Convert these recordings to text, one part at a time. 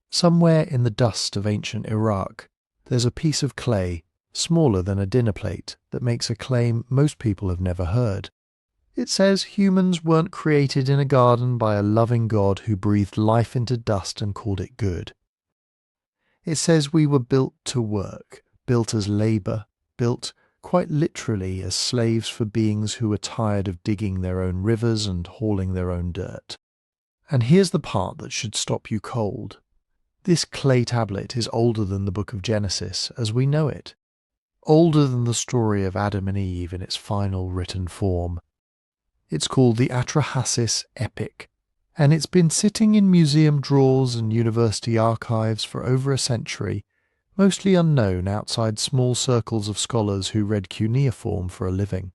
Somewhere in the dust of ancient Iraq, there's a piece of clay, smaller than a dinner plate, that makes a claim most people have never heard. It says humans weren't created in a garden by a loving God who breathed life into dust and called it good. It says we were built to work, built as labour, built quite literally as slaves for beings who were tired of digging their own rivers and hauling their own dirt. And here's the part that should stop you cold. This clay tablet is older than the book of Genesis as we know it, older than the story of Adam and Eve in its final written form. It's called the Atra-Hasis epic, and it's been sitting in museum drawers and university archives for over a century, mostly unknown outside small circles of scholars who read cuneiform for a living.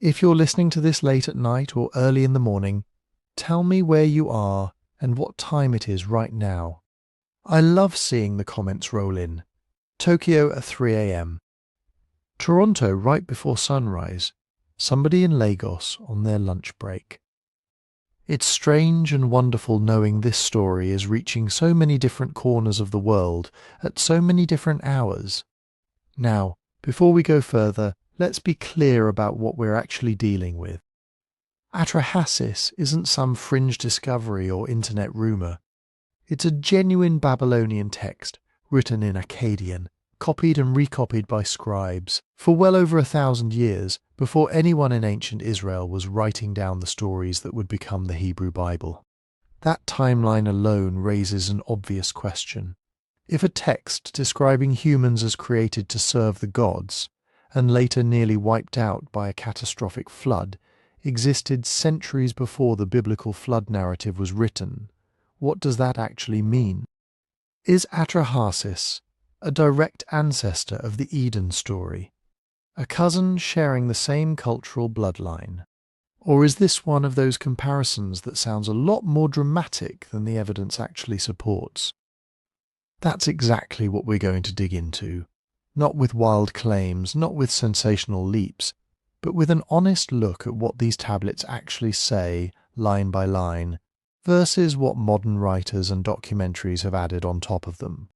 If you're listening to this late at night or early in the morning, tell me where you are and what time it is right now. I love seeing the comments roll in. Tokyo at 3 a.m. Toronto right before sunrise. Somebody in Lagos on their lunch break. It's strange and wonderful knowing this story is reaching so many different corners of the world at so many different hours. Now, before we go further, let's be clear about what we're actually dealing with. Atra-Hasis isn't some fringe discovery or internet rumour. It's a genuine Babylonian text, written in Akkadian, copied and recopied by scribes, for well over 1,000 years before anyone in ancient Israel was writing down the stories that would become the Hebrew Bible. That timeline alone raises an obvious question. If a text describing humans as created to serve the gods, and later nearly wiped out by a catastrophic flood, existed centuries before the biblical flood narrative was written, what does that actually mean? Is Atra-Hasis a direct ancestor of the Eden story, a cousin sharing the same cultural bloodline? Or is this one of those comparisons that sounds a lot more dramatic than the evidence actually supports? That's exactly what we're going to dig into, not with wild claims, not with sensational leaps, but with an honest look at what these tablets actually say, line by line, versus what modern writers and documentaries have added on top of them.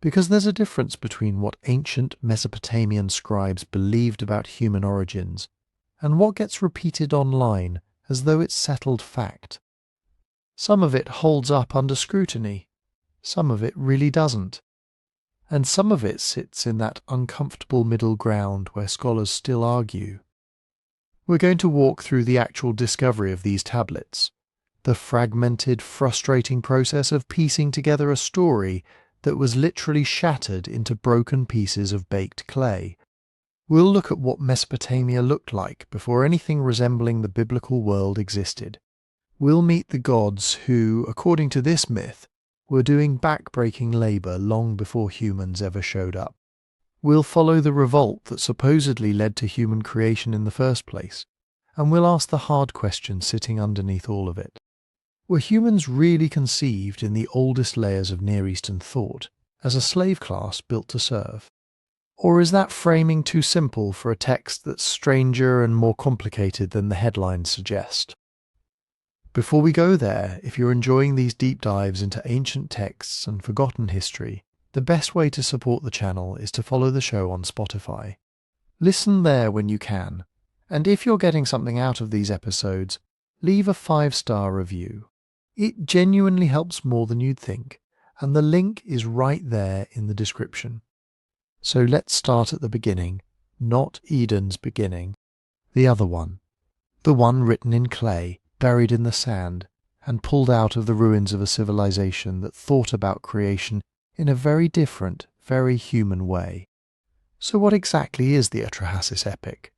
Because there's a difference between what ancient Mesopotamian scribes believed about human origins and what gets repeated online as though it's settled fact. Some of it holds up under scrutiny, some of it really doesn't, and some of it sits in that uncomfortable middle ground where scholars still argue. We're going to walk through the actual discovery of these tablets, the fragmented, frustrating process of piecing together a story that was literally shattered into broken pieces of baked clay. We'll look at what Mesopotamia looked like before anything resembling the biblical world existed. We'll meet the gods who, according to this myth, were doing backbreaking labour long before humans ever showed up. We'll follow the revolt that supposedly led to human creation in the first place, and we'll ask the hard question sitting underneath all of it. Were humans really conceived in the oldest layers of Near Eastern thought as a slave class built to serve? Or is that framing too simple for a text that's stranger and more complicated than the headlines suggest? Before we go there, if you're enjoying these deep dives into ancient texts and forgotten history, the best way to support the channel is to follow the show on Spotify. Listen there when you can, and if you're getting something out of these episodes, leave a 5-star review. It genuinely helps more than you'd think, and the link is right there in the description. So let's start at the beginning, not Eden's beginning, the other one, the one written in clay, buried in the sand, and pulled out of the ruins of a civilization that thought about creation in a very different, very human way. So what exactly is the Atra-Hasis epic?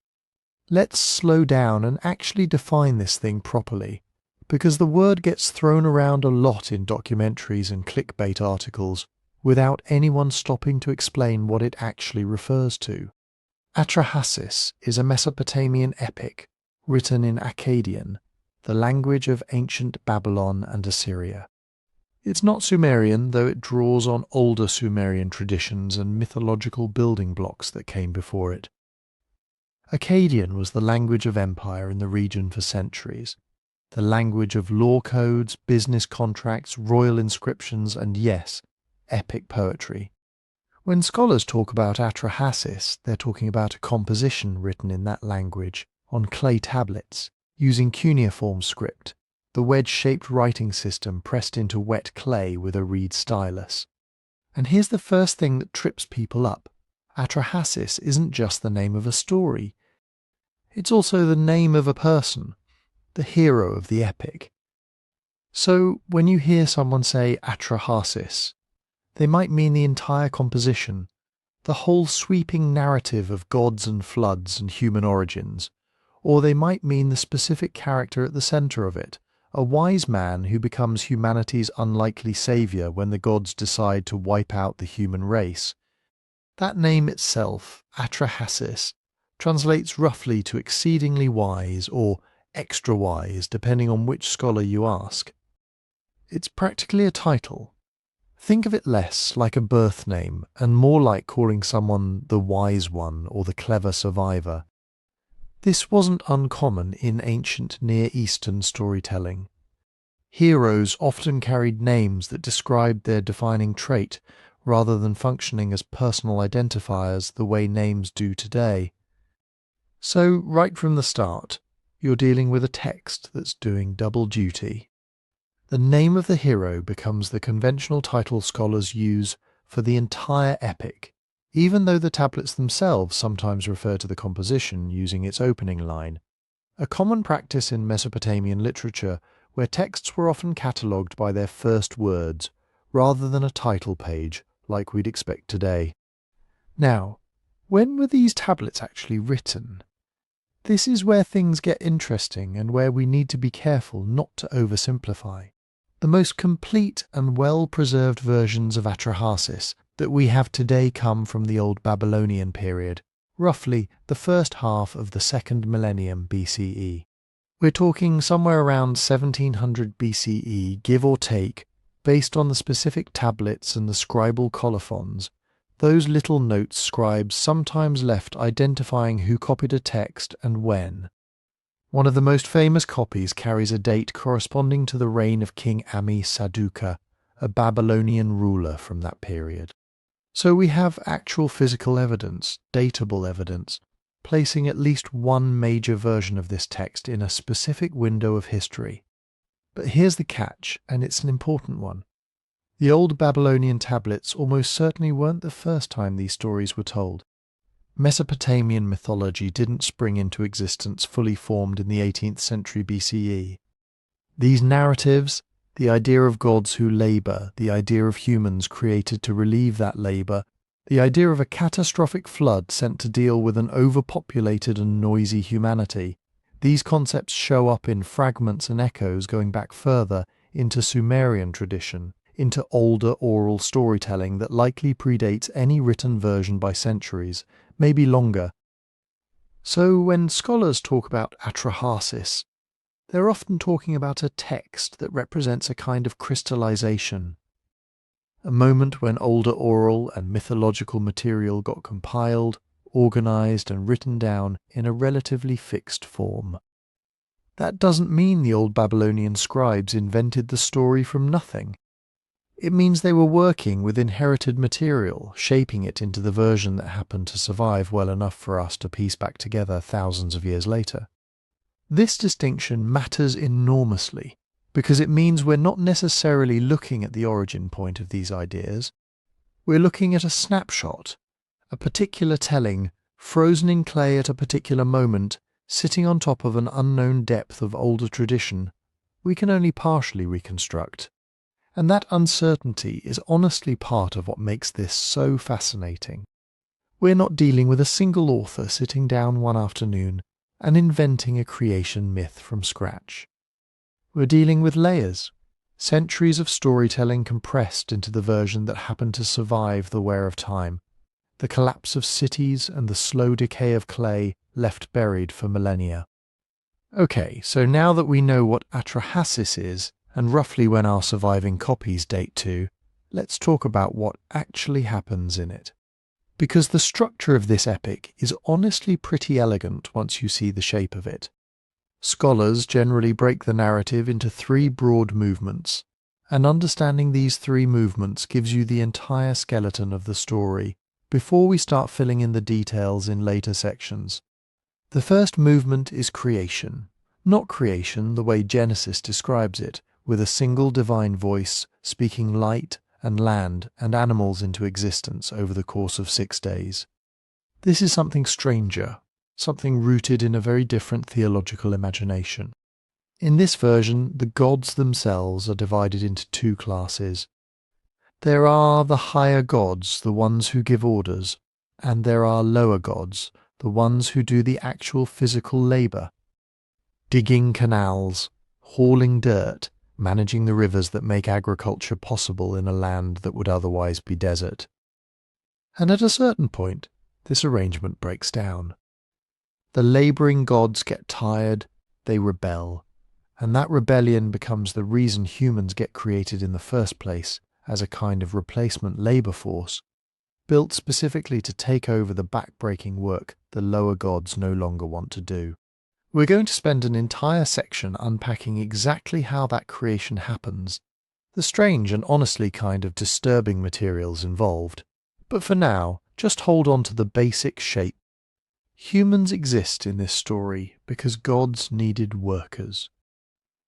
Let's slow down and actually define this thing properly, because the word gets thrown around a lot in documentaries and clickbait articles without anyone stopping to explain what it actually refers to. Atra-Hasis is a Mesopotamian epic written in Akkadian, the language of ancient Babylon and Assyria. It's not Sumerian, though it draws on older Sumerian traditions and mythological building blocks that came before it. Akkadian was the language of empire in the region for centuries. the language of law codes, business contracts, royal inscriptions, and yes, epic poetry. When scholars talk about Atra-Hasis, they're talking about a composition written in that language on clay tablets, using cuneiform script, the wedge-shaped writing system pressed into wet clay with a reed stylus. And here's the first thing that trips people up. Atra-Hasis isn't just the name of a story. It's also the name of a person, the hero of the epic. So when you hear someone say Atra-Hasis, they might mean the entire composition, the whole sweeping narrative of gods and floods and human origins, or they might mean the specific character at the centre of it, a wise man who becomes humanity's unlikely saviour when the gods decide to wipe out the human race. That name itself, Atra-Hasis, translates roughly to exceedingly wise or extra wise, depending on which scholar you ask. It's practically a title. Think of it less like a birth name and more like calling someone the wise one or the clever survivor. This wasn't uncommon in ancient Near Eastern storytelling. Heroes often carried names that described their defining trait rather than functioning as personal identifiers the way names do today. So, right from the start, you're dealing with a text that's doing double duty. The name of the hero becomes the conventional title scholars use for the entire epic, even though the tablets themselves sometimes refer to the composition using its opening line. A common practice in Mesopotamian literature where texts were often catalogued by their first words, rather than a title page, like we'd expect today. Now, when were these tablets actually written? This is where things get interesting and where we need to be careful not to oversimplify. The most complete and well-preserved versions of Atra-Hasis that we have today come from the Old Babylonian period, roughly the first half of the second millennium BCE. We're talking somewhere around 1700 BCE, give or take, based on the specific tablets and the scribal colophons, those little notes scribes sometimes left identifying who copied a text and when. One of the most famous copies carries a date corresponding to the reign of King Ammi-Saduqa, a Babylonian ruler from that period. So we have actual physical evidence, datable evidence, placing at least one major version of this text in a specific window of history. But here's the catch, and it's an important one. The old Babylonian tablets almost certainly weren't the first time these stories were told. Mesopotamian mythology didn't spring into existence fully formed in the 18th century BCE. These narratives, the idea of gods who labour, the idea of humans created to relieve that labour, the idea of a catastrophic flood sent to deal with an overpopulated and noisy humanity, these concepts show up in fragments and echoes going back further into Sumerian tradition, into older oral storytelling that likely predates any written version by centuries, maybe longer. So when scholars talk about Atra-Hasis, they're often talking about a text that represents a kind of crystallization, a moment when older oral and mythological material got compiled, organized and written down in a relatively fixed form. That doesn't mean the old Babylonian scribes invented the story from nothing. It means they were working with inherited material, shaping it into the version that happened to survive well enough for us to piece back together thousands of years later. This distinction matters enormously, because it means we're not necessarily looking at the origin point of these ideas. We're looking at a snapshot, a particular telling, frozen in clay at a particular moment, sitting on top of an unknown depth of older tradition, we can only partially reconstruct. And that uncertainty is honestly part of what makes this so fascinating. We're not dealing with a single author sitting down one afternoon and inventing a creation myth from scratch. We're dealing with layers, centuries of storytelling compressed into the version that happened to survive the wear of time, the collapse of cities and the slow decay of clay left buried for millennia. Okay, so now that we know what Atra-Hasis is, and roughly when our surviving copies date to, let's talk about what actually happens in it. Because the structure of this epic is honestly pretty elegant once you see the shape of it. Scholars generally break the narrative into three broad movements, and understanding these three movements gives you the entire skeleton of the story before we start filling in the details in later sections. The first movement is creation. Not creation the way Genesis describes it, with a single divine voice speaking light and land and animals into existence over the course of 6 days. This is something stranger, something rooted in a very different theological imagination. In this version, the gods themselves are divided into two classes. There are the higher gods, the ones who give orders, and there are lower gods, the ones who do the actual physical labour. Digging canals, hauling dirt, managing the rivers that make agriculture possible in a land that would otherwise be desert. And at a certain point, this arrangement breaks down. The labouring gods get tired, they rebel, and that rebellion becomes the reason humans get created in the first place as a kind of replacement labour force, built specifically to take over the backbreaking work the lower gods no longer want to do. We're going to spend an entire section unpacking exactly how that creation happens, the strange and honestly kind of disturbing materials involved. But for now, just hold on to the basic shape. Humans exist in this story because gods needed workers.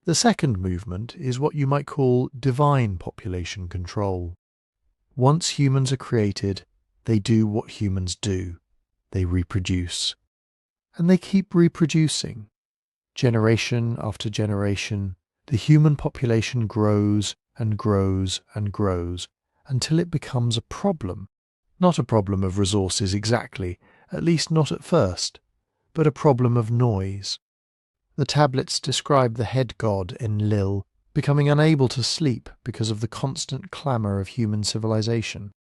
The second movement is what you might call divine population control. Once humans are created, they do what humans do. They reproduce. And they keep reproducing. Generation after generation, the human population grows and grows and grows until it becomes a problem. Not a problem of resources exactly, at least not at first, but a problem of noise. The tablets describe the head god Enlil becoming unable to sleep because of the constant clamour of human civilization.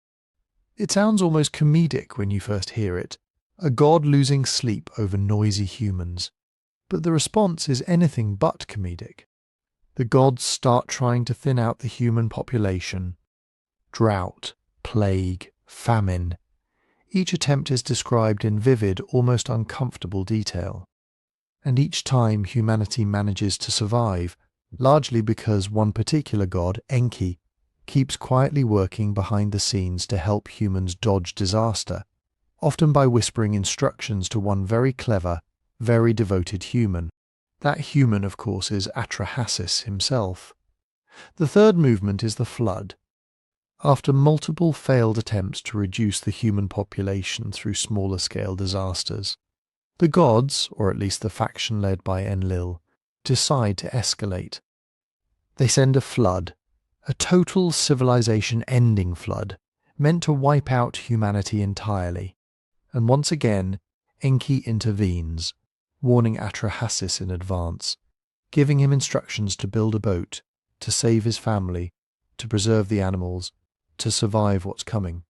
It sounds almost comedic when you first hear it, a god losing sleep over noisy humans. But the response is anything but comedic. The gods start trying to thin out the human population. Drought, plague, famine. Each attempt is described in vivid, almost uncomfortable detail. And each time humanity manages to survive, largely because one particular god, Enki, keeps quietly working behind the scenes to help humans dodge disaster, often by whispering instructions to one very clever, very devoted human. That human, of course, is Atra-Hasis himself. The third movement is the flood. After multiple failed attempts to reduce the human population through smaller-scale disasters, the gods, or at least the faction led by Enlil, decide to escalate. They send a flood, a total civilization-ending flood, meant to wipe out humanity entirely. And once again, Enki intervenes, warning Atra-Hasis in advance, giving him instructions to build a boat, to save his family, to preserve the animals, to survive what's coming.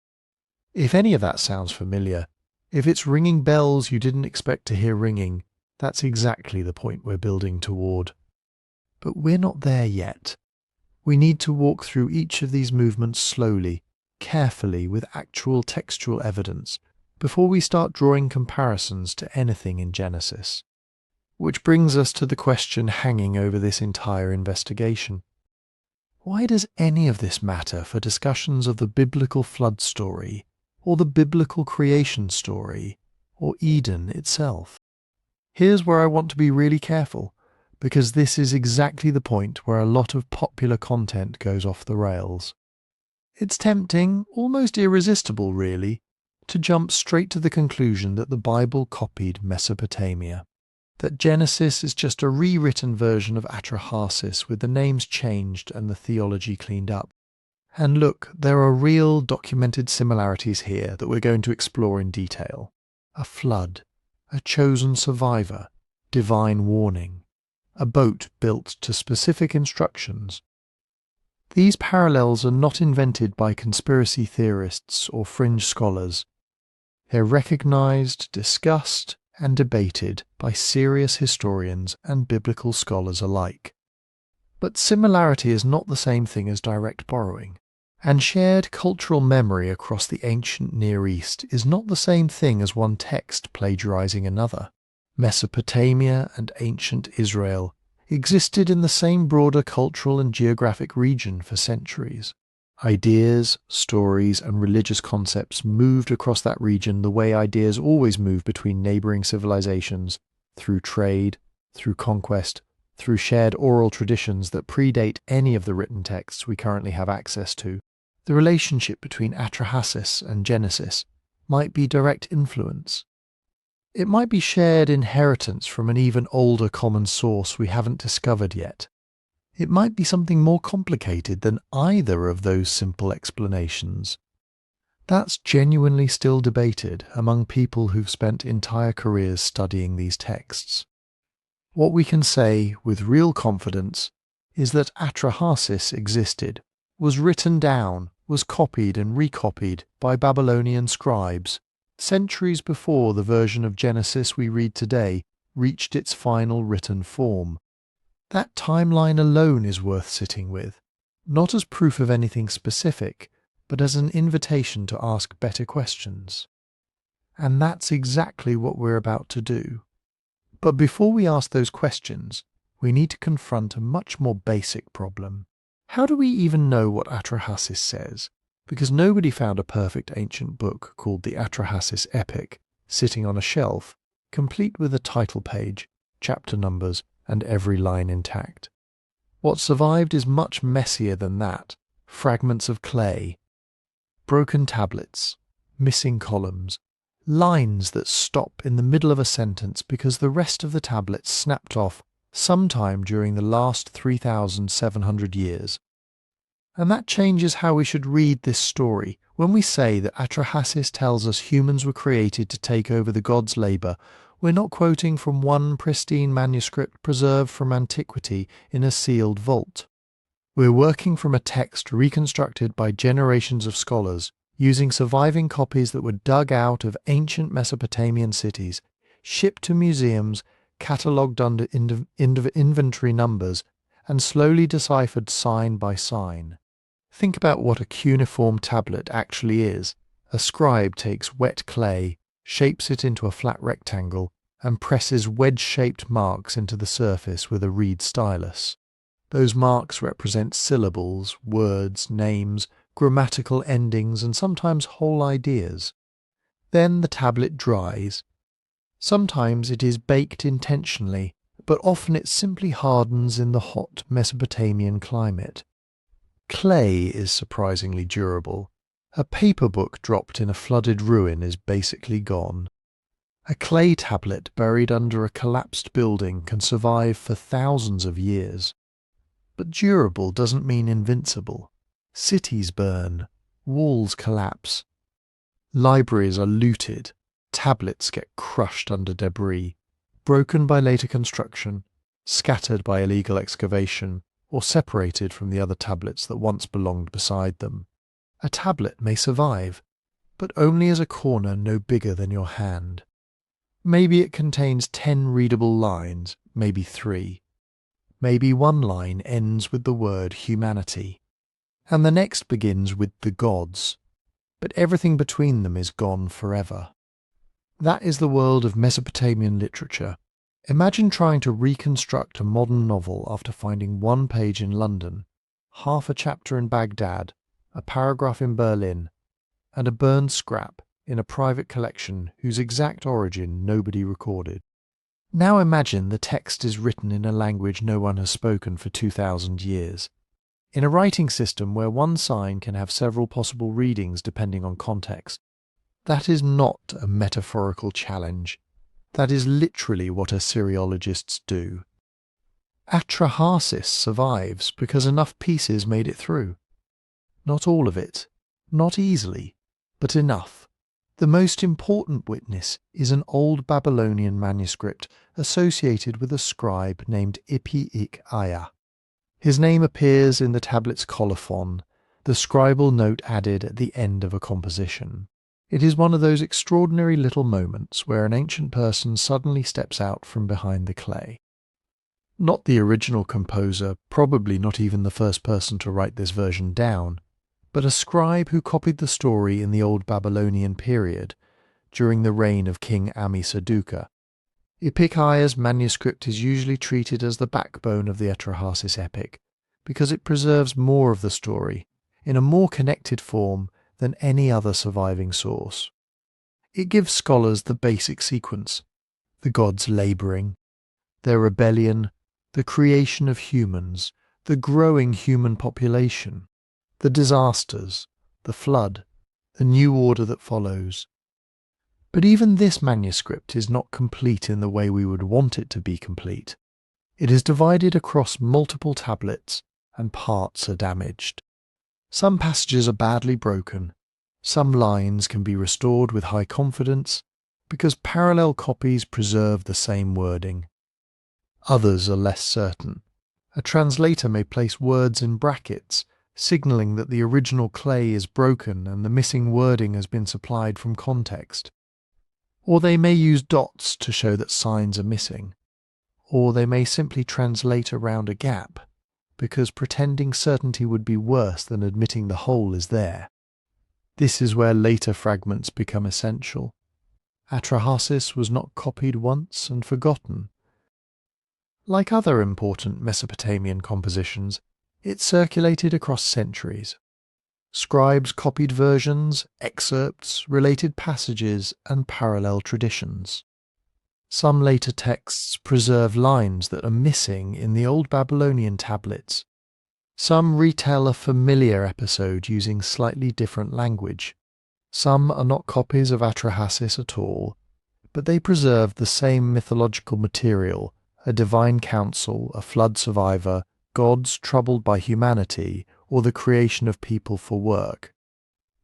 If any of that sounds familiar, if it's ringing bells you didn't expect to hear ringing, that's exactly the point we're building toward. But we're not there yet. We need to walk through each of these movements slowly, carefully, with actual textual evidence, before we start drawing comparisons to anything in Genesis. Which brings us to the question hanging over this entire investigation. Why does any of this matter for discussions of the biblical flood story, or the biblical creation story, or Eden itself? Here's where I want to be really careful, because this is exactly the point where a lot of popular content goes off the rails. It's tempting, almost irresistible really, to jump straight to the conclusion that the Bible copied Mesopotamia, that Genesis is just a rewritten version of Atra-Hasis with the names changed and the theology cleaned up. And look, there are real documented similarities here that we're going to explore in detail. A flood, a chosen survivor, divine warning, a boat built to specific instructions. These parallels are not invented by conspiracy theorists or fringe scholars. They're recognized, discussed, and debated by serious historians and biblical scholars alike. But similarity is not the same thing as direct borrowing, and shared cultural memory across the ancient Near East is not the same thing as one text plagiarizing another. Mesopotamia and ancient Israel existed in the same broader cultural and geographic region for centuries. Ideas, stories, and religious concepts moved across that region the way ideas always move between neighboring civilizations, through trade, through conquest, through shared oral traditions that predate any of the written texts we currently have access to. The relationship between Atra-Hasis and Genesis might be direct influence. It might be shared inheritance from an even older common source we haven't discovered yet. It might be something more complicated than either of those simple explanations. That's genuinely still debated among people who've spent entire careers studying these texts. What we can say with real confidence is that Atra-Hasis existed, was written down, was copied and recopied by Babylonian scribes, centuries before the version of Genesis we read today reached its final written form. That timeline alone is worth sitting with, not as proof of anything specific, but as an invitation to ask better questions. And that's exactly what we're about to do. But before we ask those questions, we need to confront a much more basic problem. How do we even know what Atra-Hasis says? Because nobody found a perfect ancient book called the Atra-Hasis Epic sitting on a shelf, complete with a title page, chapter numbers, and every line intact. What survived is much messier than that. Fragments of clay, broken tablets, missing columns, lines that stop in the middle of a sentence because the rest of the tablets snapped off sometime during the last 3,700 years. And that changes how we should read this story. When we say that Atra-Hasis tells us humans were created to take over the gods' labour, we're not quoting from one pristine manuscript preserved from antiquity in a sealed vault. We're working from a text reconstructed by generations of scholars, using surviving copies that were dug out of ancient Mesopotamian cities, shipped to museums, catalogued under inventory numbers, and slowly deciphered sign by sign. Think about what a cuneiform tablet actually is. A scribe takes wet clay, shapes it into a flat rectangle, and presses wedge-shaped marks into the surface with a reed stylus. Those marks represent syllables, words, names, grammatical endings, and sometimes whole ideas. Then the tablet dries. Sometimes it is baked intentionally, but often it simply hardens in the hot Mesopotamian climate. Clay is surprisingly durable. A paper book dropped in a flooded ruin is basically gone. A clay tablet buried under a collapsed building can survive for thousands of years. But durable doesn't mean invincible. Cities burn, walls collapse, libraries are looted, tablets get crushed under debris, broken by later construction, scattered by illegal excavation, or separated from the other tablets that once belonged beside them. A tablet may survive, but only as a corner no bigger than your hand. Maybe it contains 10 readable lines, maybe 3. Maybe one line ends with the word humanity, and the next begins with the gods, but everything between them is gone forever. That is the world of Mesopotamian literature. Imagine trying to reconstruct a modern novel after finding one page in London, half a chapter in Baghdad, a paragraph in Berlin, and a burned scrap in a private collection whose exact origin nobody recorded. Now imagine the text is written in a language no one has spoken for 2,000 years. In a writing system where one sign can have several possible readings depending on context. That is not a metaphorical challenge. That is literally what Assyriologists do. Atra-Hasis survives because enough pieces made it through. Not all of it, not easily, but enough. The most important witness is an old Babylonian manuscript associated with a scribe named Ipi-ik-Aya. His name appears in the tablet's colophon, the scribal note added at the end of a composition. It is one of those extraordinary little moments where an ancient person suddenly steps out from behind the clay. Not the original composer, probably not even the first person to write this version down, but a scribe who copied the story in the Old Babylonian period, during the reign of King Ammi-Saduqa. Ipik-Aya's manuscript is usually treated as the backbone of the Atra-Hasis epic because it preserves more of the story in a more connected form than any other surviving source. It gives scholars the basic sequence: the gods labouring, their rebellion, the creation of humans, the growing human population, the disasters, the flood, the new order that follows. But even this manuscript is not complete in the way we would want it to be complete. It is divided across multiple tablets, and parts are damaged. Some passages are badly broken. Some lines can be restored with high confidence because parallel copies preserve the same wording. Others are less certain. A translator may place words in brackets, signalling that the original clay is broken and the missing wording has been supplied from context. Or they may use dots to show that signs are missing. Or they may simply translate around a gap, because pretending certainty would be worse than admitting the hole is there. This is where later fragments become essential. Atra-Hasis was not copied once and forgotten. Like other important Mesopotamian compositions, it circulated across centuries. Scribes copied versions, excerpts, related passages, and parallel traditions. Some later texts preserve lines that are missing in the Old Babylonian tablets. Some retell a familiar episode using slightly different language. Some are not copies of Atra-Hasis at all, but they preserve the same mythological material: a divine council, a flood survivor, gods troubled by humanity, or the creation of people for work.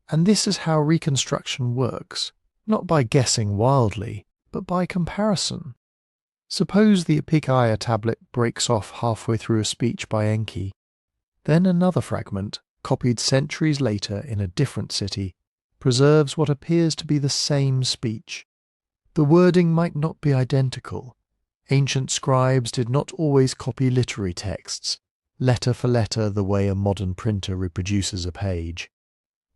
And this is how reconstruction works, not by guessing wildly, but by comparison. Suppose the Ipik-Aya tablet breaks off halfway through a speech by Enki. Then another fragment, copied centuries later in a different city, preserves what appears to be the same speech. The wording might not be identical. Ancient scribes did not always copy literary texts, letter for letter the way a modern printer reproduces a page.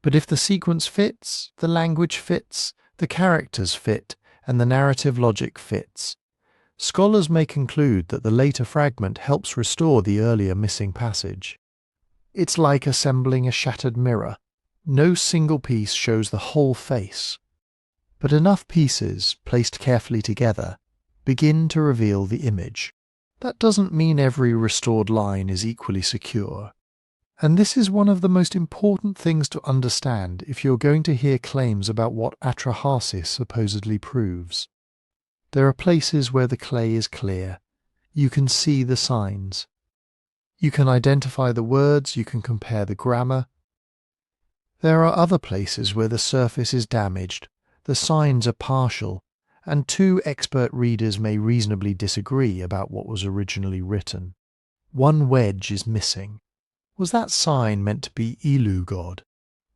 But if the sequence fits, the language fits, the characters fit, and the narrative logic fits, scholars may conclude that the later fragment helps restore the earlier missing passage. It's like assembling a shattered mirror. No single piece shows the whole face, but enough pieces, placed carefully together, begin to reveal the image. That doesn't mean every restored line is equally secure. And this is one of the most important things to understand if you're going to hear claims about what Atra-Hasis supposedly proves. There are places where the clay is clear. You can see the signs. You can identify the words, you can compare the grammar. There are other places where the surface is damaged, the signs are partial, and two expert readers may reasonably disagree about what was originally written. One wedge is missing. Was that sign meant to be Ilu god,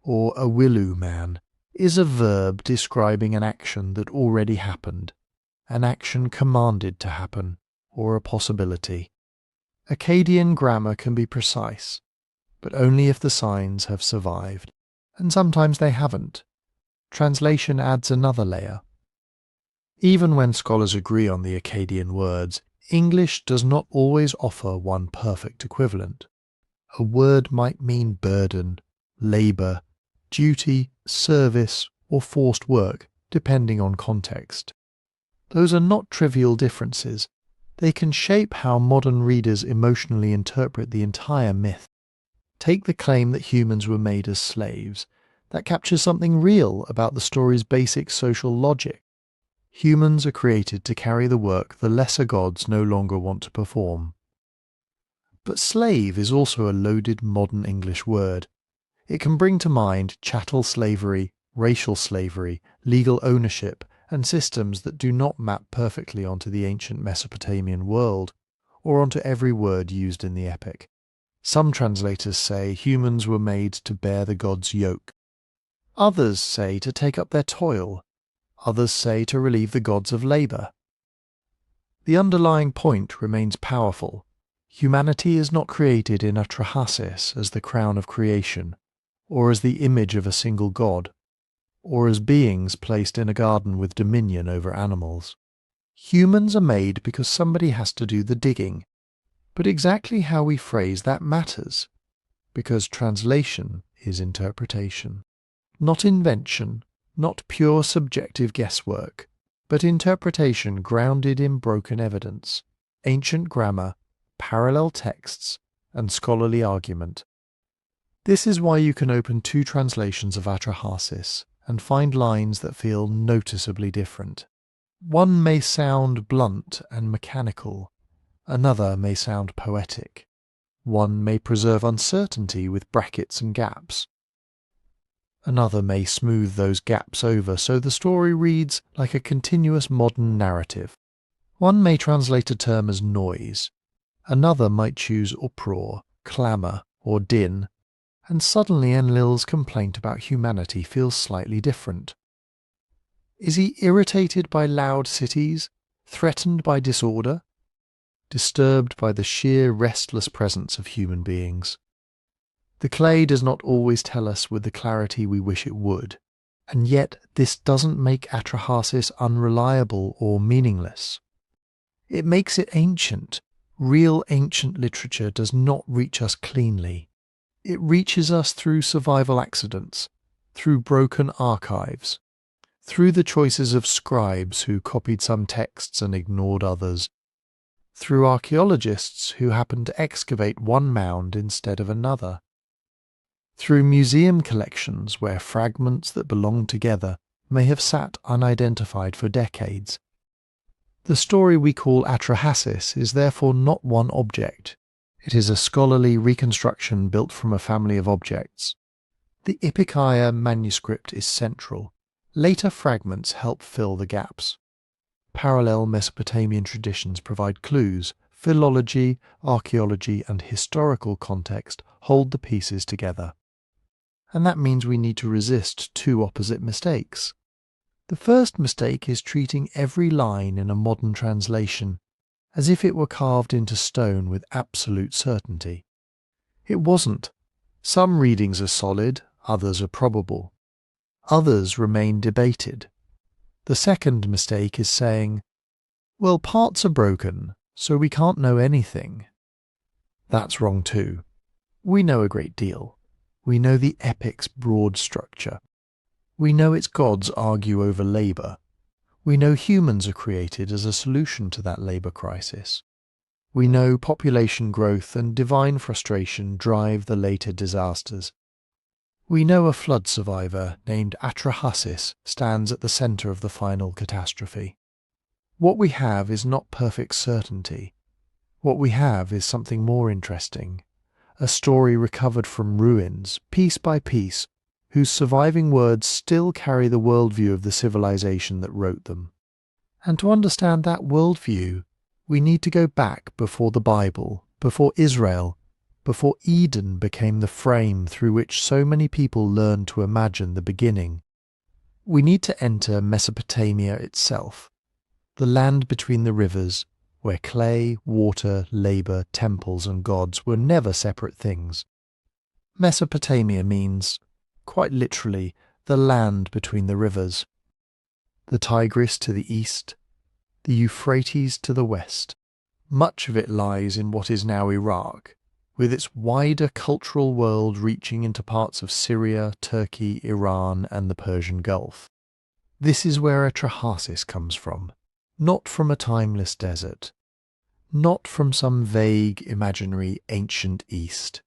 or a Wilu man? Is a verb describing an action that already happened, an action commanded to happen, or a possibility? Akkadian grammar can be precise, but only if the signs have survived, and sometimes they haven't. Translation adds another layer. Even when scholars agree on the Akkadian words, English does not always offer one perfect equivalent. A word might mean burden, labour, duty, service, or forced work, depending on context. Those are not trivial differences. They can shape how modern readers emotionally interpret the entire myth. Take the claim that humans were made as slaves. That captures something real about the story's basic social logic. Humans are created to carry the work the lesser gods no longer want to perform. But slave is also a loaded modern English word. It can bring to mind chattel slavery, racial slavery, legal ownership, and systems that do not map perfectly onto the ancient Mesopotamian world, or onto every word used in the epic. Some translators say humans were made to bear the gods' yoke. Others say to take up their toil. Others say to relieve the gods of labour. The underlying point remains powerful. Humanity is not created in Atra-Hasis as the crown of creation, or as the image of a single god, or as beings placed in a garden with dominion over animals. Humans are made because somebody has to do the digging. But exactly how we phrase that matters, because translation is interpretation. Not invention, not pure subjective guesswork, but interpretation grounded in broken evidence, ancient grammar, parallel texts, and scholarly argument. This is why you can open two translations of Atra-Hasis and find lines that feel noticeably different. One may sound blunt and mechanical, another may sound poetic. One may preserve uncertainty with brackets and gaps. Another may smooth those gaps over so the story reads like a continuous modern narrative. One may translate a term as noise. Another might choose uproar, clamour, or din, and suddenly Enlil's complaint about humanity feels slightly different. Is he irritated by loud cities, threatened by disorder, disturbed by the sheer restless presence of human beings? The clay does not always tell us with the clarity we wish it would, and yet this doesn't make Atra-Hasis unreliable or meaningless. It makes it ancient. Real ancient literature does not reach us cleanly. It reaches us through survival accidents, through broken archives, through the choices of scribes who copied some texts and ignored others, through archaeologists who happened to excavate one mound instead of another, through museum collections where fragments that belong together may have sat unidentified for decades. The story we call Atra-Hasis is therefore not one object. It is a scholarly reconstruction built from a family of objects. The Ipicaia manuscript is central. Later fragments help fill the gaps. Parallel Mesopotamian traditions provide clues. Philology, archaeology, and historical context hold the pieces together. And that means we need to resist two opposite mistakes. The first mistake is treating every line in a modern translation as if it were carved into stone with absolute certainty. It wasn't. Some readings are solid, others are probable. Others remain debated. The second mistake is saying, well, parts are broken, so we can't know anything. That's wrong too. We know a great deal. We know the epic's broad structure. We know its gods argue over labour. We know humans are created as a solution to that labour crisis. We know population growth and divine frustration drive the later disasters. We know a flood survivor named Atra-Hasis stands at the centre of the final catastrophe. What we have is not perfect certainty. What we have is something more interesting, a story recovered from ruins, piece by piece, whose surviving words still carry the worldview of the civilization that wrote them. And to understand that worldview, we need to go back before the Bible, before Israel, before Eden became the frame through which so many people learned to imagine the beginning. We need to enter Mesopotamia itself, the land between the rivers, where clay, water, labour, temples and gods were never separate things. Mesopotamia means, quite literally, the land between the rivers. The Tigris to the east, the Euphrates to the west. Much of it lies in what is now Iraq, with its wider cultural world reaching into parts of Syria, Turkey, Iran and the Persian Gulf. This is where Atra-Hasis comes from, not from a timeless desert, not from some vague, imaginary ancient East.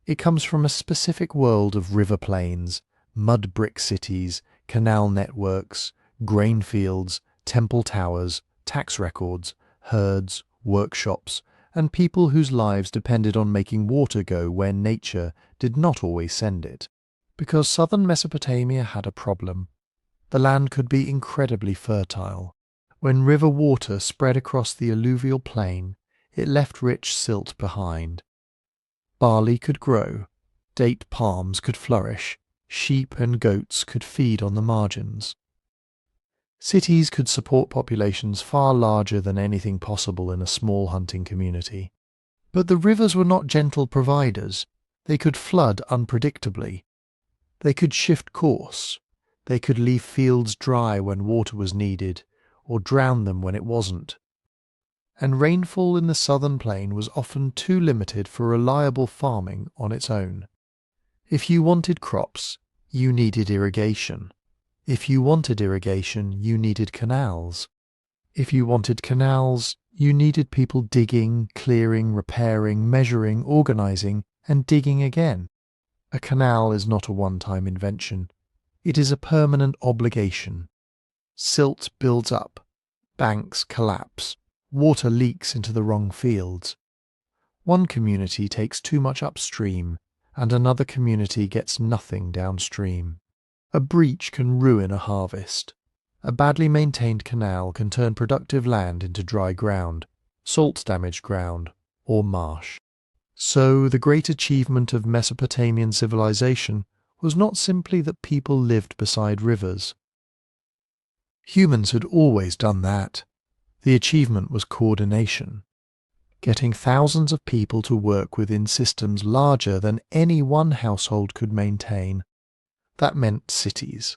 It comes from a specific world of river plains, mud brick cities, canal networks, grain fields, temple towers, tax records, herds, workshops, and people whose lives depended on making water go where nature did not always send it. Because southern Mesopotamia had a problem. The land could be incredibly fertile. When river water spread across the alluvial plain, it left rich silt behind. Barley could grow, date palms could flourish, sheep and goats could feed on the margins. Cities could support populations far larger than anything possible in a small hunting community. But the rivers were not gentle providers. They could flood unpredictably. They could shift course. They could leave fields dry when water was needed, or drown them when it wasn't. And rainfall in the southern plain was often too limited for reliable farming on its own. If you wanted crops, you needed irrigation. If you wanted irrigation, you needed canals. If you wanted canals, you needed people digging, clearing, repairing, measuring, organizing, and digging again. A canal is not a one-time invention. It is a permanent obligation. Silt builds up. Banks collapse. Water leaks into the wrong fields. One community takes too much upstream, and another community gets nothing downstream. A breach can ruin a harvest. A badly maintained canal can turn productive land into dry ground, salt-damaged ground, or marsh. So the great achievement of Mesopotamian civilization was not simply that people lived beside rivers. Humans had always done that. The achievement was coordination. Getting thousands of people to work within systems larger than any one household could maintain. That meant cities.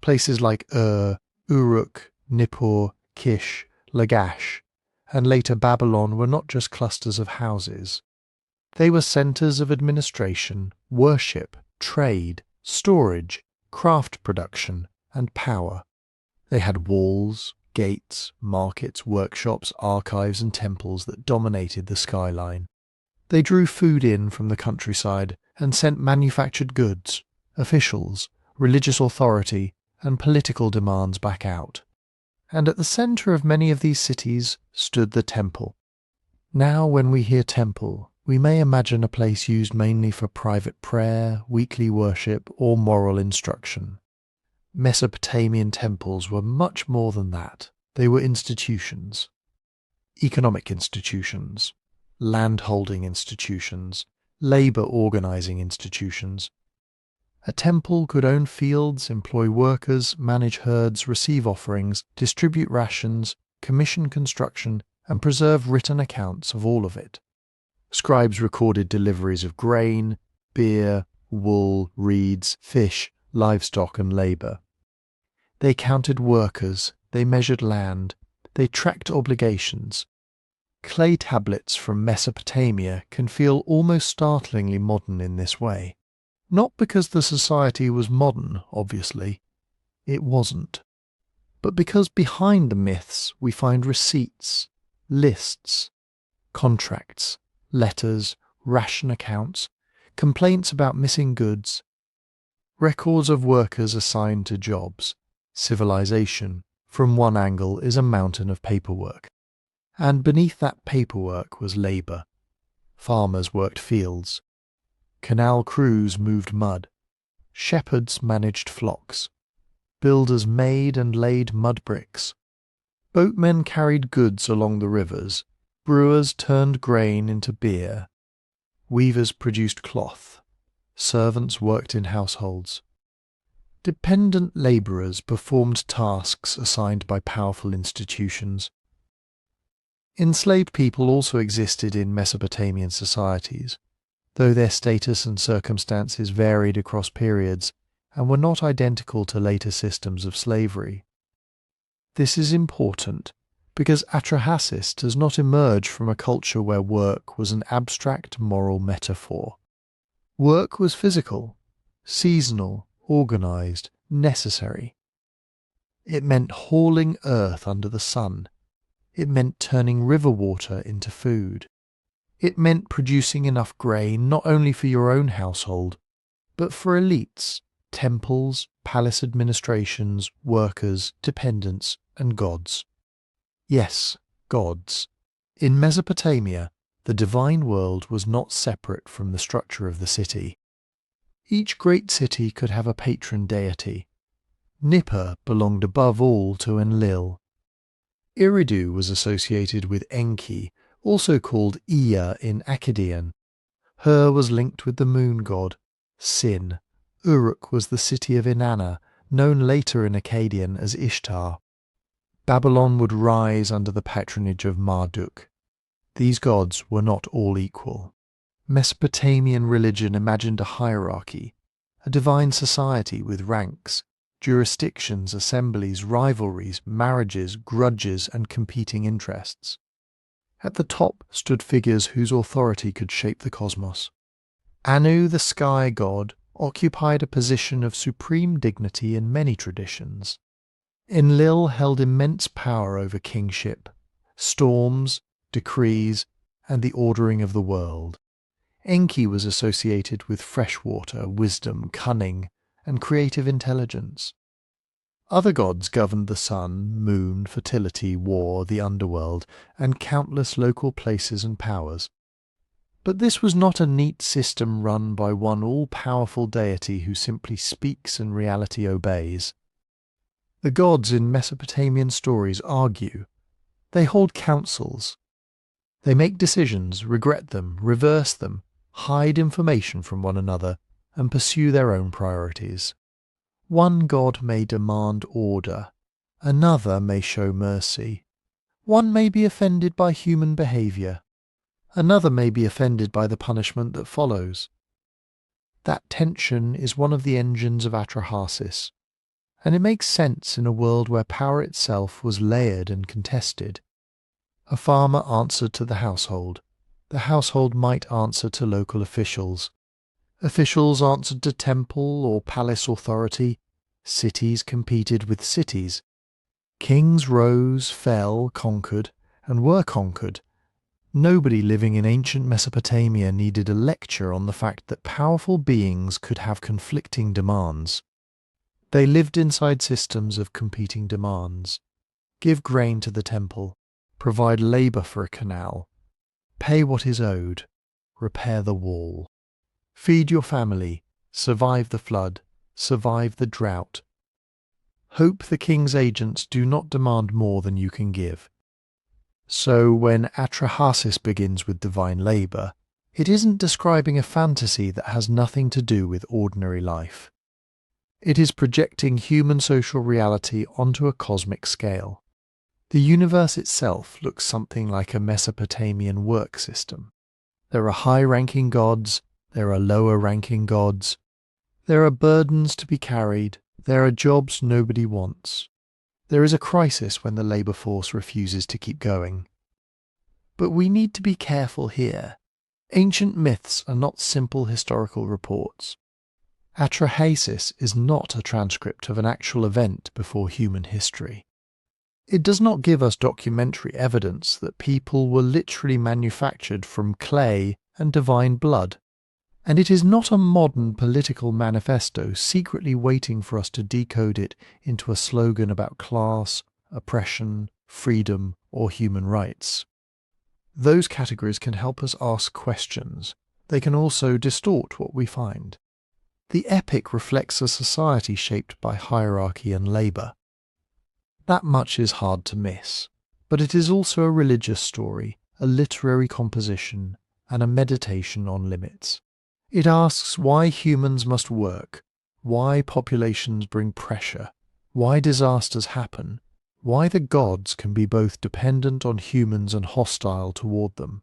Places like Uruk, Nippur, Kish, Lagash, and later Babylon were not just clusters of houses. They were centers of administration, worship, trade, storage, craft production, and power. They had walls, gates, markets, workshops, archives, and temples that dominated the skyline. They drew food in from the countryside and sent manufactured goods, officials, religious authority, and political demands back out. And at the center of many of these cities stood the temple. Now, when we hear temple, we may imagine a place used mainly for private prayer, weekly worship, or moral instruction. Mesopotamian temples were much more than that. They were institutions. Economic institutions, land-holding institutions, labor organizing institutions. A temple could own fields, employ workers, manage herds, receive offerings, distribute rations, commission construction, and preserve written accounts of all of it. Scribes recorded deliveries of grain, beer, wool, reeds, fish, livestock, and labor. They counted workers, they measured land, they tracked obligations. Clay tablets from Mesopotamia can feel almost startlingly modern in this way. Not because the society was modern, obviously. It wasn't. But because behind the myths we find receipts, lists, contracts, letters, ration accounts, complaints about missing goods, records of workers assigned to jobs. Civilization, from one angle, is a mountain of paperwork. And beneath that paperwork was labour. Farmers worked fields. Canal crews moved mud. Shepherds managed flocks. Builders made and laid mud bricks. Boatmen carried goods along the rivers. Brewers turned grain into beer. Weavers produced cloth. Servants worked in households. Dependent labourers performed tasks assigned by powerful institutions. Enslaved people also existed in Mesopotamian societies, though their status and circumstances varied across periods and were not identical to later systems of slavery. This is important because Atra-Hasis does not emerge from a culture where work was an abstract moral metaphor. Work was physical, seasonal, organised, necessary. It meant hauling earth under the sun. It meant turning river water into food. It meant producing enough grain not only for your own household, but for elites, temples, palace administrations, workers, dependents, and gods. Yes, gods. In Mesopotamia, the divine world was not separate from the structure of the city. Each great city could have a patron deity. Nippur belonged above all to Enlil. Eridu was associated with Enki, also called Ea in Akkadian. Hur was linked with the moon god, Sin. Uruk was the city of Inanna, known later in Akkadian as Ishtar. Babylon would rise under the patronage of Marduk. These gods were not all equal. Mesopotamian religion imagined a hierarchy, a divine society with ranks, jurisdictions, assemblies, rivalries, marriages, grudges, and competing interests. At the top stood figures whose authority could shape the cosmos. Anu, the sky god, occupied a position of supreme dignity in many traditions. Enlil held immense power over kingship, storms, decrees, and the ordering of the world. Enki was associated with freshwater, wisdom, cunning, and creative intelligence. Other gods governed the sun, moon, fertility, war, the underworld, and countless local places and powers. But this was not a neat system run by one all-powerful deity who simply speaks and reality obeys. The gods in Mesopotamian stories argue. They hold councils. They make decisions, regret them, reverse them, hide information from one another, and pursue their own priorities. One god may demand order, another may show mercy. One may be offended by human behaviour, another may be offended by the punishment that follows. That tension is one of the engines of Atra-Hasis, and it makes sense in a world where power itself was layered and contested. A farmer answered to the household might answer to local officials. Officials answered to temple or palace authority. Cities competed with cities. Kings rose, fell, conquered, and were conquered. Nobody living in ancient Mesopotamia needed a lecture on the fact that powerful beings could have conflicting demands. They lived inside systems of competing demands. Give grain to the temple, provide labour for a canal, pay what is owed, repair the wall. Feed your family, survive the flood, survive the drought. Hope the king's agents do not demand more than you can give. So when Atra-Hasis begins with divine labour, it isn't describing a fantasy that has nothing to do with ordinary life. It is projecting human social reality onto a cosmic scale. The universe itself looks something like a Mesopotamian work system. There are high-ranking gods, there are lower-ranking gods. There are burdens to be carried, there are jobs nobody wants. There is a crisis when the labour force refuses to keep going. But we need to be careful here. Ancient myths are not simple historical reports. Atra-Hasis is not a transcript of an actual event before human history. It does not give us documentary evidence that people were literally manufactured from clay and divine blood. And it is not a modern political manifesto secretly waiting for us to decode it into a slogan about class, oppression, freedom, or human rights. Those categories can help us ask questions. They can also distort what we find. The epic reflects a society shaped by hierarchy and labour. That much is hard to miss, but it is also a religious story, a literary composition, and a meditation on limits. It asks why humans must work, why populations bring pressure, why disasters happen, why the gods can be both dependent on humans and hostile toward them.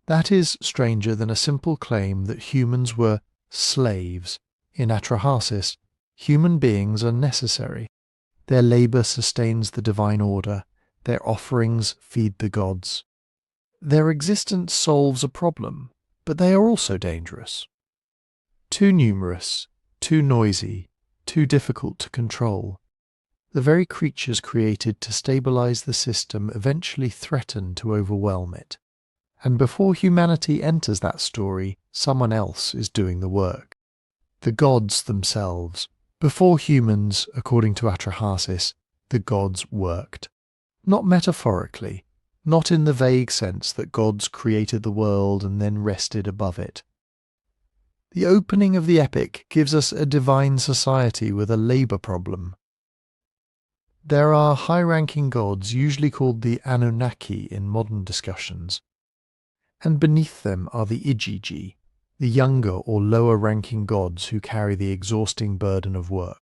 That is stranger than a simple claim that humans were slaves. In Atra-Hasis, human beings are necessary. Their labour sustains the divine order, their offerings feed the gods. Their existence solves a problem, but they are also dangerous. Too numerous, too noisy, too difficult to control. The very creatures created to stabilize the system eventually threaten to overwhelm it. And before humanity enters that story, someone else is doing the work. The gods themselves. Before humans, according to Atra-Hasis, the gods worked. Not metaphorically, not in the vague sense that gods created the world and then rested above it. The opening of the epic gives us a divine society with a labour problem. There are high-ranking gods, usually called the Anunnaki in modern discussions, and beneath them are the Igigi, the younger or lower-ranking gods who carry the exhausting burden of work.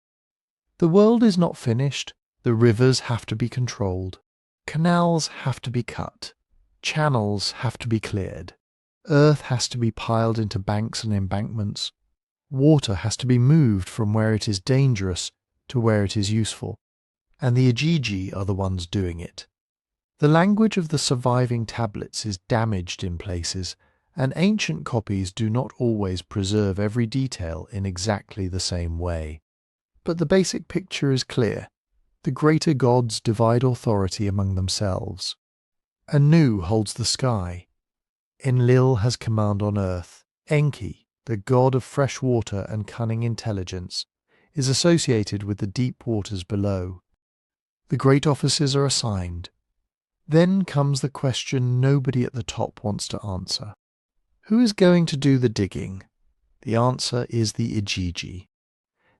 The world is not finished, the rivers have to be controlled, canals have to be cut, channels have to be cleared. Earth has to be piled into banks and embankments. Water has to be moved from where it is dangerous to where it is useful, and the Igigi are the ones doing it. The language of the surviving tablets is damaged in places, and ancient copies do not always preserve every detail in exactly the same way. But the basic picture is clear. The greater gods divide authority among themselves. Anu holds the sky. Enlil has command on earth. Enki, the god of fresh water and cunning intelligence, is associated with the deep waters below. The great offices are assigned. Then comes the question nobody at the top wants to answer. Who is going to do the digging? The answer is the Igigi.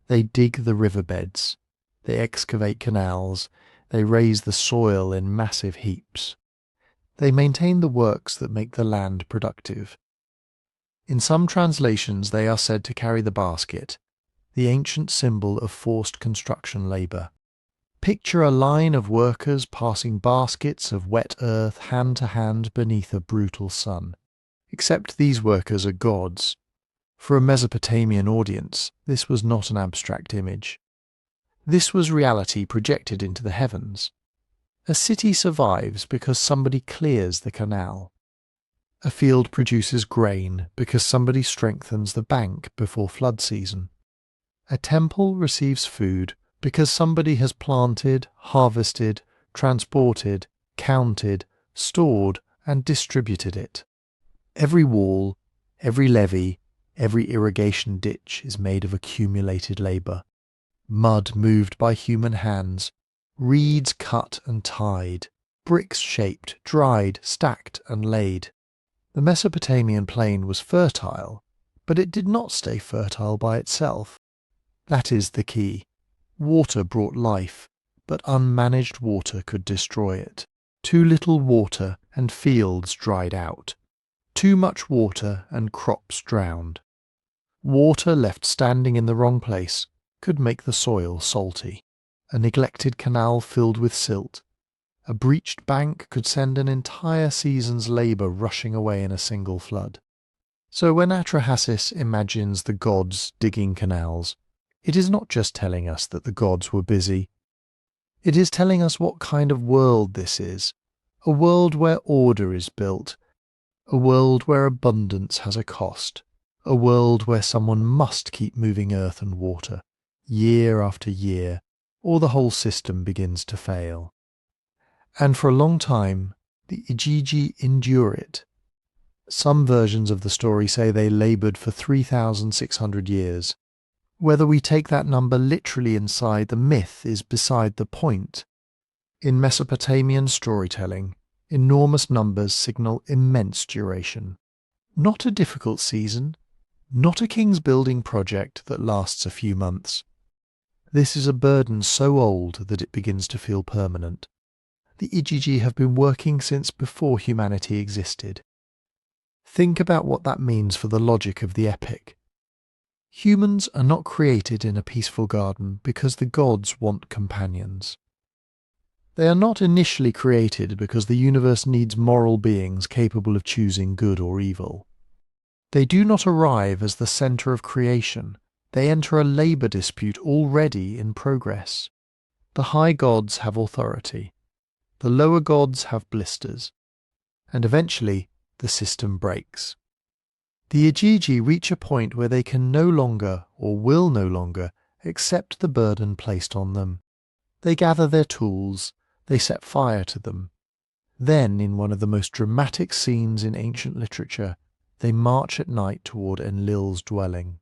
They dig the riverbeds. They excavate canals. They raise the soil in massive heaps. They maintain the works that make the land productive. In some translations they are said to carry the basket, the ancient symbol of forced construction labour. Picture a line of workers passing baskets of wet earth hand to hand beneath a brutal sun. Except these workers are gods. For a Mesopotamian audience, this was not an abstract image. This was reality projected into the heavens. A city survives because somebody clears the canal. A field produces grain because somebody strengthens the bank before flood season. A temple receives food because somebody has planted, harvested, transported, counted, stored, and distributed it. Every wall, every levee, every irrigation ditch is made of accumulated labour. Mud moved by human hands, reeds cut and tied, bricks shaped, dried, stacked and laid. The Mesopotamian plain was fertile, but it did not stay fertile by itself. That is the key. Water brought life, but unmanaged water could destroy it. Too little water and fields dried out. Too much water and crops drowned. Water left standing in the wrong place could make the soil salty. A neglected canal filled with silt. A breached bank could send an entire season's labour rushing away in a single flood. So when Atra-Hasis imagines the gods digging canals, it is not just telling us that the gods were busy. It is telling us what kind of world this is, a world where order is built, a world where abundance has a cost, a world where someone must keep moving earth and water, year after year, or the whole system begins to fail. And for a long time, the Igigi endure it. Some versions of the story say they laboured for 3,600 years. Whether we take that number literally inside the myth is beside the point. In Mesopotamian storytelling, enormous numbers signal immense duration. Not a difficult season, not a king's building project that lasts a few months. This is a burden so old that it begins to feel permanent. The Igigi have been working since before humanity existed. Think about what that means for the logic of the epic. Humans are not created in a peaceful garden because the gods want companions. They are not initially created because the universe needs moral beings capable of choosing good or evil. They do not arrive as the centre of creation. They enter a labour dispute already in progress. The high gods have authority. The lower gods have blisters. And eventually the system breaks. The Igigi reach a point where they can no longer, or will no longer, accept the burden placed on them. They gather their tools, they set fire to them. Then, in one of the most dramatic scenes in ancient literature, they march at night toward Enlil's dwelling.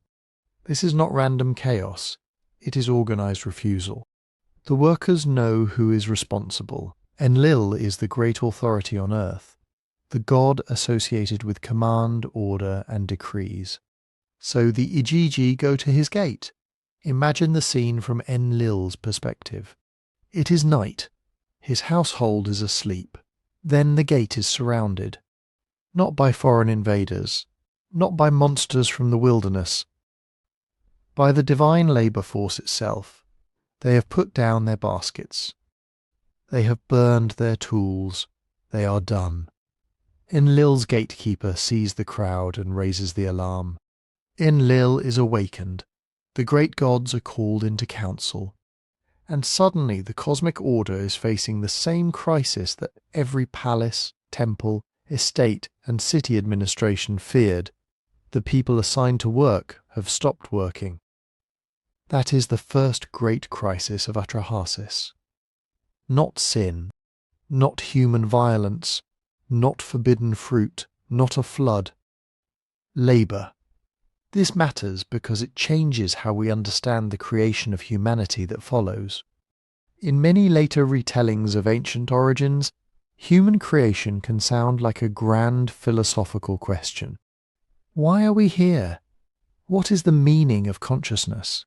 This is not random chaos, it is organised refusal. The workers know who is responsible. Enlil is the great authority on earth, the god associated with command, order, and decrees. So the Igigi go to his gate. Imagine the scene from Enlil's perspective. It is night. His household is asleep. Then the gate is surrounded. Not by foreign invaders, not by monsters from the wilderness, by the divine labour force itself. They have put down their baskets. They have burned their tools. They are done. Enlil's gatekeeper sees the crowd and raises the alarm. Enlil is awakened. The great gods are called into council. and suddenly the cosmic order is facing the same crisis that every palace, temple, estate, and city administration feared. The people assigned to work have stopped working. That is the first great crisis of Atra-Hasis. Not sin, not human violence, not forbidden fruit, not a flood. Labour. This matters because it changes how we understand the creation of humanity that follows. In many later retellings of ancient origins, human creation can sound like a grand philosophical question. Why are we here? What is the meaning of consciousness?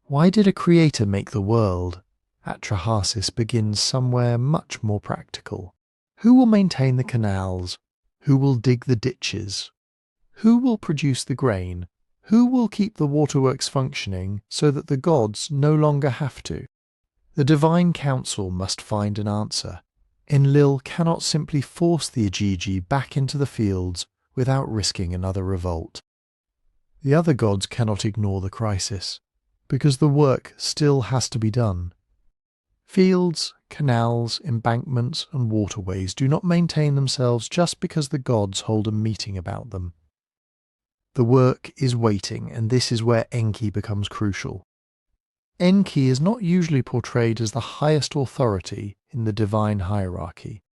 Why did a creator make the world? Atra-Hasis begins somewhere much more practical. Who will maintain the canals? Who will dig the ditches? Who will produce the grain? Who will keep the waterworks functioning so that the gods no longer have to? The divine council must find an answer. Enlil cannot simply force the Igigi back into the fields without risking another revolt. The other gods cannot ignore the crisis, because the work still has to be done. Fields, canals, embankments, and waterways do not maintain themselves just because the gods hold a meeting about them. The work is waiting, and this is where Enki becomes crucial. Enki is not usually portrayed as the highest authority in the divine hierarchy,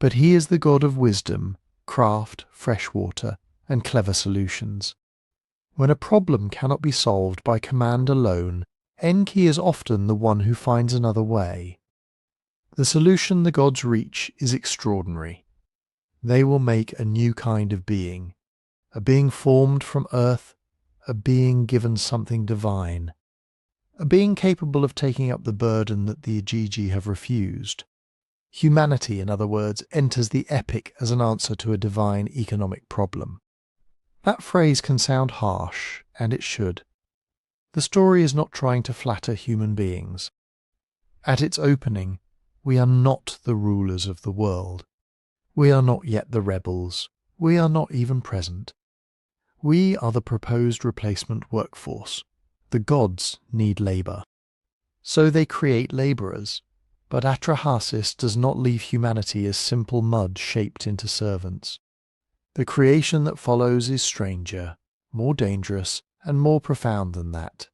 but he is the god of wisdom, craft, fresh water, and clever solutions. When a problem cannot be solved by command alone, Enki is often the one who finds another way. The solution the gods reach is extraordinary. They will make a new kind of being, a being formed from earth, a being given something divine, a being capable of taking up the burden that the Igigi have refused. Humanity, in other words, enters the epic as an answer to a divine economic problem. That phrase can sound harsh, and it should. The story is not trying to flatter human beings. At its opening, we are not the rulers of the world. We are not yet the rebels. We are not even present. We are the proposed replacement workforce. The gods need labour. So they create labourers. But Atra-Hasis does not leave humanity as simple mud shaped into servants. The creation that follows is stranger, more dangerous, and more profound than that,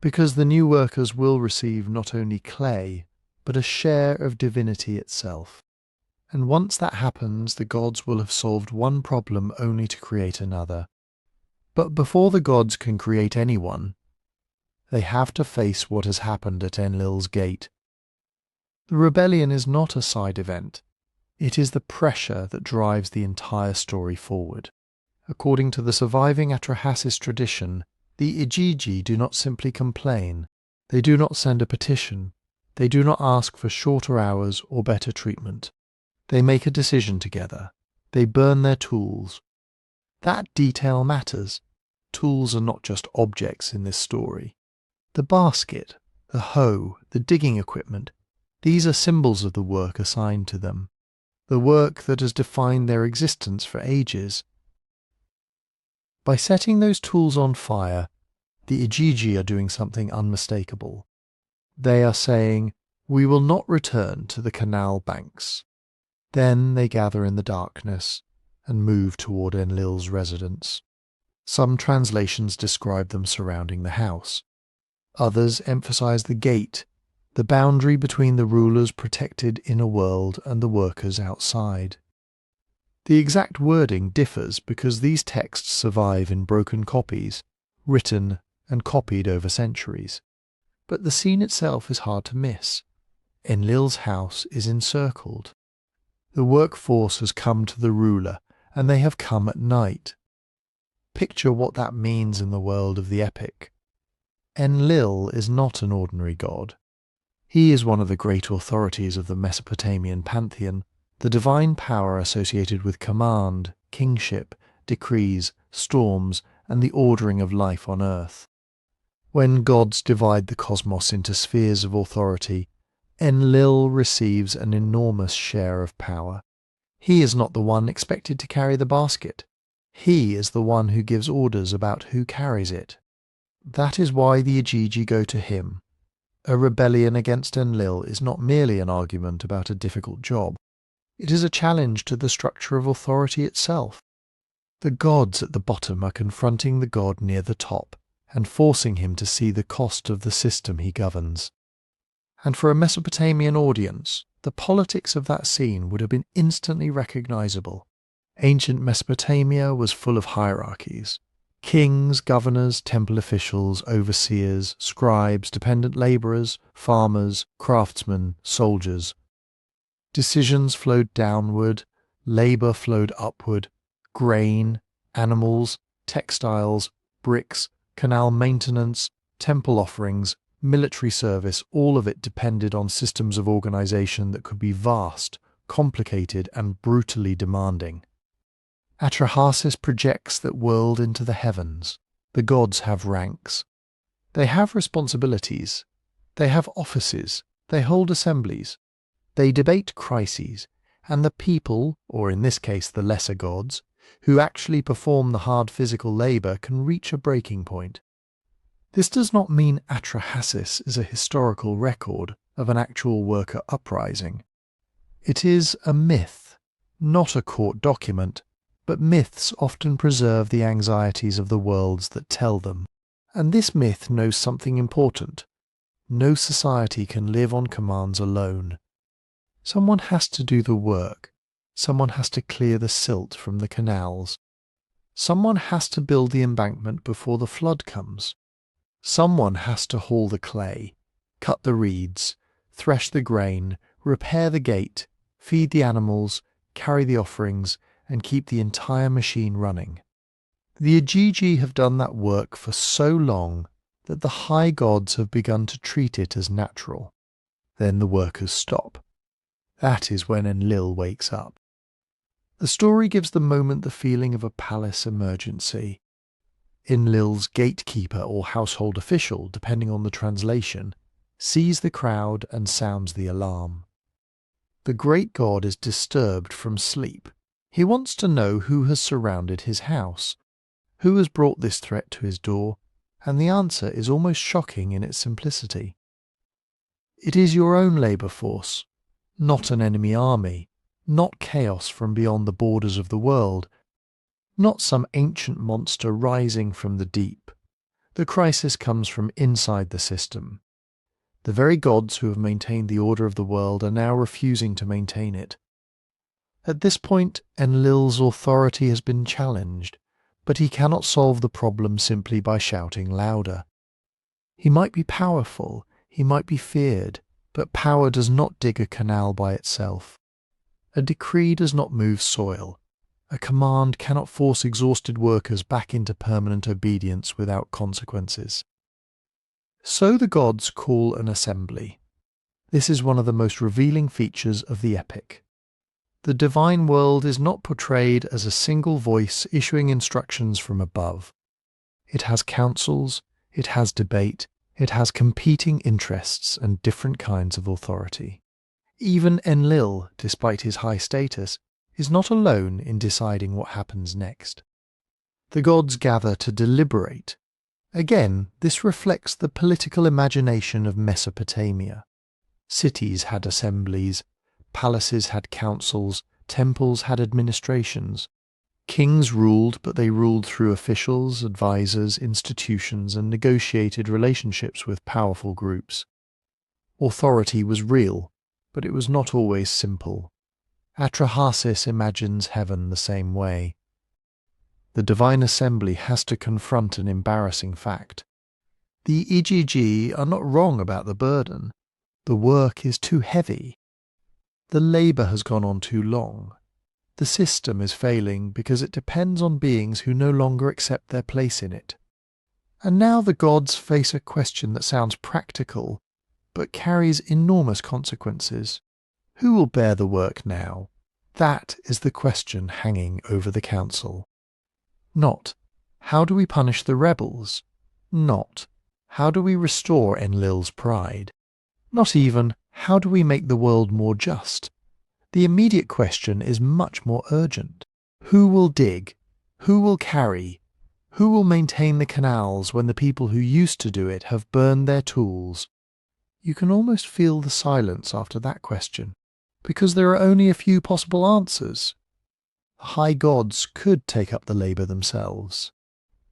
because the new workers will receive not only clay, but a share of divinity itself. And once that happens, the gods will have solved one problem only to create another. But before the gods can create anyone, they have to face what has happened at Enlil's gate. The rebellion is not a side event. It is the pressure that drives the entire story forward. According to the surviving Atra-Hasis tradition, the Igigi do not simply complain. They do not send a petition. They do not ask for shorter hours or better treatment. They make a decision together. They burn their tools. That detail matters. Tools are not just objects in this story. The basket, the hoe, the digging equipment, these are symbols of the work assigned to them, the work that has defined their existence for ages. By setting those tools on fire, the Igigi are doing something unmistakable. They are saying, "We will not return to the canal banks." Then they gather in the darkness and move toward Enlil's residence. Some translations describe them surrounding the house. Others emphasize the gate, the boundary between the ruler's protected inner world and the workers outside. The exact wording differs because these texts survive in broken copies, written and copied over centuries. But the scene itself is hard to miss. Enlil's house is encircled. The workforce has come to the ruler, and they have come at night. Picture what that means in the world of the epic. Enlil is not an ordinary god. He is one of the great authorities of the Mesopotamian pantheon, the divine power associated with command, kingship, decrees, storms, and the ordering of life on earth. When gods divide the cosmos into spheres of authority, Enlil receives an enormous share of power. He is not the one expected to carry the basket. He is the one who gives orders about who carries it. That is why the Igigi go to him. A rebellion against Enlil is not merely an argument about a difficult job. It is a challenge to the structure of authority itself. The gods at the bottom are confronting the god near the top and forcing him to see the cost of the system he governs. And for a Mesopotamian audience, the politics of that scene would have been instantly recognizable. Ancient Mesopotamia was full of hierarchies. Kings, governors, temple officials, overseers, scribes, dependent laborers, farmers, craftsmen, soldiers. Decisions flowed downward, labor flowed upward, grain, animals, textiles, bricks, canal maintenance, temple offerings, military service, all of it depended on systems of organization that could be vast, complicated, and brutally demanding. Atra-Hasis projects that world into the heavens. The gods have ranks. They have responsibilities. They have offices. They hold assemblies. They debate crises, and the people, or in this case the lesser gods, who actually perform the hard physical labor can reach a breaking point. This does not mean Atra-Hasis is a historical record of an actual worker uprising. It is a myth, not a court document, but myths often preserve the anxieties of the worlds that tell them. And this myth knows something important. No society can live on commands alone. Someone has to do the work. Someone has to clear the silt from the canals. Someone has to build the embankment before the flood comes. Someone has to haul the clay, cut the reeds, thresh the grain, repair the gate, feed the animals, carry the offerings, and keep the entire machine running. The Igigi have done that work for so long that the high gods have begun to treat it as natural. Then the workers stop. That is when Enlil wakes up. The story gives the moment the feeling of a palace emergency. Enlil's gatekeeper or household official, depending on the translation, sees the crowd and sounds the alarm. The great god is disturbed from sleep. He wants to know who has surrounded his house, who has brought this threat to his door, and the answer is almost shocking in its simplicity. It is your own labour force, not an enemy army, not chaos from beyond the borders of the world, not some ancient monster rising from the deep. The crisis comes from inside the system. The very gods who have maintained the order of the world are now refusing to maintain it. At this point, Enlil's authority has been challenged, but he cannot solve the problem simply by shouting louder. He might be powerful, he might be feared, but power does not dig a canal by itself. A decree does not move soil. A command cannot force exhausted workers back into permanent obedience without consequences. So the gods call an assembly. This is one of the most revealing features of the epic. The divine world is not portrayed as a single voice issuing instructions from above. It has councils, it has debate, it has competing interests and different kinds of authority. Even Enlil, despite his high status, is not alone in deciding what happens next. The gods gather to deliberate. Again, this reflects the political imagination of Mesopotamia. Cities had assemblies, palaces had councils, temples had administrations. Kings ruled, but they ruled through officials, advisors, institutions, and negotiated relationships with powerful groups. Authority was real, but it was not always simple. Atra-Hasis imagines heaven the same way. The divine assembly has to confront an embarrassing fact. The Igigi are not wrong about the burden. The work is too heavy. The labour has gone on too long. The system is failing because it depends on beings who no longer accept their place in it. And now the gods face a question that sounds practical, but carries enormous consequences. Who will bear the work now? That is the question hanging over the council. Not, how do we punish the rebels? Not, how do we restore Enlil's pride? Not even, how do we make the world more just? The immediate question is much more urgent. Who will dig? Who will carry? Who will maintain the canals when the people who used to do it have burned their tools? You can almost feel the silence after that question, because there are only a few possible answers. The high gods could take up the labour themselves,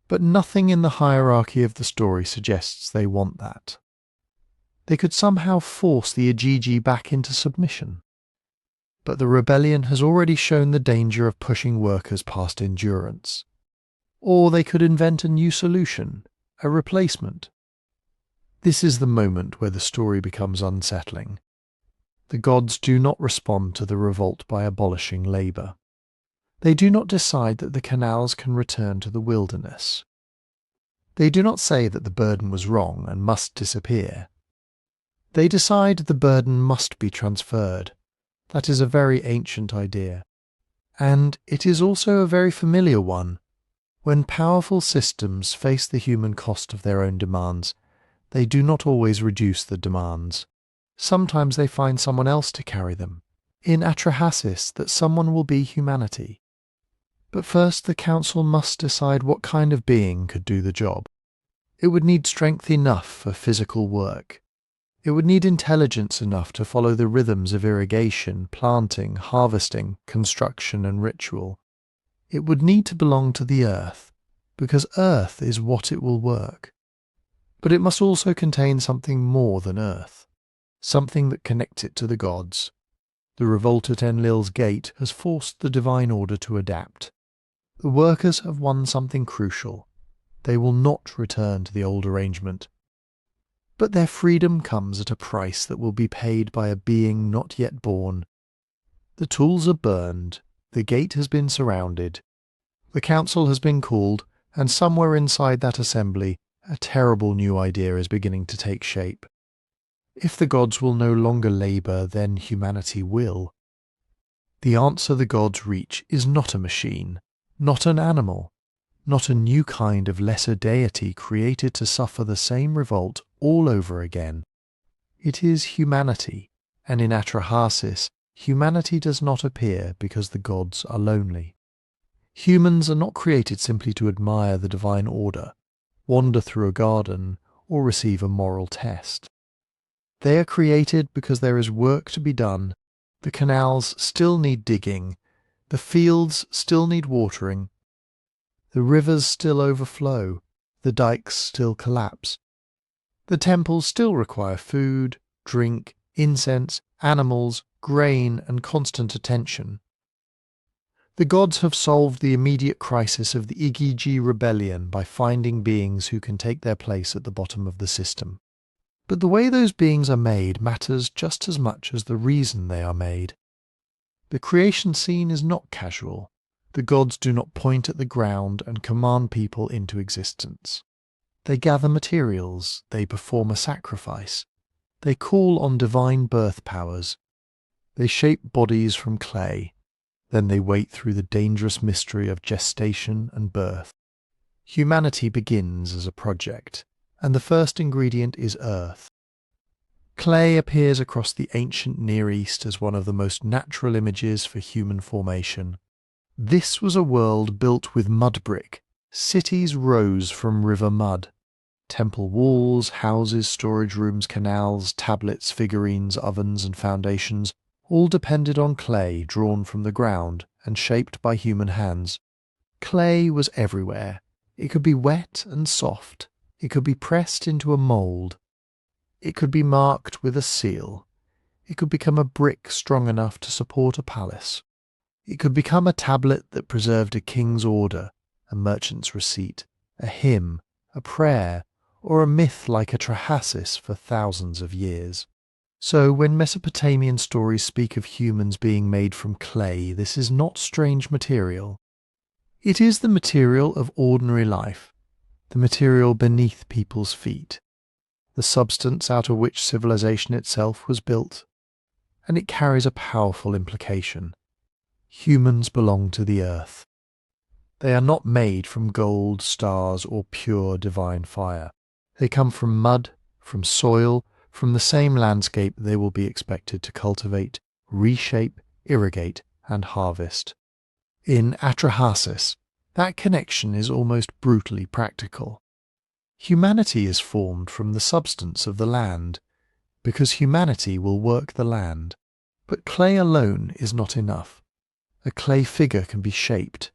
but nothing in the hierarchy of the story suggests they want that. They could somehow force the Ajiji back into submission. But the rebellion has already shown the danger of pushing workers past endurance. Or they could invent a new solution, a replacement. This is the moment where the story becomes unsettling. The gods do not respond to the revolt by abolishing labour. They do not decide that the canals can return to the wilderness. They do not say that the burden was wrong and must disappear. They decide the burden must be transferred. That is a very ancient idea. And it is also a very familiar one. When powerful systems face the human cost of their own demands, they do not always reduce the demands. Sometimes they find someone else to carry them. In Atra-Hasis, that someone will be humanity. But first the council must decide what kind of being could do the job. It would need strength enough for physical work. It would need intelligence enough to follow the rhythms of irrigation, planting, harvesting, construction and ritual. It would need to belong to the earth, because earth is what it will work. But it must also contain something more than earth, something that connects it to the gods. The revolt at Enlil's gate has forced the divine order to adapt. The workers have won something crucial. They will not return to the old arrangement. But their freedom comes at a price that will be paid by a being not yet born. The tools are burned, the gate has been surrounded, the council has been called, and somewhere inside that assembly a terrible new idea is beginning to take shape. If the gods will no longer labour, then humanity will. The answer the gods reach is not a machine, not an animal, not a new kind of lesser deity created to suffer the same revolt all over again. It is humanity, and in Atra-Hasis, humanity does not appear because the gods are lonely. Humans are not created simply to admire the divine order, wander through a garden, or receive a moral test. They are created because there is work to be done. The canals still need digging, the fields still need watering, the rivers still overflow, the dikes still collapse. The temples still require food, drink, incense, animals, grain, and constant attention. The gods have solved the immediate crisis of the Igigi rebellion by finding beings who can take their place at the bottom of the system. But the way those beings are made matters just as much as the reason they are made. The creation scene is not casual. The gods do not point at the ground and command people into existence. They gather materials, they perform a sacrifice, they call on divine birth powers, they shape bodies from clay, then they wait through the dangerous mystery of gestation and birth. Humanity begins as a project, and the first ingredient is earth. Clay appears across the ancient Near East as one of the most natural images for human formation. This was a world built with mud brick. Cities rose from river mud. Temple walls, houses, storage rooms, canals, tablets, figurines, ovens and foundations all depended on clay drawn from the ground and shaped by human hands. Clay was everywhere. It could be wet and soft. It could be pressed into a mould. It could be marked with a seal. It could become a brick strong enough to support a palace. It could become a tablet that preserved a king's order, a merchant's receipt, a hymn, a prayer, or a myth like Atra-Hasis for thousands of years. So when Mesopotamian stories speak of humans being made from clay, this is not strange material. It is the material of ordinary life, the material beneath people's feet, the substance out of which civilization itself was built. And it carries a powerful implication. Humans belong to the earth. They are not made from gold, stars, or pure divine fire. They come from mud, from soil, from the same landscape they will be expected to cultivate, reshape, irrigate, and harvest. In Atra-Hasis, that connection is almost brutally practical. Humanity is formed from the substance of the land. because humanity will work the land. But clay alone is not enough. A clay figure can be shaped,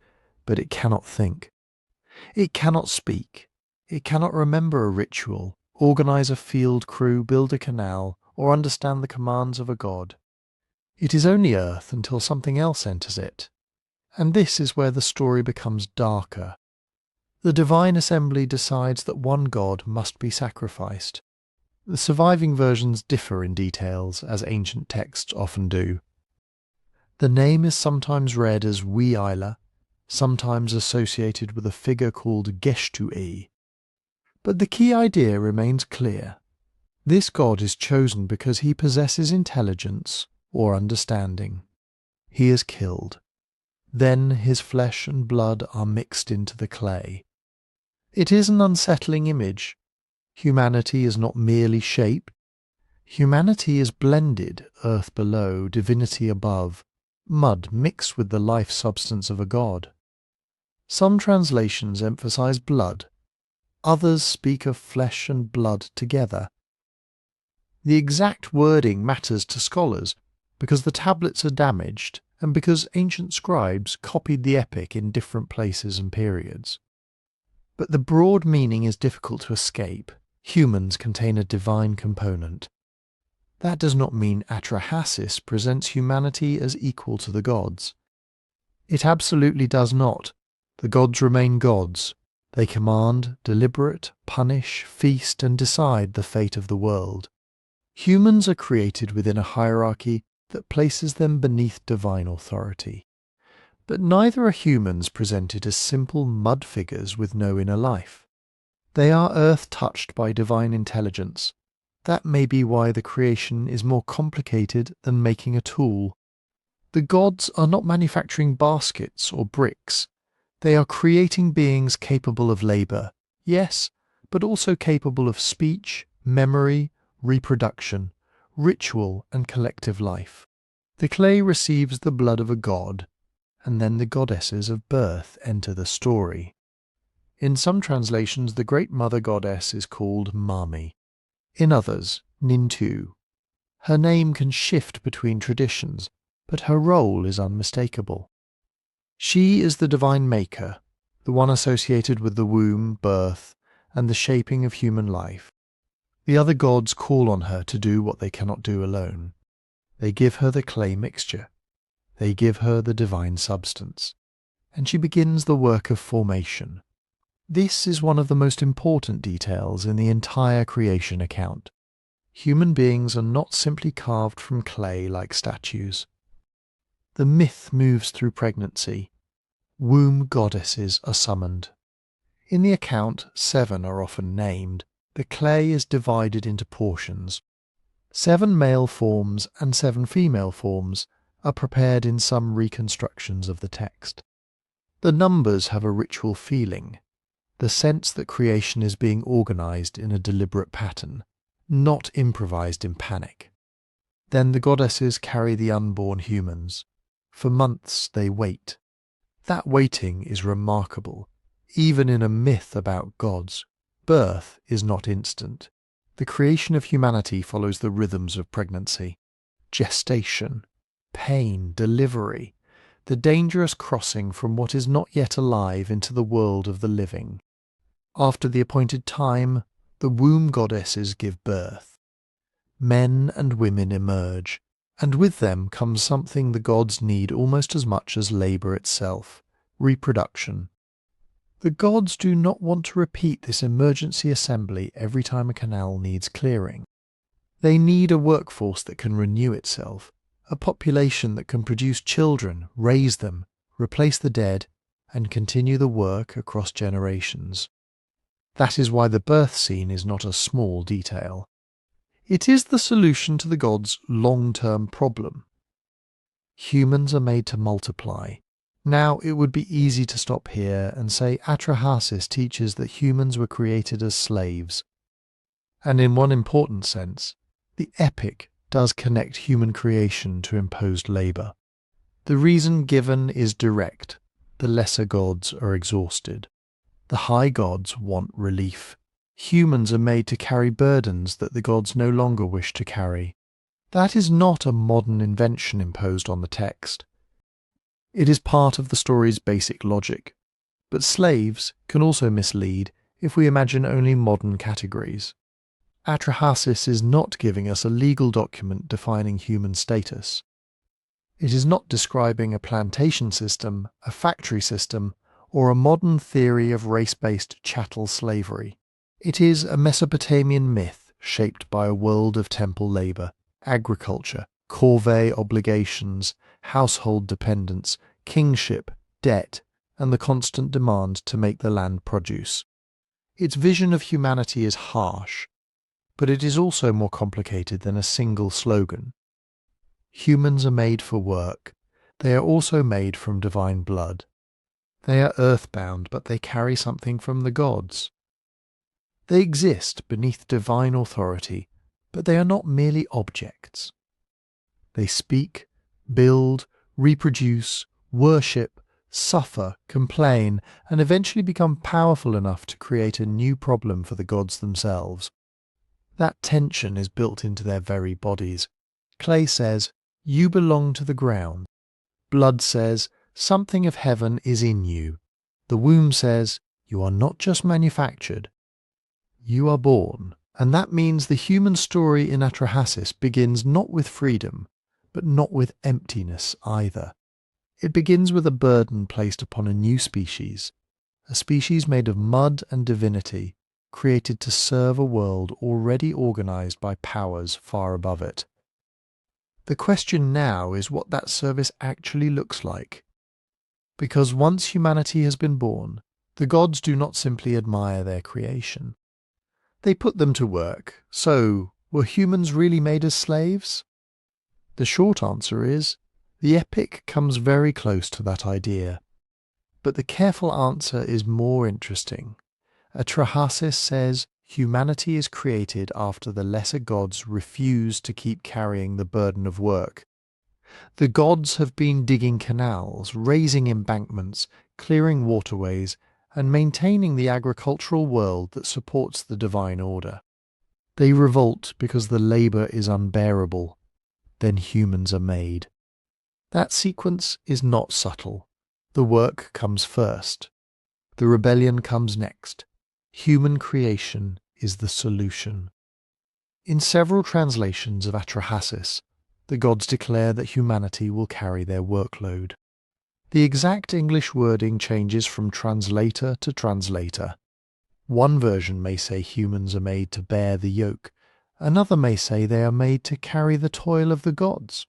but it cannot think. It cannot speak. It cannot remember a ritual, organize a field crew, build a canal, or understand the commands of a god. It is only earth until something else enters it. And this is where the story becomes darker. The divine assembly decides that one god must be sacrificed. The surviving versions differ in details, as ancient texts often do. The name is sometimes read as Weila, sometimes associated with a figure called Geshtu-e. But the key idea remains clear. This god is chosen because he possesses intelligence or understanding. He is killed. Then his flesh and blood are mixed into the clay. It is an unsettling image. Humanity is not merely shaped. Humanity is blended, earth below, divinity above, mud mixed with the life substance of a god. Some translations emphasize blood. Others speak of flesh and blood together. The exact wording matters to scholars because the tablets are damaged and because ancient scribes copied the epic in different places and periods. But the broad meaning is difficult to escape. Humans contain a divine component. That does not mean Atra-Hasis presents humanity as equal to the gods. It absolutely does not. The gods remain gods. They command, deliberate, punish, feast, and decide the fate of the world. Humans are created within a hierarchy that places them beneath divine authority. But neither are humans presented as simple mud figures with no inner life. They are earth-touched by divine intelligence. That may be why the creation is more complicated than making a tool. The gods are not manufacturing baskets or bricks. They are creating beings capable of labour, yes, but also capable of speech, memory, reproduction, ritual and collective life. The clay receives the blood of a god, and then the goddesses of birth enter the story. In some translations, the Great Mother Goddess is called Mami. In others, Nintu. Her name can shift between traditions, but her role is unmistakable. She is the divine maker, the one associated with the womb, birth, and the shaping of human life. The other gods call on her to do what they cannot do alone. They give her the clay mixture. They give her the divine substance. And she begins the work of formation. This is one of the most important details in the entire creation account. Human beings are not simply carved from clay like statues. The myth moves through pregnancy. Womb goddesses are summoned. In the account, 7 are often named. The clay is divided into portions. 7 male forms and 7 female forms are prepared in some reconstructions of the text. The numbers have a ritual feeling, the sense that creation is being organized in a deliberate pattern, not improvised in panic. Then the goddesses carry the unborn humans. For months they wait. That waiting is remarkable. Even in a myth about gods, birth is not instant. The creation of humanity follows the rhythms of pregnancy. Gestation, pain, delivery, the dangerous crossing from what is not yet alive into the world of the living. After the appointed time, the womb goddesses give birth. Men and women emerge, and with them comes something the gods need almost as much as labour itself, reproduction. The gods do not want to repeat this emergency assembly every time a canal needs clearing. They need a workforce that can renew itself, a population that can produce children, raise them, replace the dead, and continue the work across generations. That is why the birth scene is not a small detail. It is the solution to the gods' long-term problem. Humans are made to multiply. Now, it would be easy to stop here and say Atra-Hasis teaches that humans were created as slaves. And in one important sense, the epic does connect human creation to imposed labour. The reason given is direct. The lesser gods are exhausted. The high gods want relief. Humans are made to carry burdens that the gods no longer wish to carry. That is not a modern invention imposed on the text. It is part of the story's basic logic. But slaves can also mislead if we imagine only modern categories. Atra-Hasis is not giving us a legal document defining human status. It is not describing a plantation system, a factory system, or a modern theory of race-based chattel slavery. It is a Mesopotamian myth shaped by a world of temple labour, agriculture, corvée obligations, household dependence, kingship, debt, and the constant demand to make the land produce. Its vision of humanity is harsh, but it is also more complicated than a single slogan. Humans are made for work. They are also made from divine blood. They are earthbound, but they carry something from the gods. They exist beneath divine authority, but they are not merely objects. They speak, build, reproduce, worship, suffer, complain, and eventually become powerful enough to create a new problem for the gods themselves. That tension is built into their very bodies. Clay says, "You belong to the ground." Blood says, "Something of heaven is in you." The womb says, "You are not just manufactured. You are born." And that means the human story in Atra-Hasis begins not with freedom, but not with emptiness either. It begins with a burden placed upon a new species, a species made of mud and divinity, created to serve a world already organized by powers far above it. The question now is what that service actually looks like. Because once humanity has been born, the gods do not simply admire their creation. They put them to work. So, were humans really made as slaves? The short answer is, the epic comes very close to that idea. But the careful answer is more interesting. Atra-Hasis says humanity is created after the lesser gods refuse to keep carrying the burden of work. The gods have been digging canals, raising embankments, clearing waterways, and maintaining the agricultural world that supports the divine order. They revolt because the labour is unbearable. Then humans are made. That sequence is not subtle. The work comes first. The rebellion comes next. Human creation is the solution. In several translations of Atra-Hasis, the gods declare that humanity will carry their workload. The exact English wording changes from translator to translator. One version may say humans are made to bear the yoke. Another may say they are made to carry the toil of the gods.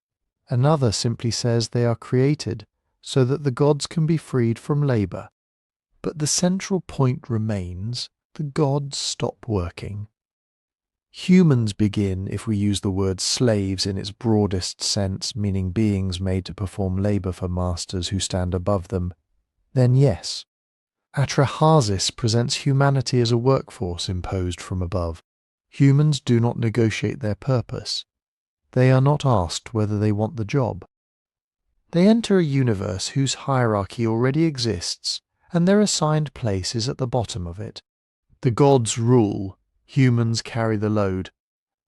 Another simply says they are created so that the gods can be freed from labour. But the central point remains: the gods stop working. Humans begin if we use the word slaves in its broadest sense, meaning beings made to perform labour for masters who stand above them. Then yes, Atra-Hasis presents humanity as a workforce imposed from above. Humans do not negotiate their purpose. They are not asked whether they want the job. They enter a universe whose hierarchy already exists, and their assigned place is at the bottom of it. The gods rule, humans carry the load.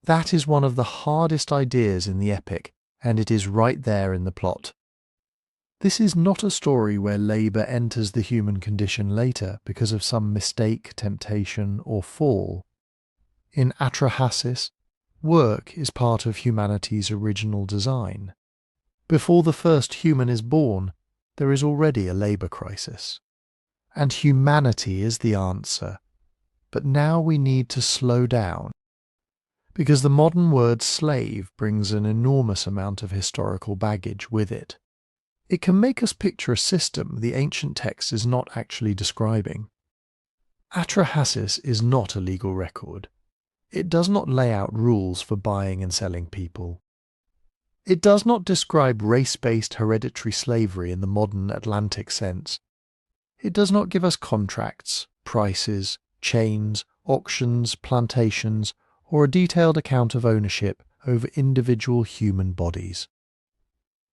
That is one of the hardest ideas in the epic, and it is right there in the plot. This is not a story where labour enters the human condition later because of some mistake, temptation, or fall. In Atra-Hasis, work is part of humanity's original design. Before the first human is born, there is already a labour crisis. And humanity is the answer. But now we need to slow down, because the modern word slave brings an enormous amount of historical baggage with it. It can make us picture a system the ancient text is not actually describing. Atra-Hasis is not a legal record. It does not lay out rules for buying and selling people. It does not describe race-based hereditary slavery in the modern Atlantic sense. It does not give us contracts, prices, chains, auctions, plantations, or a detailed account of ownership over individual human bodies.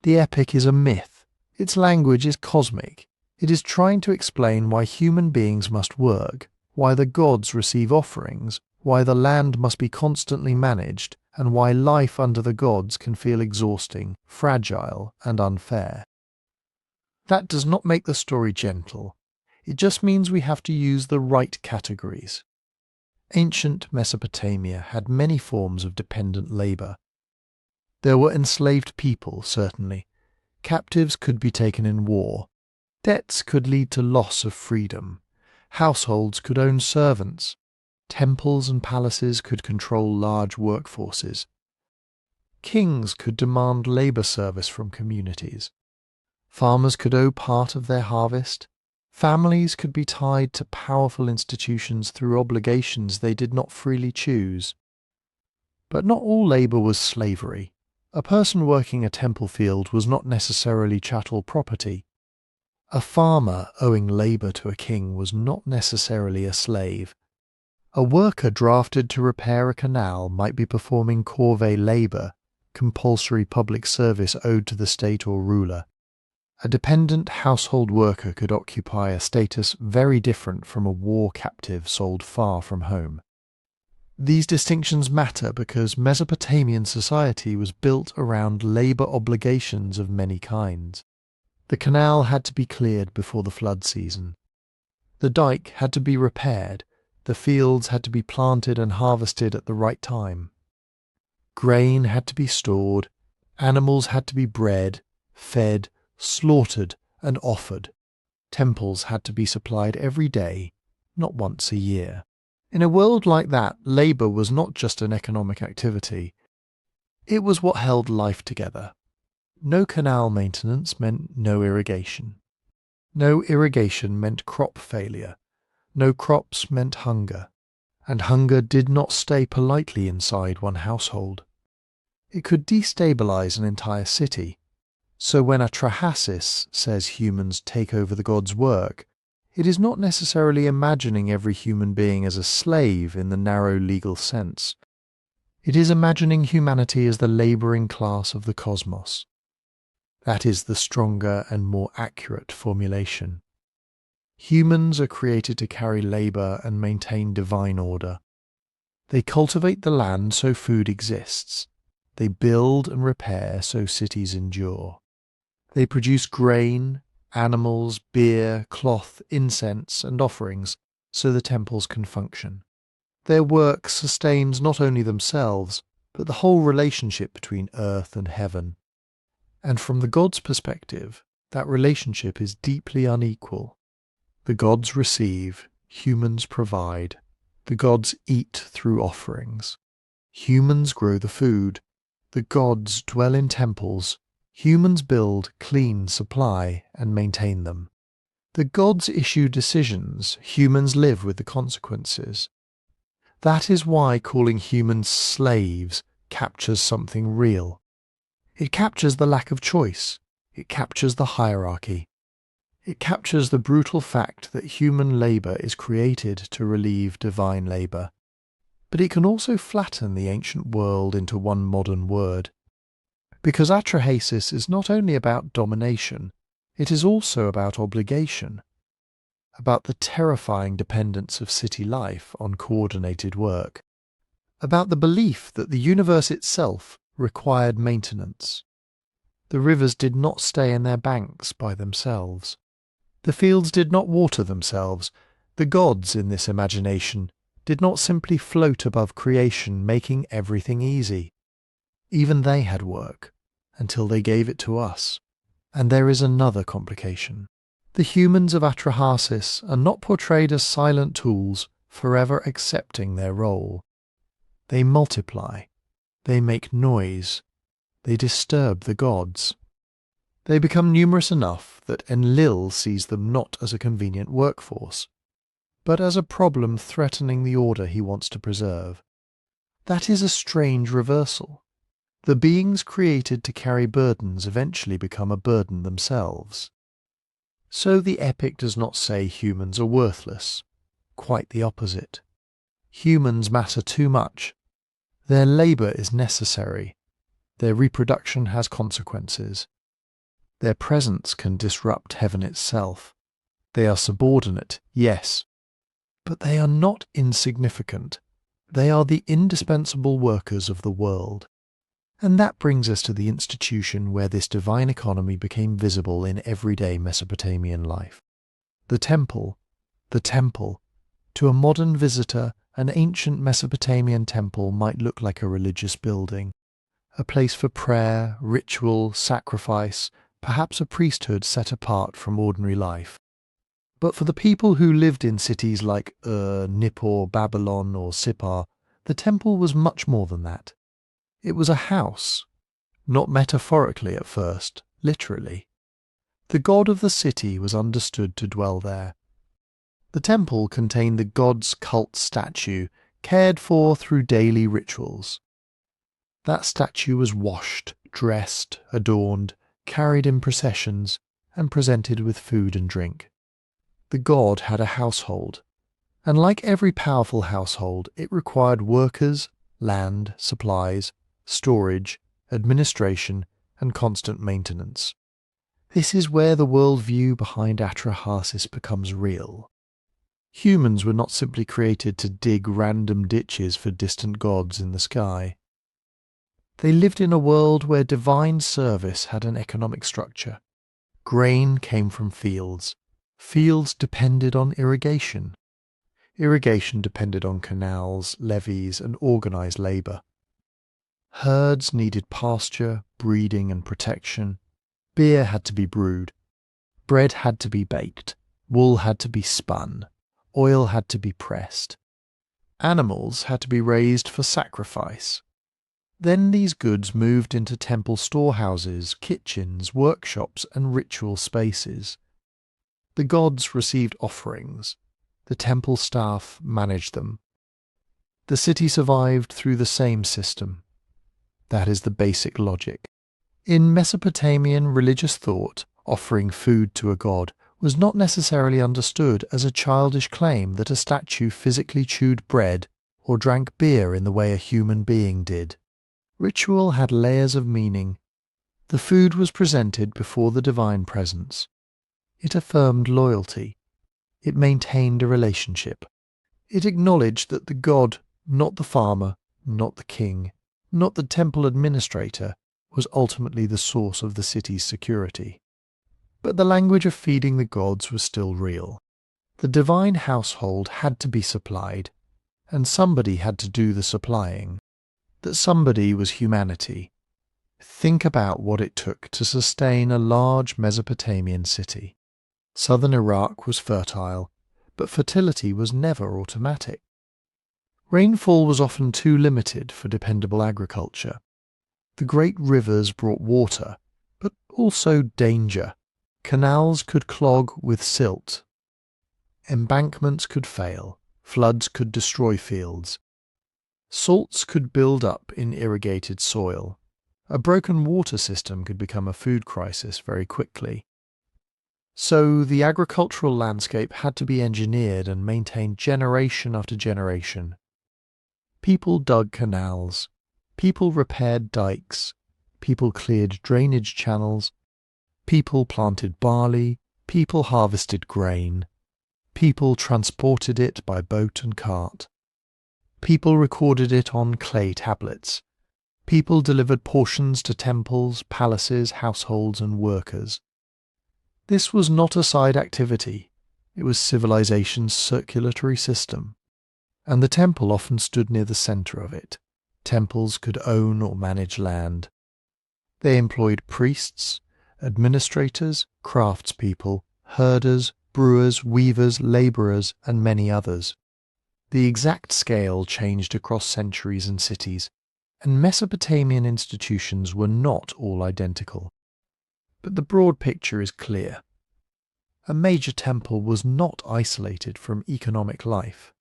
The epic is a myth. Its language is cosmic. It is trying to explain why human beings must work, why the gods receive offerings, why the land must be constantly managed, and why life under the gods can feel exhausting, fragile, and unfair. That does not make the story gentle. It just means we have to use the right categories. Ancient Mesopotamia had many forms of dependent labour. There were enslaved people, certainly. Captives could be taken in war. Debts could lead to loss of freedom. Households could own servants. Temples and palaces could control large workforces. Kings could demand labour service from communities. Farmers could owe part of their harvest. Families could be tied to powerful institutions through obligations they did not freely choose. But not all labour was slavery. A person working a temple field was not necessarily chattel property. A farmer owing labour to a king was not necessarily a slave. A worker drafted to repair a canal might be performing corvée labour, compulsory public service owed to the state or ruler. A dependent household worker could occupy a status very different from a war captive sold far from home. These distinctions matter because Mesopotamian society was built around labour obligations of many kinds. The canal had to be cleared before the flood season. The dike had to be repaired. The fields had to be planted and harvested at the right time. Grain had to be stored. Animals had to be bred, fed, slaughtered, and offered. Temples had to be supplied every day, not once a year. In a world like that, labour was not just an economic activity. It was what held life together. No canal maintenance meant no irrigation. No irrigation meant crop failure. No crops meant hunger. And hunger did not stay politely inside one household. It could destabilize an entire city. So when Atra-Hasis says humans take over the gods' work, it is not necessarily imagining every human being as a slave in the narrow legal sense. It is imagining humanity as the labouring class of the cosmos. That is the stronger and more accurate formulation. Humans are created to carry labour and maintain divine order. They cultivate the land so food exists. They build and repair so cities endure. They produce grain, animals, beer, cloth, incense, and offerings so the temples can function. Their work sustains not only themselves, but the whole relationship between earth and heaven. And from the gods' perspective, that relationship is deeply unequal. The gods receive, humans provide. The gods eat through offerings. Humans grow the food. The gods dwell in temples. Humans build, clean, supply, and maintain them. The gods issue decisions. Humans live with the consequences. That is why calling humans slaves captures something real. It captures the lack of choice. It captures the hierarchy. It captures the brutal fact that human labour is created to relieve divine labour. But it can also flatten the ancient world into one modern word. Because Atra-Hasis is not only about domination, it is also about obligation, about the terrifying dependence of city life on coordinated work, about the belief that the universe itself required maintenance. The rivers did not stay in their banks by themselves. The fields did not water themselves. The gods in this imagination did not simply float above creation, making everything easy. Even they had work, until they gave it to us. And there is another complication. The humans of Atra-Hasis are not portrayed as silent tools, forever accepting their role. They multiply. They make noise. They disturb the gods. They become numerous enough that Enlil sees them not as a convenient workforce, but as a problem threatening the order he wants to preserve. That is a strange reversal. The beings created to carry burdens eventually become a burden themselves. So the epic does not say humans are worthless. Quite the opposite. Humans matter too much. Their labour is necessary. Their reproduction has consequences. Their presence can disrupt heaven itself. They are subordinate, yes, But they are not insignificant. They are the indispensable workers of the world. And that brings us to the institution where this divine economy became visible in everyday Mesopotamian life. The temple. The temple. To a modern visitor, an ancient Mesopotamian temple might look like a religious building, a place for prayer, ritual, sacrifice, perhaps a priesthood set apart from ordinary life. But for the people who lived in cities like Nippur, Babylon, or Sippar, the temple was much more than that. It was a house, not metaphorically at first, literally. The god of the city was understood to dwell there. The temple contained the god's cult statue, cared for through daily rituals. That statue was washed, dressed, adorned, carried in processions, and presented with food and drink. The god had a household, and like every powerful household, it required workers, land, supplies, storage, administration, and constant maintenance. This is where the worldview behind Atra-Hasis becomes real. Humans were not simply created to dig random ditches for distant gods in the sky. They lived in a world where divine service had an economic structure. Grain came from fields. Fields depended on irrigation. Irrigation depended on canals, levees, and organized labor. Herds needed pasture, breeding, and protection. Beer had to be brewed. Bread had to be baked. Wool had to be spun. Oil had to be pressed. Animals had to be raised for sacrifice. Then these goods moved into temple storehouses, kitchens, workshops, and ritual spaces. The gods received offerings. The temple staff managed them. The city survived through the same system. That is the basic logic. In Mesopotamian religious thought, offering food to a god was not necessarily understood as a childish claim that a statue physically chewed bread or drank beer in the way a human being did. Ritual had layers of meaning. The food was presented before the divine presence. It affirmed loyalty. It maintained a relationship. It acknowledged that the god, not the farmer, not the king, not the temple administrator, was ultimately the source of the city's security. But the language of feeding the gods was still real. The divine household had to be supplied, and somebody had to do the supplying. That somebody was humanity. Think about what it took to sustain a large Mesopotamian city. Southern Iraq was fertile, but fertility was never automatic. Rainfall was often too limited for dependable agriculture. The great rivers brought water, but also danger. Canals could clog with silt. Embankments could fail. Floods could destroy fields. Salts could build up in irrigated soil. A broken water system could become a food crisis very quickly. So the agricultural landscape had to be engineered and maintained generation after generation. People dug canals. People repaired dikes. People cleared drainage channels. People planted barley. People harvested grain. People transported it by boat and cart. People recorded it on clay tablets. People delivered portions to temples, palaces, households, and workers. This was not a side activity. It was civilization's circulatory system. And the temple often stood near the center of it. Temples could own or manage land. They employed priests, administrators, craftspeople, herders, brewers, weavers, laborers, and many others. The exact scale changed across centuries and cities, and Mesopotamian institutions were not all identical. But the broad picture is clear. A major temple was not isolated from economic life.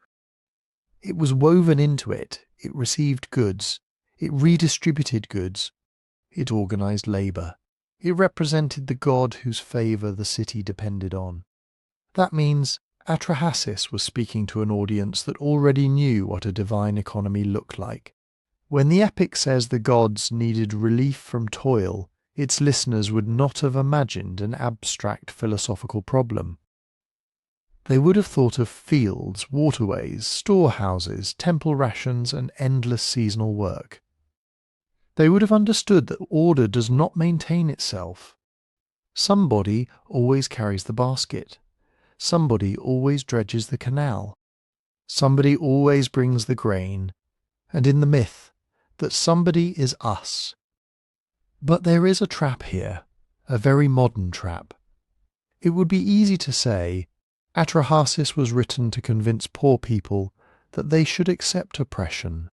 It was woven into it, it received goods, it redistributed goods, it organized labor, it represented the god whose favor the city depended on. That means Atra-Hasis was speaking to an audience that already knew what a divine economy looked like. When the epic says the gods needed relief from toil, its listeners would not have imagined an abstract philosophical problem. They would have thought of fields, waterways, storehouses, temple rations, and endless seasonal work. They would have understood that order does not maintain itself. Somebody always carries the basket. Somebody always dredges the canal. Somebody always brings the grain. And in the myth, that somebody is us. But there is a trap here, a very modern trap. It would be easy to say, Atra-Hasis was written to convince poor people that they should accept oppression.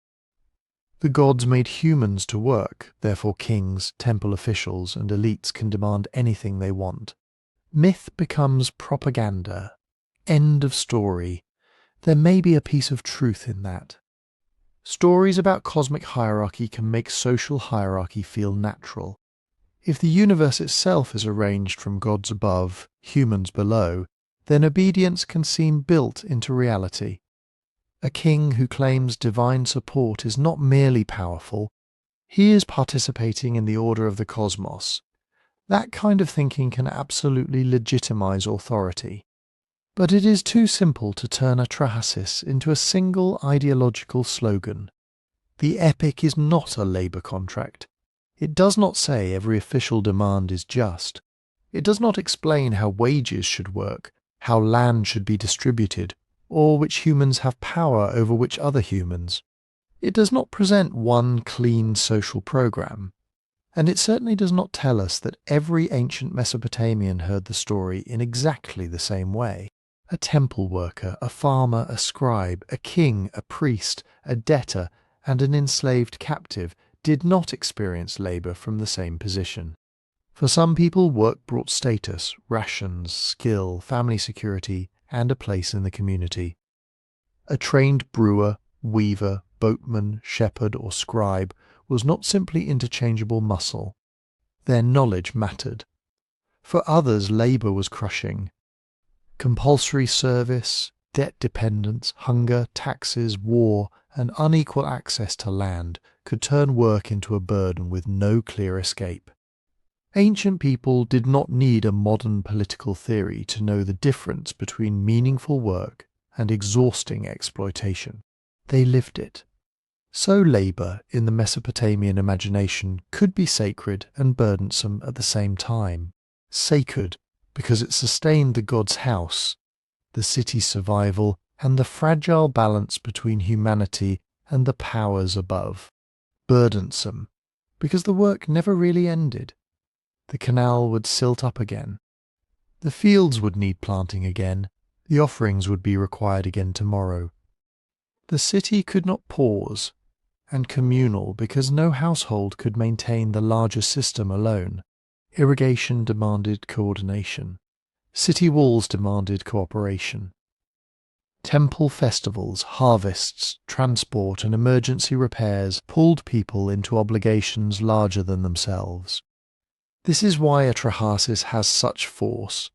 The gods made humans to work, therefore kings, temple officials, and elites can demand anything they want. Myth becomes propaganda. End of story. There may be a piece of truth in that. Stories about cosmic hierarchy can make social hierarchy feel natural. If the universe itself is arranged from gods above, humans below, then obedience can seem built into reality. A king who claims divine support is not merely powerful, he is participating in the order of the cosmos. That kind of thinking can absolutely legitimize authority. But it is too simple to turn Atra-Hasis into a single ideological slogan. The epic is not a labour contract. It does not say every official demand is just. It does not explain how wages should work, how land should be distributed, or which humans have power over which other humans. It does not present one clean social program. And it certainly does not tell us that every ancient Mesopotamian heard the story in exactly the same way. A temple worker, a farmer, a scribe, a king, a priest, a debtor, and an enslaved captive did not experience labour from the same position. For some people, work brought status, rations, skill, family security, and a place in the community. A trained brewer, weaver, boatman, shepherd, or scribe was not simply interchangeable muscle. Their knowledge mattered. For others, labour was crushing. Compulsory service, debt dependence, hunger, taxes, war, and unequal access to land could turn work into a burden with no clear escape. Ancient people did not need a modern political theory to know the difference between meaningful work and exhausting exploitation. They lived it. So labour, in the Mesopotamian imagination, could be sacred and burdensome at the same time. Sacred, because it sustained the god's house, the city's survival, and the fragile balance between humanity and the powers above. Burdensome, because the work never really ended. The canal would silt up again. The fields would need planting again. The offerings would be required again tomorrow. The city could not pause, and communal because no household could maintain the larger system alone. Irrigation demanded coordination. City walls demanded cooperation. Temple festivals, harvests, transport, and emergency repairs pulled people into obligations larger than themselves. This is why Atra-Hasis has such force.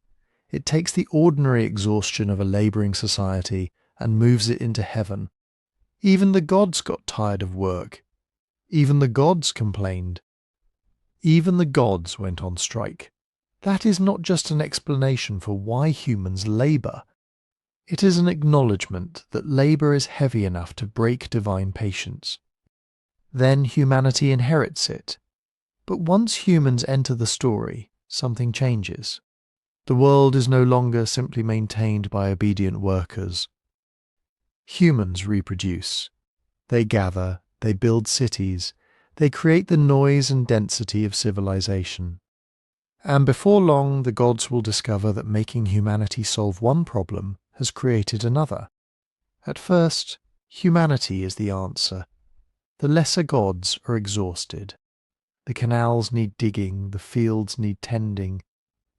It takes the ordinary exhaustion of a labouring society and moves it into heaven. Even the gods got tired of work. Even the gods complained. Even the gods went on strike. That is not just an explanation for why humans labour. It is an acknowledgement that labour is heavy enough to break divine patience. Then humanity inherits it. But once humans enter the story, something changes. The world is no longer simply maintained by obedient workers. Humans reproduce. They gather, they build cities, they create the noise and density of civilization. And before long, the gods will discover that making humanity solve one problem has created another. At first, humanity is the answer. The lesser gods are exhausted. The canals need digging, the fields need tending,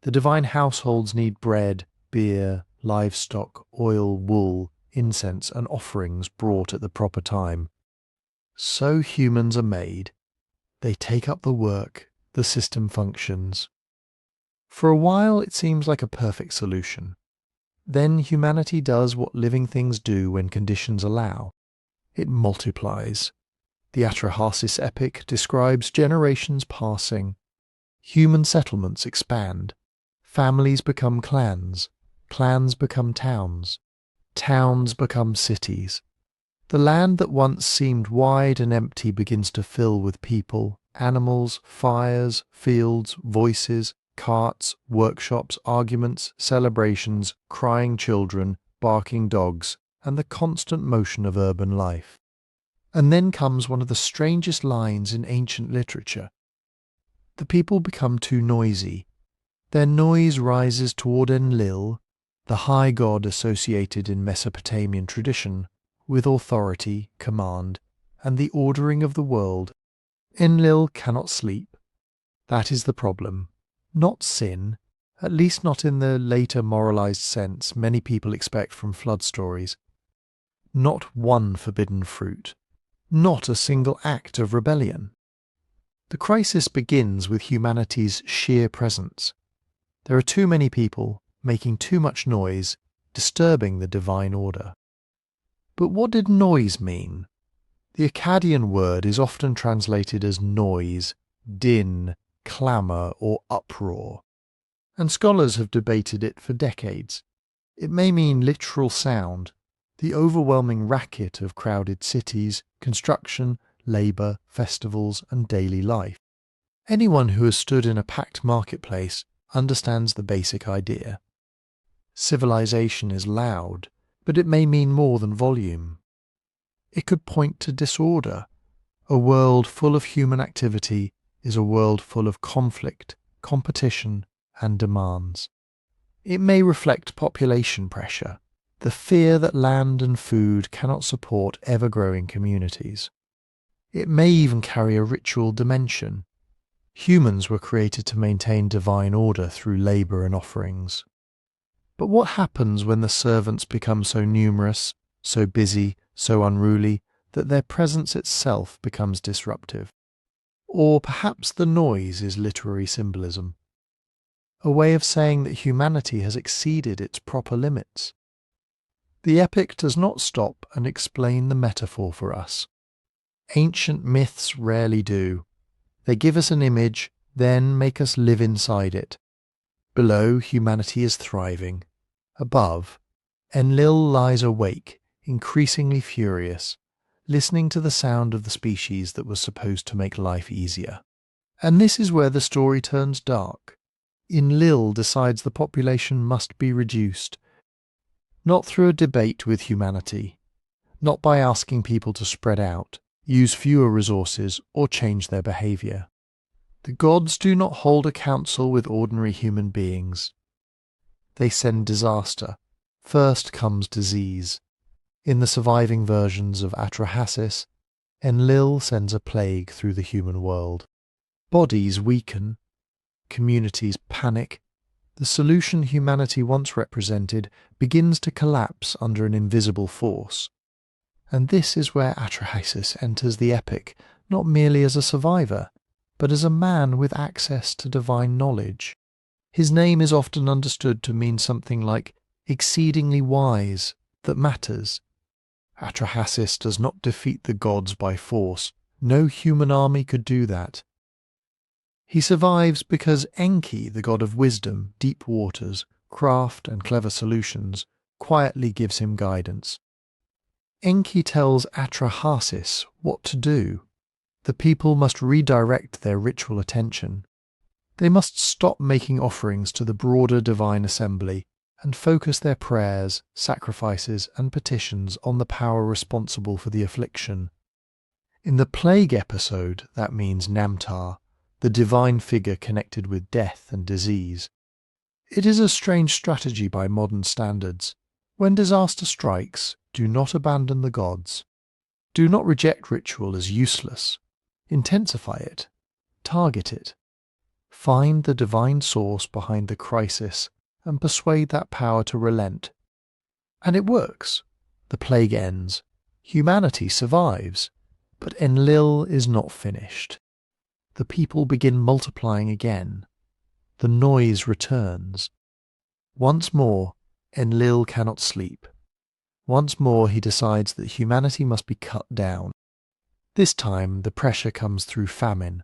the divine households need bread, beer, livestock, oil, wool, incense, and offerings brought at the proper time. So humans are made. They take up the work, the system functions. For a while it seems like a perfect solution. Then humanity does what living things do when conditions allow. It multiplies. The Atra-Hasis epic describes generations passing. Human settlements expand. Families become clans. clans become towns. Towns become cities. The land that once seemed wide and empty begins to fill with people, animals, fires, fields, voices, carts, workshops, arguments, celebrations, crying children, barking dogs, and the constant motion of urban life. And then comes one of the strangest lines in ancient literature. The people become too noisy. Their noise rises toward Enlil, the high god associated in Mesopotamian tradition, with authority, command, and the ordering of the world. Enlil cannot sleep. That is the problem. Not sin, at least not in the later moralized sense many people expect from flood stories. Not one forbidden fruit. Not a single act of rebellion. The crisis begins with humanity's sheer presence. There are too many people making too much noise, disturbing the divine order. But what did noise mean? The Akkadian word is often translated as noise, din, clamour, or uproar, and scholars have debated it for decades. It may mean literal sound, the overwhelming racket of crowded cities, construction, labour, festivals, and daily life. Anyone who has stood in a packed marketplace understands the basic idea. Civilization is loud, but it may mean more than volume. It could point to disorder. A world full of human activity is a world full of conflict, competition, and demands. It may reflect population pressure, the fear that land and food cannot support ever-growing communities. It may even carry a ritual dimension. Humans were created to maintain divine order through labour and offerings. But what happens when the servants become so numerous, so busy, so unruly, that their presence itself becomes disruptive? Or perhaps the noise is literary symbolism, a way of saying that humanity has exceeded its proper limits. The epic does not stop and explain the metaphor for us. Ancient myths rarely do. They give us an image, then make us live inside it. Below, humanity is thriving. Above, Enlil lies awake, increasingly furious, listening to the sound of the species that was supposed to make life easier. And this is where the story turns dark. Enlil decides the population must be reduced, not through a debate with humanity, not by asking people to spread out, use fewer resources, or change their behaviour. The gods do not hold a council with ordinary human beings. They send disaster. First comes disease. In the surviving versions of Atra-Hasis, Enlil sends a plague through the human world. Bodies weaken. Communities panic. The solution humanity once represented begins to collapse under an invisible force. And this is where Atra-Hasis enters the epic, not merely as a survivor, but as a man with access to divine knowledge. His name is often understood to mean something like exceedingly wise, that matters. Atra-Hasis does not defeat the gods by force. No human army could do that. He survives because Enki, the god of wisdom, deep waters, craft, and clever solutions, quietly gives him guidance. Enki tells Atra-Hasis what to do. The people must redirect their ritual attention. They must stop making offerings to the broader divine assembly and focus their prayers, sacrifices, and petitions on the power responsible for the affliction. In the plague episode, that means Namtar, the divine figure connected with death and disease. It is a strange strategy by modern standards. When disaster strikes, do not abandon the gods. Do not reject ritual as useless. Intensify it. Target it. Find the divine source behind the crisis and persuade that power to relent. And it works. The plague ends. Humanity survives. But Enlil is not finished. The people begin multiplying again. The noise returns. Once more, Enlil cannot sleep. Once more he decides that humanity must be cut down. This time the pressure comes through famine.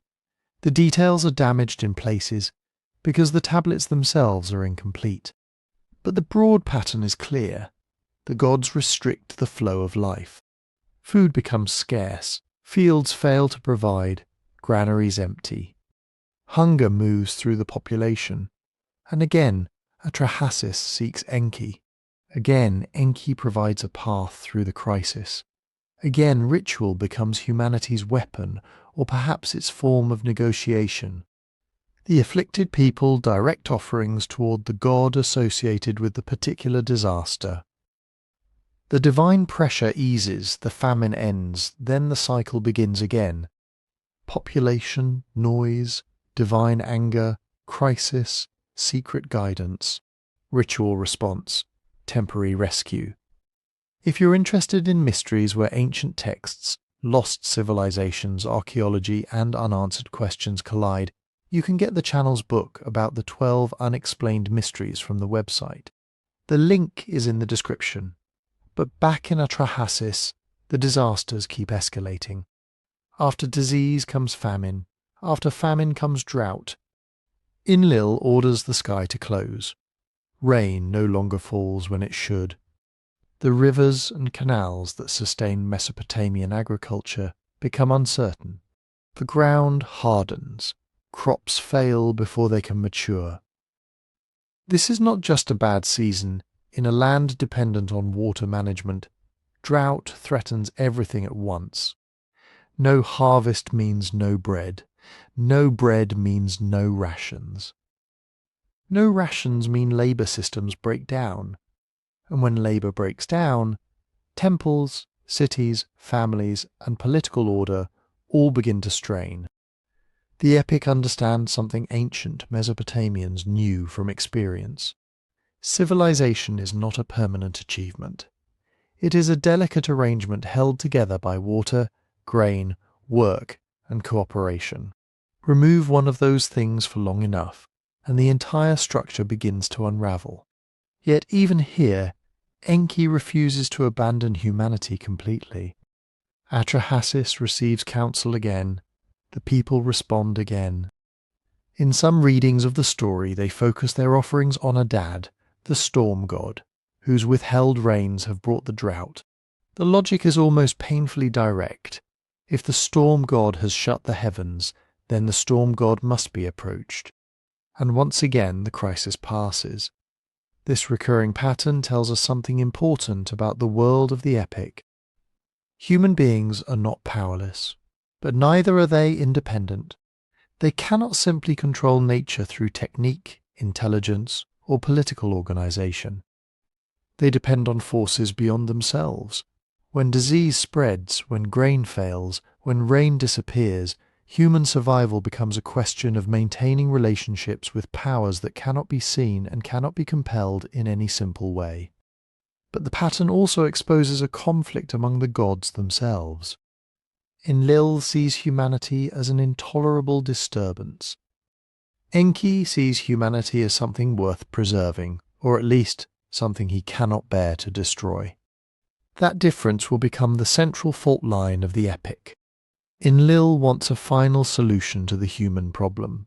The details are damaged in places because the tablets themselves are incomplete. But the broad pattern is clear. The gods restrict the flow of life. Food becomes scarce, fields fail to provide, granaries empty. Hunger moves through the population. And again, Atra-Hasis seeks Enki. Again, Enki provides a path through the crisis. Again, ritual becomes humanity's weapon, or perhaps its form of negotiation. The afflicted people direct offerings toward the god associated with the particular disaster. The divine pressure eases, the famine ends, then the cycle begins again. Population, noise, divine anger, crisis, secret guidance, ritual response, temporary rescue. If you're interested in mysteries where ancient texts, lost civilizations, archaeology, and unanswered questions collide, you can get the channel's book about the 12 unexplained mysteries from the website. The link is in the description. But back in Atra-Hasis, the disasters keep escalating. After disease comes famine. After famine comes drought. Enlil orders the sky to close. Rain no longer falls when it should. The rivers and canals that sustain Mesopotamian agriculture become uncertain. The ground hardens. Crops fail before they can mature. This is not just a bad season. In a land dependent on water management, drought threatens everything at once. No harvest means no bread. No bread means no rations. No rations mean labour systems break down. And when labour breaks down, temples, cities, families, and political order all begin to strain. The epic understands something ancient Mesopotamians knew from experience. Civilization is not a permanent achievement. It is a delicate arrangement held together by water, grain, work, and cooperation. Remove one of those things for long enough, and the entire structure begins to unravel. Yet even here, Enki refuses to abandon humanity completely. Atra-Hasis receives counsel again. The people respond again. In some readings of the story, they focus their offerings on Adad, the storm god, whose withheld rains have brought the drought. The logic is almost painfully direct. If the storm god has shut the heavens, then the storm god must be approached. And once again the crisis passes. This recurring pattern tells us something important about the world of the epic. Human beings are not powerless, but neither are they independent. They cannot simply control nature through technique, intelligence, or political organization. They depend on forces beyond themselves. When disease spreads, when grain fails, when rain disappears, human survival becomes a question of maintaining relationships with powers that cannot be seen and cannot be compelled in any simple way. But the pattern also exposes a conflict among the gods themselves. Enlil sees humanity as an intolerable disturbance. Enki sees humanity as something worth preserving, or at least something he cannot bear to destroy. That difference will become the central fault line of the epic. Enlil wants a final solution to the human problem.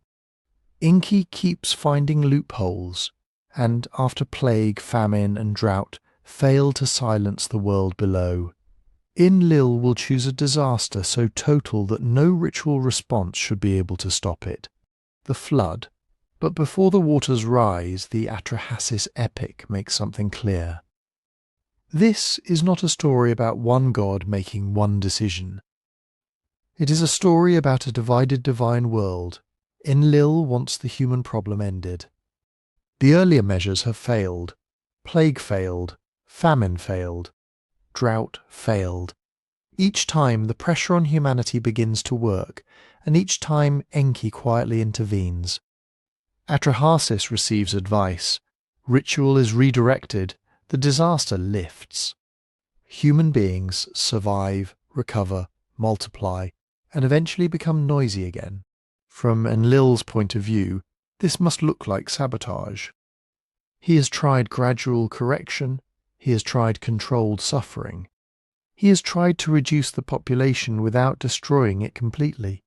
Enki keeps finding loopholes, and after plague, famine, and drought, fail to silence the world below. Enlil will choose a disaster so total that no ritual response should be able to stop it. The flood. But before the waters rise, the Atra-Hasis epic makes something clear. This is not a story about one god making one decision. It is a story about a divided divine world. Enlil wants the human problem ended. The earlier measures have failed. Plague failed. Famine failed. Drought failed. Each time the pressure on humanity begins to work, and each time Enki quietly intervenes. Atra-Hasis receives advice. Ritual is redirected. The disaster lifts. Human beings survive, recover, multiply, and eventually become noisy again. From Enlil's point of view, this must look like sabotage. He has tried gradual correction. He has tried controlled suffering. He has tried to reduce the population without destroying it completely.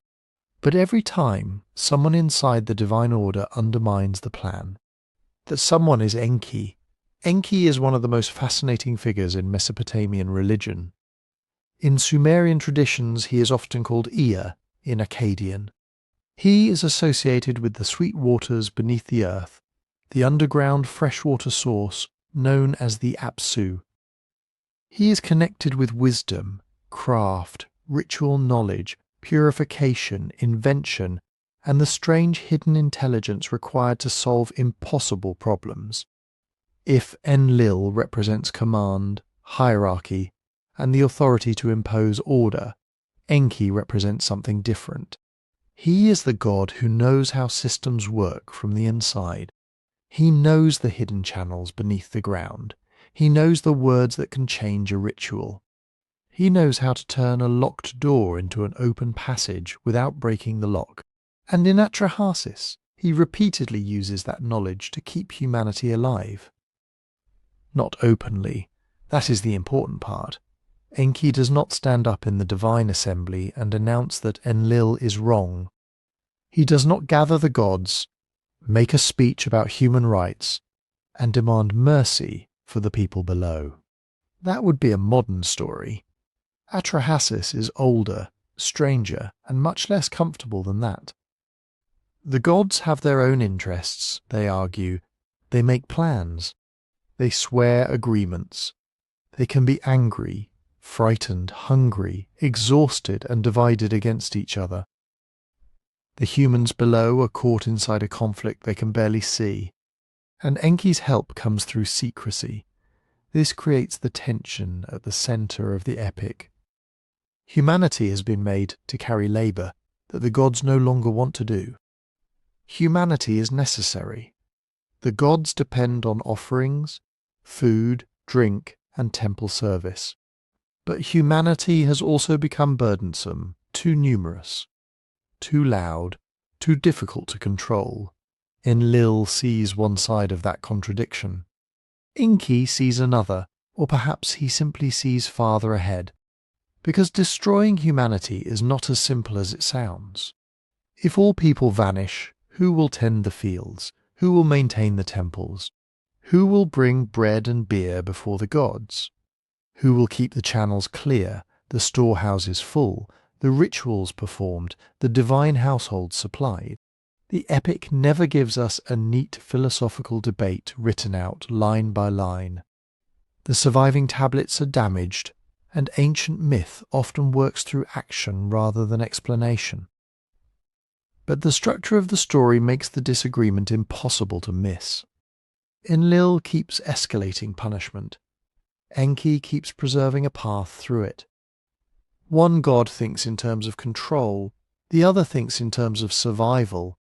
But every time, someone inside the divine order undermines the plan. That someone is Enki, Enki is one of the most fascinating figures in Mesopotamian religion. In Sumerian traditions, he is often called Ea in Akkadian. He is associated with the sweet waters beneath the earth, the underground freshwater source known as the Apsu. He is connected with wisdom, craft, ritual knowledge, purification, invention, and the strange hidden intelligence required to solve impossible problems. If Enlil represents command, hierarchy, and the authority to impose order, Enki represents something different. He is the god who knows how systems work from the inside. He knows the hidden channels beneath the ground. He knows the words that can change a ritual. He knows how to turn a locked door into an open passage without breaking the lock. And in Atra-Hasis, he repeatedly uses that knowledge to keep humanity alive. Not openly. That is the important part. Enki does not stand up in the divine assembly and announce that Enlil is wrong. He does not gather the gods, make a speech about human rights, and demand mercy for the people below. That would be a modern story. Atra-Hasis is older, stranger, and much less comfortable than that. The gods have their own interests, they argue. They make plans. They swear agreements. They can be angry, frightened, hungry, exhausted, and divided against each other. The humans below are caught inside a conflict they can barely see, and Enki's help comes through secrecy. This creates the tension at the center of the epic. Humanity has been made to carry labor that the gods no longer want to do. Humanity is necessary. The gods depend on offerings, food, drink, and temple service. But humanity has also become burdensome, too numerous, too loud, too difficult to control. Enlil sees one side of that contradiction. Enki sees another, or perhaps he simply sees farther ahead. Because destroying humanity is not as simple as it sounds. If all people vanish, who will tend the fields? Who will maintain the temples? Who will bring bread and beer before the gods? Who will keep the channels clear, the storehouses full, the rituals performed, the divine household supplied? The epic never gives us a neat philosophical debate written out line by line. The surviving tablets are damaged, and ancient myth often works through action rather than explanation. But the structure of the story makes the disagreement impossible to miss. Enlil keeps escalating punishment. Enki keeps preserving a path through it. One god thinks in terms of control, the other thinks in terms of survival,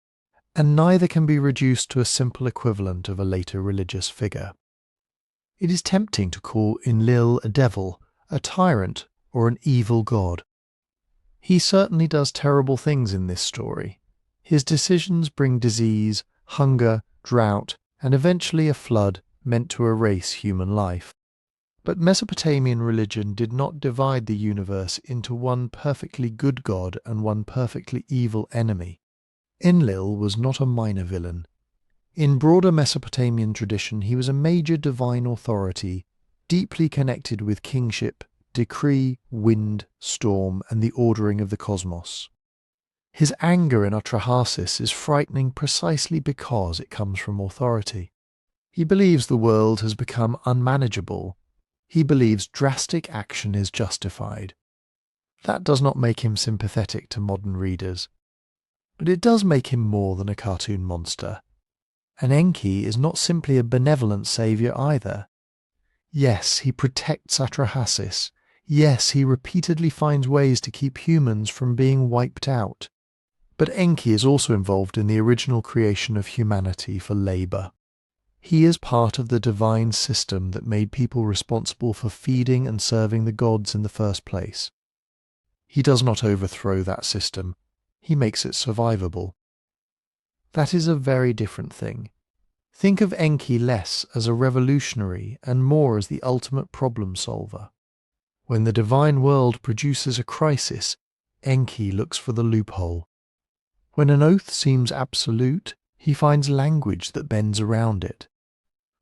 and neither can be reduced to a simple equivalent of a later religious figure. It is tempting to call Enlil a devil, a tyrant, or an evil god. He certainly does terrible things in this story. His decisions bring disease, hunger, drought, and eventually a flood meant to erase human life. But Mesopotamian religion did not divide the universe into one perfectly good god and one perfectly evil enemy. Enlil was not a minor villain. In broader Mesopotamian tradition, he was a major divine authority, deeply connected with kingship, decree, wind, storm, and the ordering of the cosmos. His anger in Atra-Hasis is frightening precisely because it comes from authority. He believes the world has become unmanageable. He believes drastic action is justified. That does not make him sympathetic to modern readers. But it does make him more than a cartoon monster. And Enki is not simply a benevolent saviour either. Yes, he protects Atra-Hasis. Yes, he repeatedly finds ways to keep humans from being wiped out. But Enki is also involved in the original creation of humanity for labour. He is part of the divine system that made people responsible for feeding and serving the gods in the first place. He does not overthrow that system. He makes it survivable. That is a very different thing. Think of Enki less as a revolutionary and more as the ultimate problem solver. When the divine world produces a crisis, Enki looks for the loophole. When an oath seems absolute, he finds language that bends around it.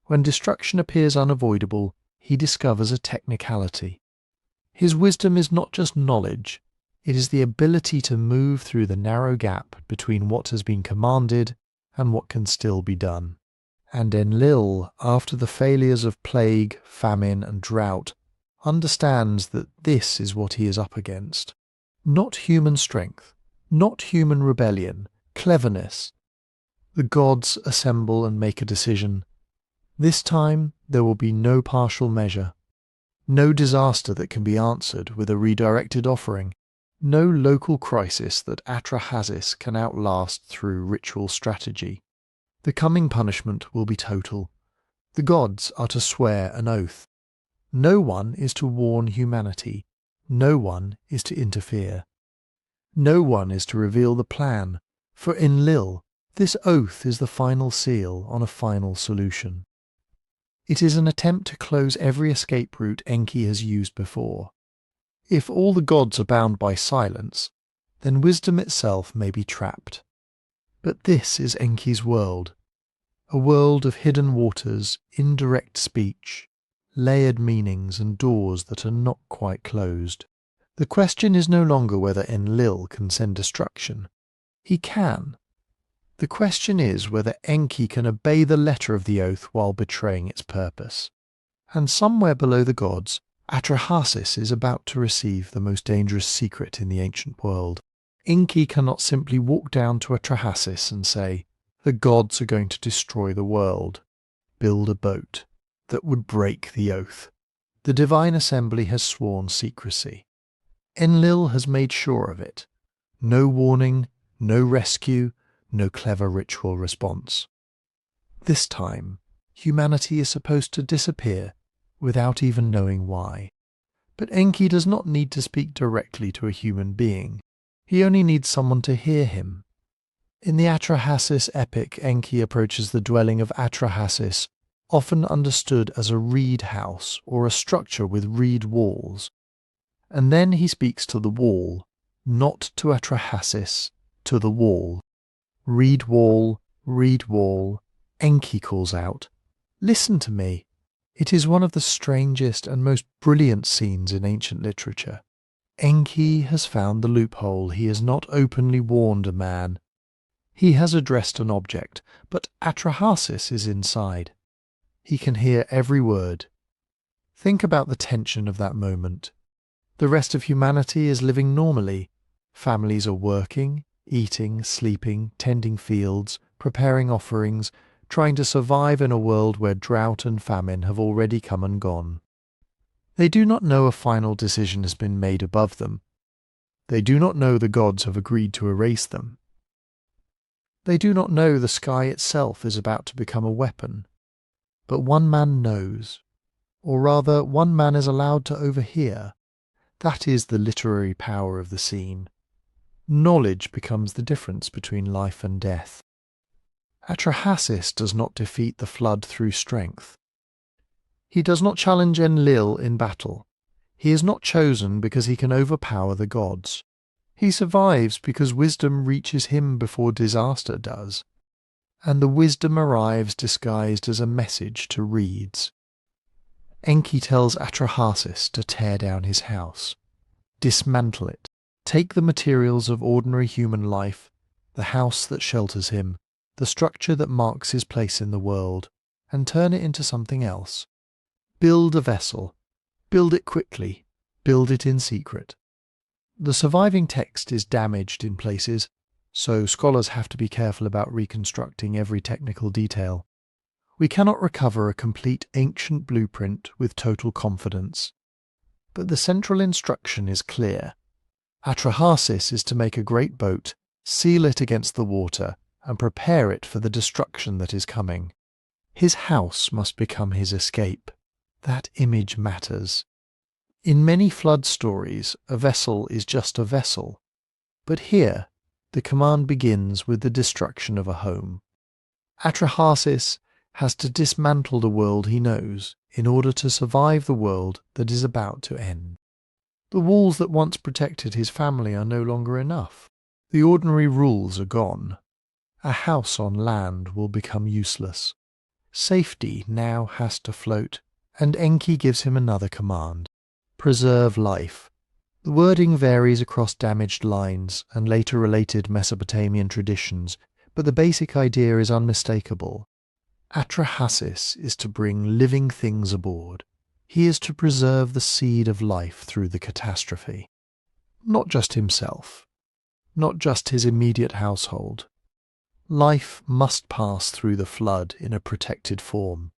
When destruction appears unavoidable, he discovers a technicality. His wisdom is not just knowledge, it is the ability to move through the narrow gap between what has been commanded and what can still be done. And Enlil, after the failures of plague, famine, and drought, understands that this is what he is up against. Not human strength, not human rebellion, cleverness. The gods assemble and make a decision. This time there will be no partial measure, no disaster that can be answered with a redirected offering, no local crisis that Atra-Hasis can outlast through ritual strategy. The coming punishment will be total. The gods are to swear an oath. No one is to warn humanity. No one is to interfere. No one is to reveal the plan. For Enlil, this oath is the final seal on a final solution. It is an attempt to close every escape route Enki has used before. If all the gods are bound by silence, then wisdom itself may be trapped. But this is Enki's world, a world of hidden waters, indirect speech, layered meanings and doors that are not quite closed. The question is no longer whether Enlil can send destruction. He can. The question is whether Enki can obey the letter of the oath while betraying its purpose. And somewhere below the gods, Atra-Hasis is about to receive the most dangerous secret in the ancient world. Enki cannot simply walk down to Atra-Hasis and say, "The gods are going to destroy the world. Build a boat." That would break the oath. The divine assembly has sworn secrecy. Enlil has made sure of it. No warning, no rescue, no clever ritual response. This time, humanity is supposed to disappear without even knowing why. But Enki does not need to speak directly to a human being. He only needs someone to hear him. In the Atra-Hasis epic, Enki approaches the dwelling of Atra-Hasis, often understood as a reed house or a structure with reed walls. And then he speaks to the wall, not to Atra-Hasis, to the wall. Reed wall, Enki calls out, "Listen to me." It is one of the strangest and most brilliant scenes in ancient literature. Enki has found the loophole. He has not openly warned a man. He has addressed an object, but Atra-Hasis is inside. He can hear every word. Think about the tension of that moment. The rest of humanity is living normally. Families are working, eating, sleeping, tending fields, preparing offerings, trying to survive in a world where drought and famine have already come and gone. They do not know a final decision has been made above them. They do not know the gods have agreed to erase them. They do not know the sky itself is about to become a weapon. But one man knows, or rather one man is allowed to overhear. That is the literary power of the scene. Knowledge becomes the difference between life and death. Atra-Hasis does not defeat the flood through strength. He does not challenge Enlil in battle. He is not chosen because he can overpower the gods. He survives because wisdom reaches him before disaster does. And the wisdom arrives disguised as a message to reeds. Enki tells Atra-Hasis to tear down his house, dismantle it, take the materials of ordinary human life, the house that shelters him, the structure that marks his place in the world, and turn it into something else. Build a vessel, build it quickly, build it in secret. The surviving text is damaged in places, so scholars have to be careful about reconstructing every technical detail. We cannot recover a complete ancient blueprint with total confidence. But the central instruction is clear. Atra-Hasis is to make a great boat, seal it against the water, and prepare it for the destruction that is coming. His house must become his escape. That image matters. In many flood stories, a vessel is just a vessel. But here, the command begins with the destruction of a home. Atra-Hasis has to dismantle the world he knows in order to survive the world that is about to end. The walls that once protected his family are no longer enough. The ordinary rules are gone. A house on land will become useless. Safety now has to float, and Enki gives him another command: preserve life. The wording varies across damaged lines and later related Mesopotamian traditions, but the basic idea is unmistakable. Atra-Hasis is to bring living things aboard. He is to preserve the seed of life through the catastrophe. Not just himself, not just his immediate household. Life must pass through the flood in a protected form.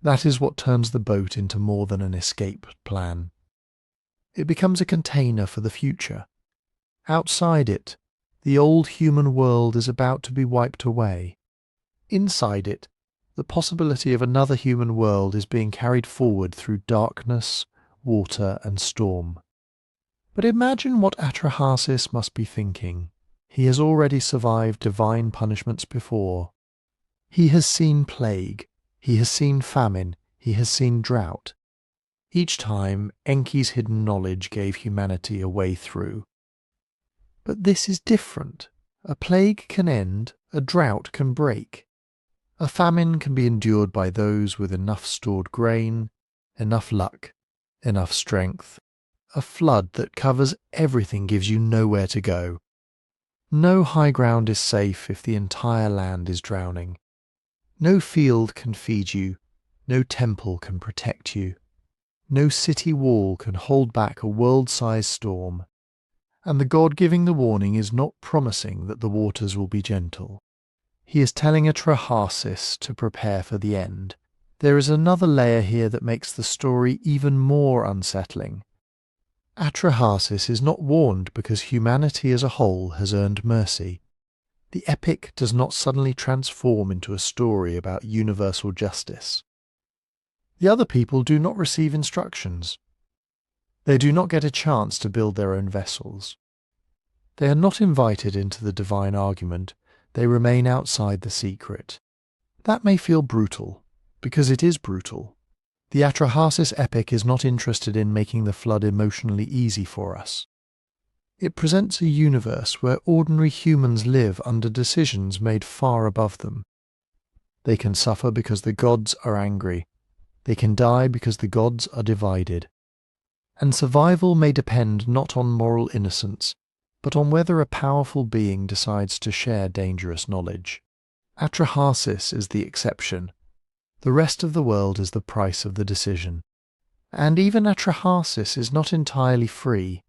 That is what turns the boat into more than an escape plan. It becomes a container for the future. Outside it, the old human world is about to be wiped away. Inside it, the possibility of another human world is being carried forward through darkness, water, and storm. But imagine what Atra-Hasis must be thinking. He has already survived divine punishments before. He has seen plague, he has seen famine, he has seen drought. Each time, Enki's hidden knowledge gave humanity a way through. But this is different. A plague can end, a drought can break. A famine can be endured by those with enough stored grain, enough luck, enough strength. A flood that covers everything gives you nowhere to go. No high ground is safe if the entire land is drowning. No field can feed you, no temple can protect you. No city wall can hold back a world-sized storm. And the God giving the warning is not promising that the waters will be gentle. He is telling Atra-Hasis to prepare for the end. There is another layer here that makes the story even more unsettling. Atra-Hasis is not warned because humanity as a whole has earned mercy. The epic does not suddenly transform into a story about universal justice. The other people do not receive instructions. They do not get a chance to build their own vessels. They are not invited into the divine argument. They remain outside the secret. That may feel brutal, because it is brutal. The Atra-Hasis epic is not interested in making the flood emotionally easy for us. It presents a universe where ordinary humans live under decisions made far above them. They can suffer because the gods are angry. They can die because the gods are divided. And survival may depend not on moral innocence, but on whether a powerful being decides to share dangerous knowledge. Atra-Hasis is the exception. The rest of the world is the price of the decision. And even Atra-Hasis is not entirely free.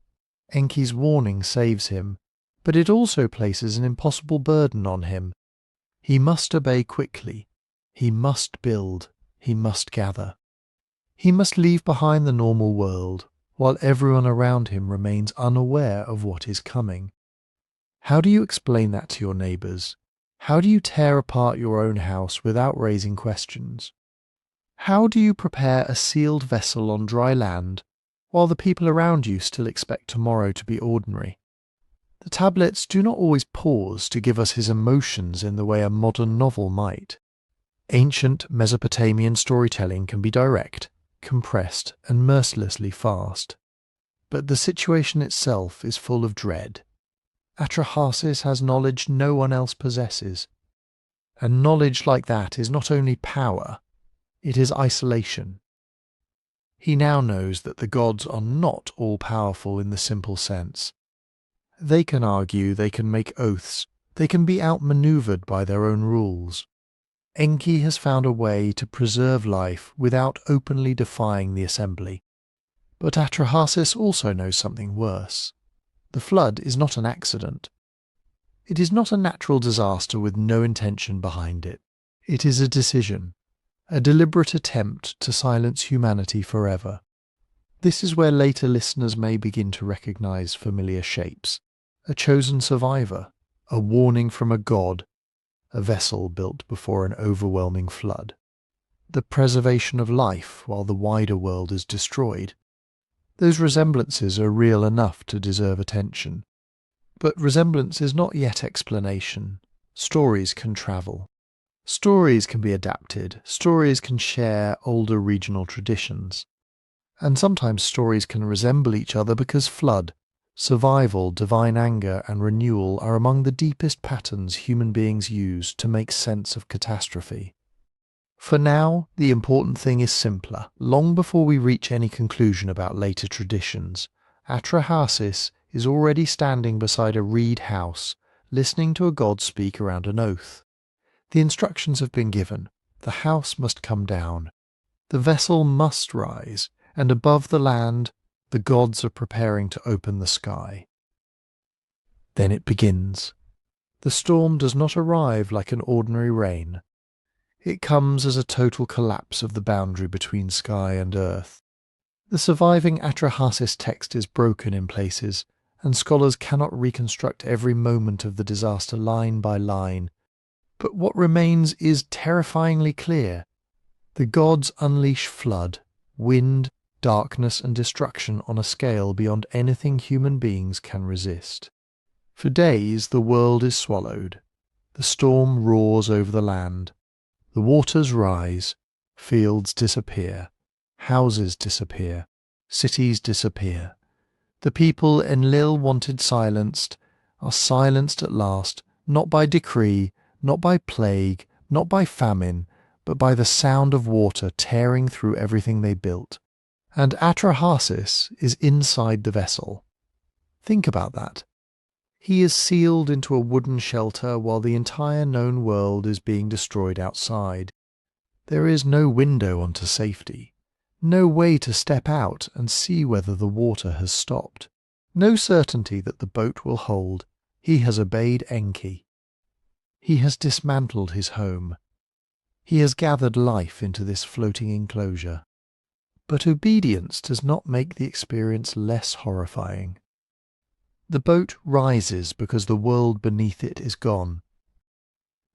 Enki's warning saves him, but it also places an impossible burden on him. He must obey quickly. He must build. He must gather. He must leave behind the normal world, while everyone around him remains unaware of what is coming. How do you explain that to your neighbours? How do you tear apart your own house without raising questions? How do you prepare a sealed vessel on dry land, while the people around you still expect tomorrow to be ordinary? The tablets do not always pause to give us his emotions in the way a modern novel might. Ancient Mesopotamian storytelling can be direct, compressed, and mercilessly fast. But the situation itself is full of dread. Atra-Hasis has knowledge no one else possesses. And knowledge like that is not only power, it is isolation. He now knows that the gods are not all-powerful in the simple sense. They can argue, they can make oaths, they can be outmaneuvered by their own rules. Enki has found a way to preserve life without openly defying the assembly. But Atra-Hasis also knows something worse. The flood is not an accident. It is not a natural disaster with no intention behind it. It is a decision, a deliberate attempt to silence humanity forever. This is where later listeners may begin to recognize familiar shapes. A chosen survivor, a warning from a god, a vessel built before an overwhelming flood. The preservation of life while the wider world is destroyed. Those resemblances are real enough to deserve attention. But resemblance is not yet explanation. Stories can travel. Stories can be adapted. Stories can share older regional traditions. And sometimes stories can resemble each other because flood, survival, divine anger, and renewal are among the deepest patterns human beings use to make sense of catastrophe. For now, the important thing is simpler. Long before we reach any conclusion about later traditions, Atra-Hasis is already standing beside a reed house, listening to a god speak around an oath. The instructions have been given. The house must come down. The vessel must rise, and above the land, the gods are preparing to open the sky. Then it begins. The storm does not arrive like an ordinary rain. It comes as a total collapse of the boundary between sky and earth. The surviving Atra-Hasis text is broken in places, and scholars cannot reconstruct every moment of the disaster line by line. But what remains is terrifyingly clear. The gods unleash flood, wind, darkness and destruction on a scale beyond anything human beings can resist. For days the world is swallowed. The storm roars over the land. The waters rise, fields disappear, houses disappear, cities disappear. The people Enlil wanted silenced are silenced at last, not by decree, not by plague, not by famine, but by the sound of water tearing through everything they built. And Atra-Hasis is inside the vessel. Think about that. He is sealed into a wooden shelter while the entire known world is being destroyed outside. There is no window onto safety, no way to step out and see whether the water has stopped, no certainty that the boat will hold. He has obeyed Enki. He has dismantled his home. He has gathered life into this floating enclosure. But obedience does not make the experience less horrifying. The boat rises because the world beneath it is gone.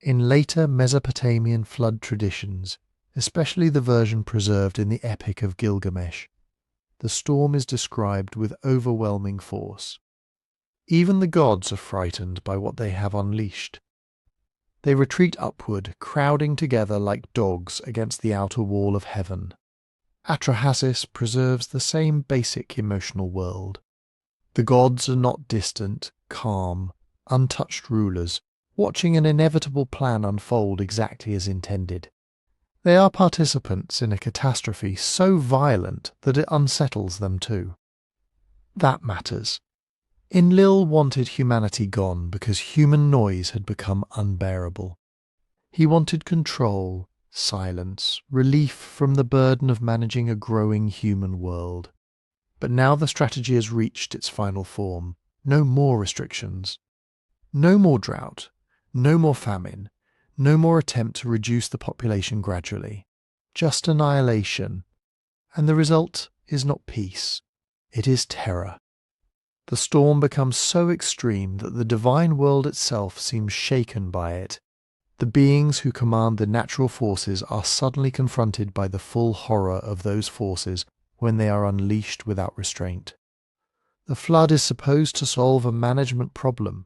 In later Mesopotamian flood traditions, especially the version preserved in the Epic of Gilgamesh, the storm is described with overwhelming force. Even the gods are frightened by what they have unleashed. They retreat upward, crowding together like dogs against the outer wall of heaven. Atra-Hasis preserves the same basic emotional world. The gods are not distant, calm, untouched rulers, watching an inevitable plan unfold exactly as intended. They are participants in a catastrophe so violent that it unsettles them too. That matters. Enlil wanted humanity gone because human noise had become unbearable. He wanted control, silence, relief from the burden of managing a growing human world. But now the strategy has reached its final form. No more restrictions. No more drought. No more famine. No more attempt to reduce the population gradually. Just annihilation. And the result is not peace. It is terror. The storm becomes so extreme that the divine world itself seems shaken by it. The beings who command the natural forces are suddenly confronted by the full horror of those forces when they are unleashed without restraint. The flood is supposed to solve a management problem.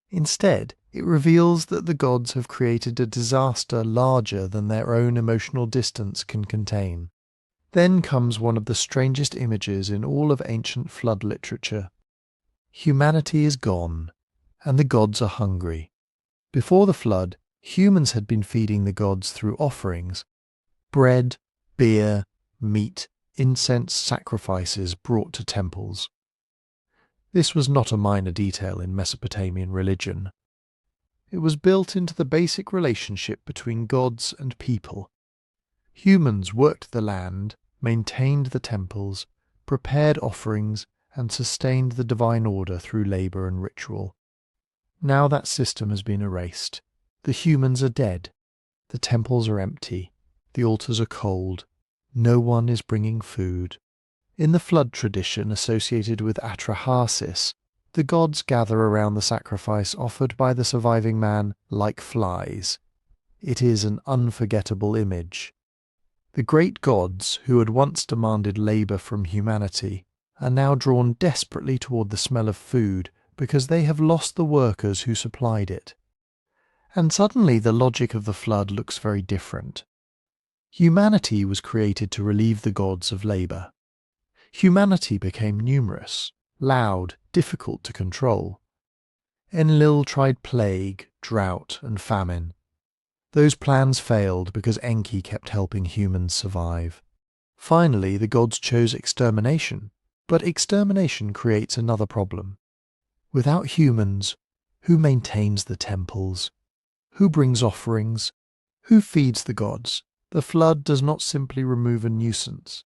Instead, it reveals that the gods have created a disaster larger than their own emotional distance can contain. Then comes one of the strangest images in all of ancient flood literature. Humanity is gone, and the gods are hungry. Before the flood, humans had been feeding the gods through offerings. Bread, beer, meat, incense sacrifices brought to temples. This was not a minor detail in Mesopotamian religion. It was built into the basic relationship between gods and people. Humans worked the land, maintained the temples, prepared offerings, and sustained the divine order through labour and ritual. Now that system has been erased. The humans are dead. The temples are empty. The altars are cold. No one is bringing food. In the flood tradition associated with Atra-Hasis, the gods gather around the sacrifice offered by the surviving man like flies. It is an unforgettable image. The great gods, who had once demanded labour from humanity, are now drawn desperately toward the smell of food because they have lost the workers who supplied it. And suddenly the logic of the flood looks very different. Humanity was created to relieve the gods of labour. Humanity became numerous, loud, difficult to control. Enlil tried plague, drought, and famine. Those plans failed because Enki kept helping humans survive. Finally, the gods chose extermination, but extermination creates another problem. Without humans, who maintains the temples? Who brings offerings? Who feeds the gods? The flood does not simply remove a nuisance.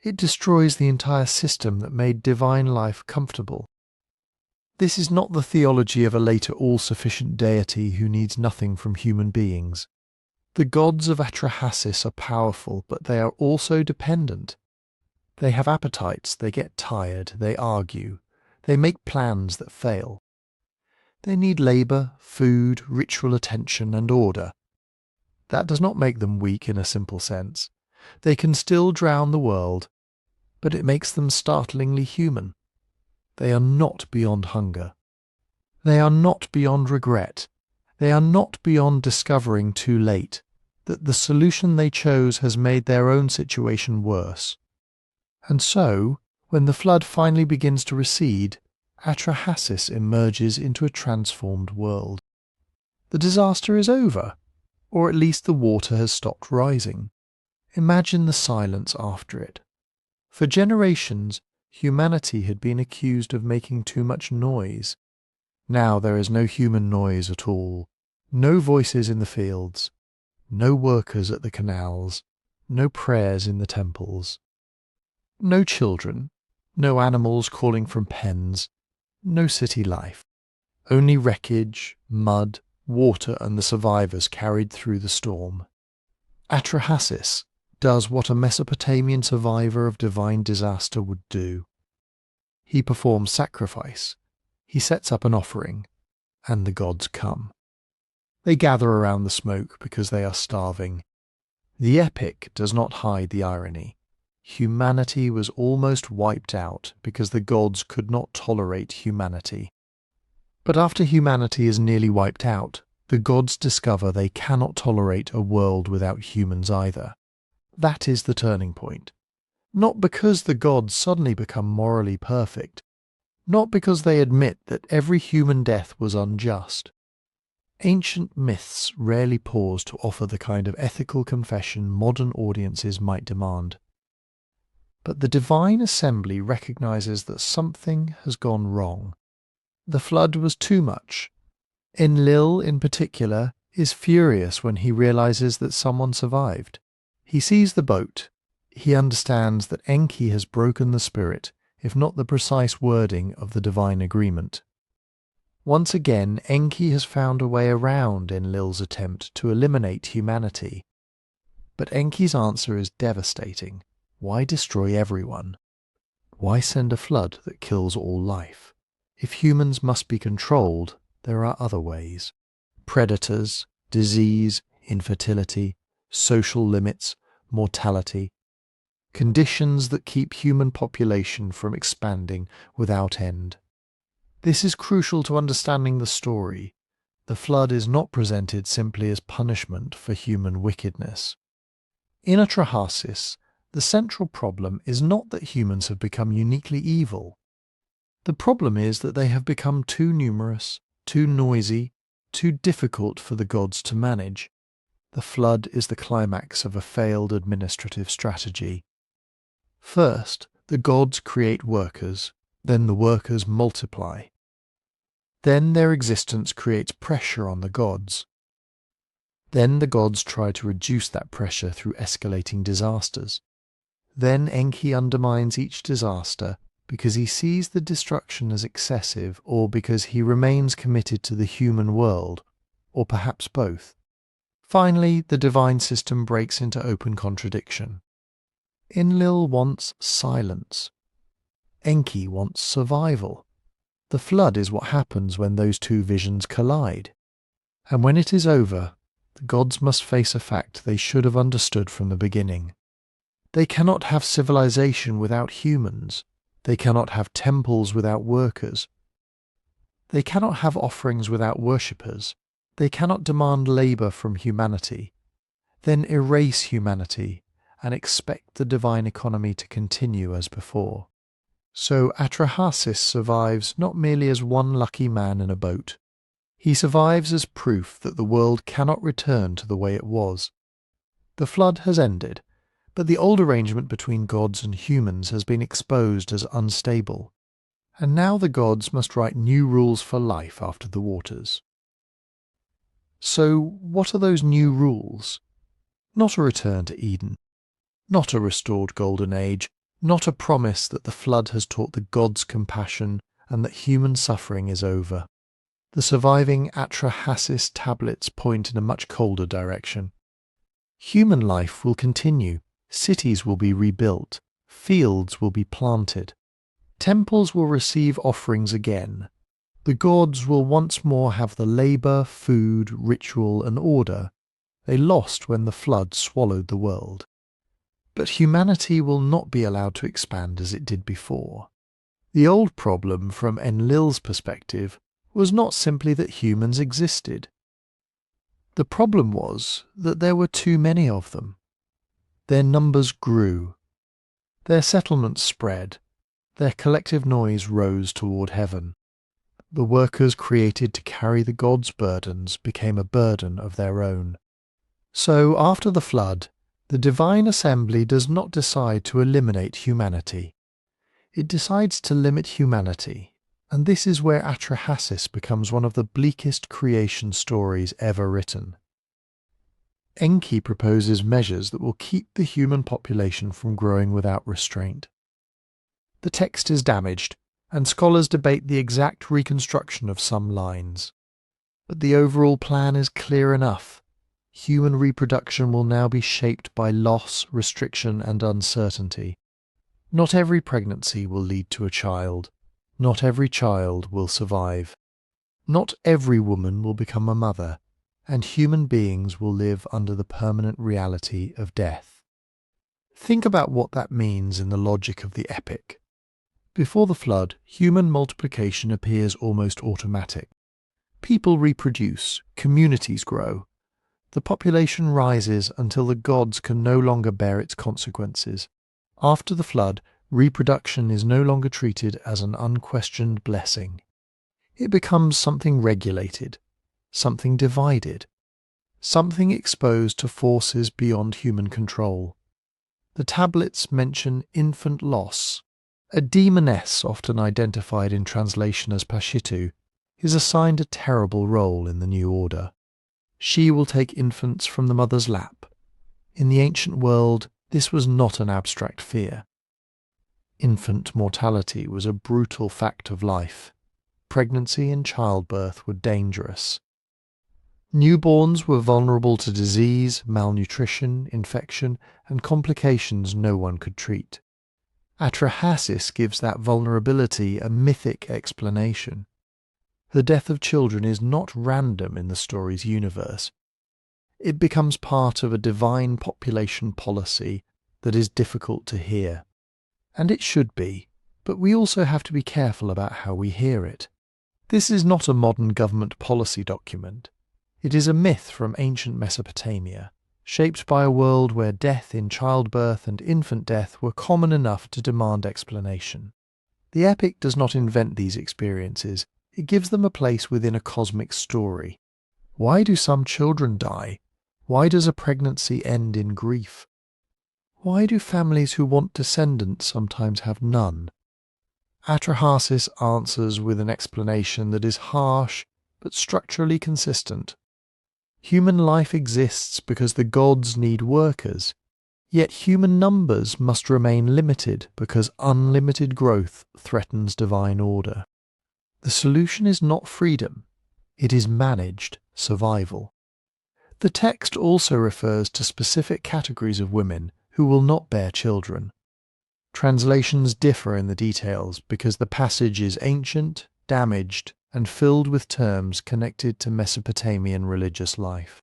It destroys the entire system that made divine life comfortable. This is not the theology of a later all-sufficient deity who needs nothing from human beings. The gods of Atra-Hasis are powerful, but they are also dependent. They have appetites, they get tired, they argue, they make plans that fail. They need labour, food, ritual attention, and order. That does not make them weak in a simple sense. They can still drown the world, but it makes them startlingly human. They are not beyond hunger. They are not beyond regret. They are not beyond discovering too late that the solution they chose has made their own situation worse. And so, when the flood finally begins to recede, Atra-Hasis emerges into a transformed world. The disaster is over, or at least the water has stopped rising. Imagine the silence after it. For generations, humanity had been accused of making too much noise. Now there is no human noise at all, no voices in the fields, no workers at the canals, no prayers in the temples. No children, no animals calling from pens, no city life. Only wreckage, mud, water and the survivors carried through the storm. Atra-Hasis does what a Mesopotamian survivor of divine disaster would do. He performs sacrifice, he sets up an offering, and the gods come. They gather around the smoke because they are starving. The epic does not hide the irony. Humanity was almost wiped out because the gods could not tolerate humanity. But after humanity is nearly wiped out, the gods discover they cannot tolerate a world without humans either. That is the turning point. Not because the gods suddenly become morally perfect, not because they admit that every human death was unjust. Ancient myths rarely pause to offer the kind of ethical confession modern audiences might demand. But the divine assembly recognizes that something has gone wrong. The flood was too much. Enlil, in particular, is furious when he realizes that someone survived. He sees the boat. He understands that Enki has broken the spirit, if not the precise wording of the divine agreement. Once again, Enki has found a way around Enlil's attempt to eliminate humanity. But Enki's answer is devastating. Why destroy everyone? Why send a flood that kills all life? If humans must be controlled, there are other ways. Predators, disease, infertility, social limits, mortality. Conditions that keep human population from expanding without end. This is crucial to understanding the story. The flood is not presented simply as punishment for human wickedness. In Atra-Hasis, the central problem is not that humans have become uniquely evil. The problem is that they have become too numerous, too noisy, too difficult for the gods to manage. The flood is the climax of a failed administrative strategy. First, the gods create workers, then the workers multiply. Then their existence creates pressure on the gods. Then the gods try to reduce that pressure through escalating disasters. Then Enki undermines each disaster because he sees the destruction as excessive or because he remains committed to the human world, or perhaps both. Finally, the divine system breaks into open contradiction. Enlil wants silence. Enki wants survival. The flood is what happens when those two visions collide. And when it is over, the gods must face a fact they should have understood from the beginning. They cannot have civilization without humans. They cannot have temples without workers. They cannot have offerings without worshippers. They cannot demand labour from humanity, then erase humanity and expect the divine economy to continue as before. So Atra-Hasis survives not merely as one lucky man in a boat, He survives as proof that the world cannot return to the way it was. The flood has ended, but the old arrangement between gods and humans has been exposed as unstable, and now the gods must write new rules for life after the waters. So what are those new rules? Not a return to Eden, not a restored golden age, not a promise that the flood has taught the gods compassion and that human suffering is over. The surviving Atra-Hasis tablets point in a much colder direction. Human life will continue, cities will be rebuilt, fields will be planted, temples will receive offerings again. The gods will once more have the labour, food, ritual and order they lost when the flood swallowed the world. But humanity will not be allowed to expand as it did before. The old problem, from Enlil's perspective, was not simply that humans existed. The problem was that there were too many of them. Their numbers grew. Their settlements spread. Their collective noise rose toward heaven. The workers created to carry the gods' burdens became a burden of their own. So, after the flood, the divine assembly does not decide to eliminate humanity. It decides to limit humanity, and this is where Atra-Hasis becomes one of the bleakest creation stories ever written. Enki proposes measures that will keep the human population from growing without restraint. The text is damaged, and scholars debate the exact reconstruction of some lines. But the overall plan is clear enough. Human reproduction will now be shaped by loss, restriction, and uncertainty. Not every pregnancy will lead to a child. Not every child will survive. Not every woman will become a mother, and human beings will live under the permanent reality of death. Think about what that means in the logic of the epic. Before the flood, human multiplication appears almost automatic. People reproduce, communities grow. The population rises until the gods can no longer bear its consequences. After the flood, reproduction is no longer treated as an unquestioned blessing. It becomes something regulated, something divided, something exposed to forces beyond human control. The tablets mention infant loss. A demoness, often identified in translation as Pashitu, is assigned a terrible role in the new order. She will take infants from the mother's lap. In the ancient world, this was not an abstract fear. Infant mortality was a brutal fact of life. Pregnancy and childbirth were dangerous. Newborns were vulnerable to disease, malnutrition, infection, and complications no one could treat. Atra-Hasis gives that vulnerability a mythic explanation. The death of children is not random in the story's universe. It becomes part of a divine population policy that is difficult to hear. And it should be, but we also have to be careful about how we hear it. This is not a modern government policy document. It is a myth from ancient Mesopotamia, shaped by a world where death in childbirth and infant death were common enough to demand explanation. The epic does not invent these experiences, it gives them a place within a cosmic story. Why do some children die? Why does a pregnancy end in grief? Why do families who want descendants sometimes have none? Atra-Hasis answers with an explanation that is harsh but structurally consistent. Human life exists because the gods need workers, yet human numbers must remain limited because unlimited growth threatens divine order. The solution is not freedom, it is managed survival. The text also refers to specific categories of women who will not bear children. Translations differ in the details because the passage is ancient, damaged, and filled with terms connected to Mesopotamian religious life.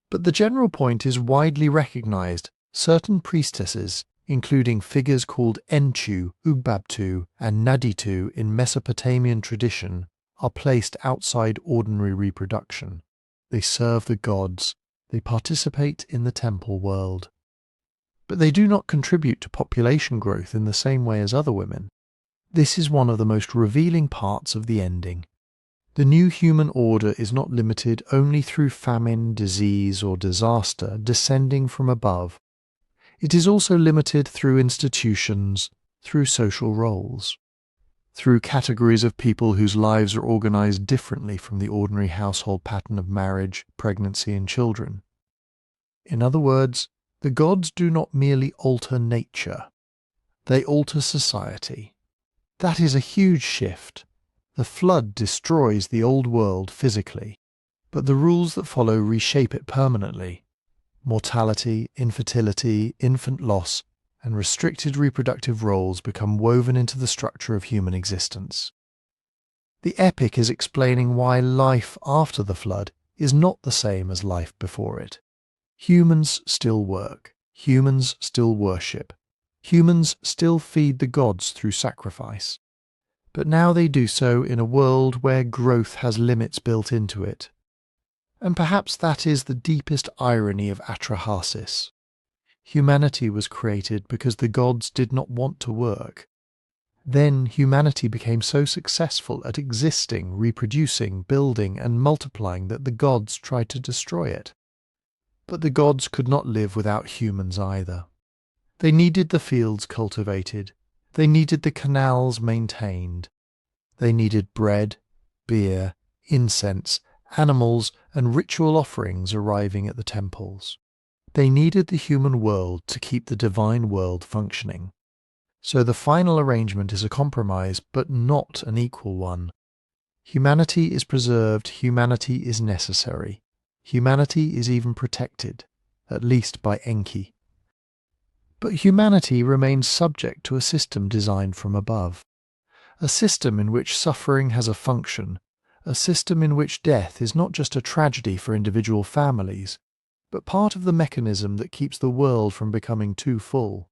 But the general point is widely recognized. Certain priestesses, including figures called Enchu, Ugbabtu, and Naditu in Mesopotamian tradition, are placed outside ordinary reproduction. They serve the gods. They participate in the temple world. But they do not contribute to population growth in the same way as other women. This is one of the most revealing parts of the ending. The new human order is not limited only through famine, disease, or disaster descending from above. It is also limited through institutions, through social roles, through categories of people whose lives are organized differently from the ordinary household pattern of marriage, pregnancy, and children. In other words, the gods do not merely alter nature, they alter society. That is a huge shift. The flood destroys the old world physically, but the rules that follow reshape it permanently. Mortality, infertility, infant loss, and restricted reproductive roles become woven into the structure of human existence. The epic is explaining why life after the flood is not the same as life before it. Humans still work, humans still worship, humans still feed the gods through sacrifice. But now they do so in a world where growth has limits built into it. And perhaps that is the deepest irony of Atra-Hasis. Humanity was created because the gods did not want to work. Then humanity became so successful at existing, reproducing, building, and multiplying that the gods tried to destroy it. But the gods could not live without humans either. They needed the fields cultivated. They needed the canals maintained. They needed bread, beer, incense, animals, and ritual offerings arriving at the temples. They needed the human world to keep the divine world functioning. So the final arrangement is a compromise, but not an equal one. Humanity is preserved, humanity is necessary. Humanity is even protected, at least by Enki. But humanity remains subject to a system designed from above. A system in which suffering has a function, a system in which death is not just a tragedy for individual families, but part of the mechanism that keeps the world from becoming too full.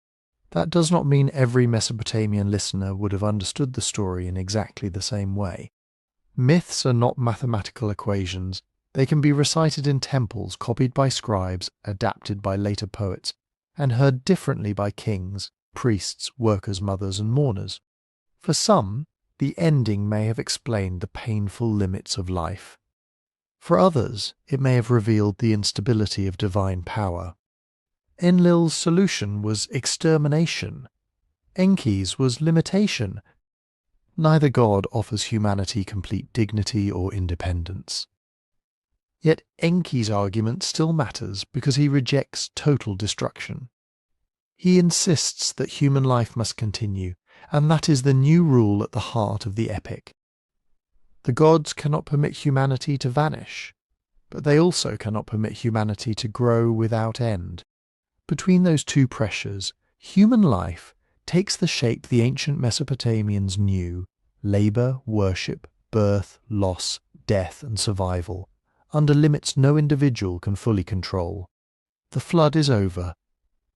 That does not mean every Mesopotamian listener would have understood the story in exactly the same way. Myths are not mathematical equations. They can be recited in temples, copied by scribes, adapted by later poets, and heard differently by kings, priests, workers, mothers, and mourners. For some, the ending may have explained the painful limits of life. For others, it may have revealed the instability of divine power. Enlil's solution was extermination. Enki's was limitation. Neither god offers humanity complete dignity or independence. Yet Enki's argument still matters because he rejects total destruction. He insists that human life must continue, and that is the new rule at the heart of the epic. The gods cannot permit humanity to vanish, but they also cannot permit humanity to grow without end. Between those two pressures, human life takes the shape the ancient Mesopotamians knew: labour, worship, birth, loss, death, and survival, under limits no individual can fully control. The flood is over,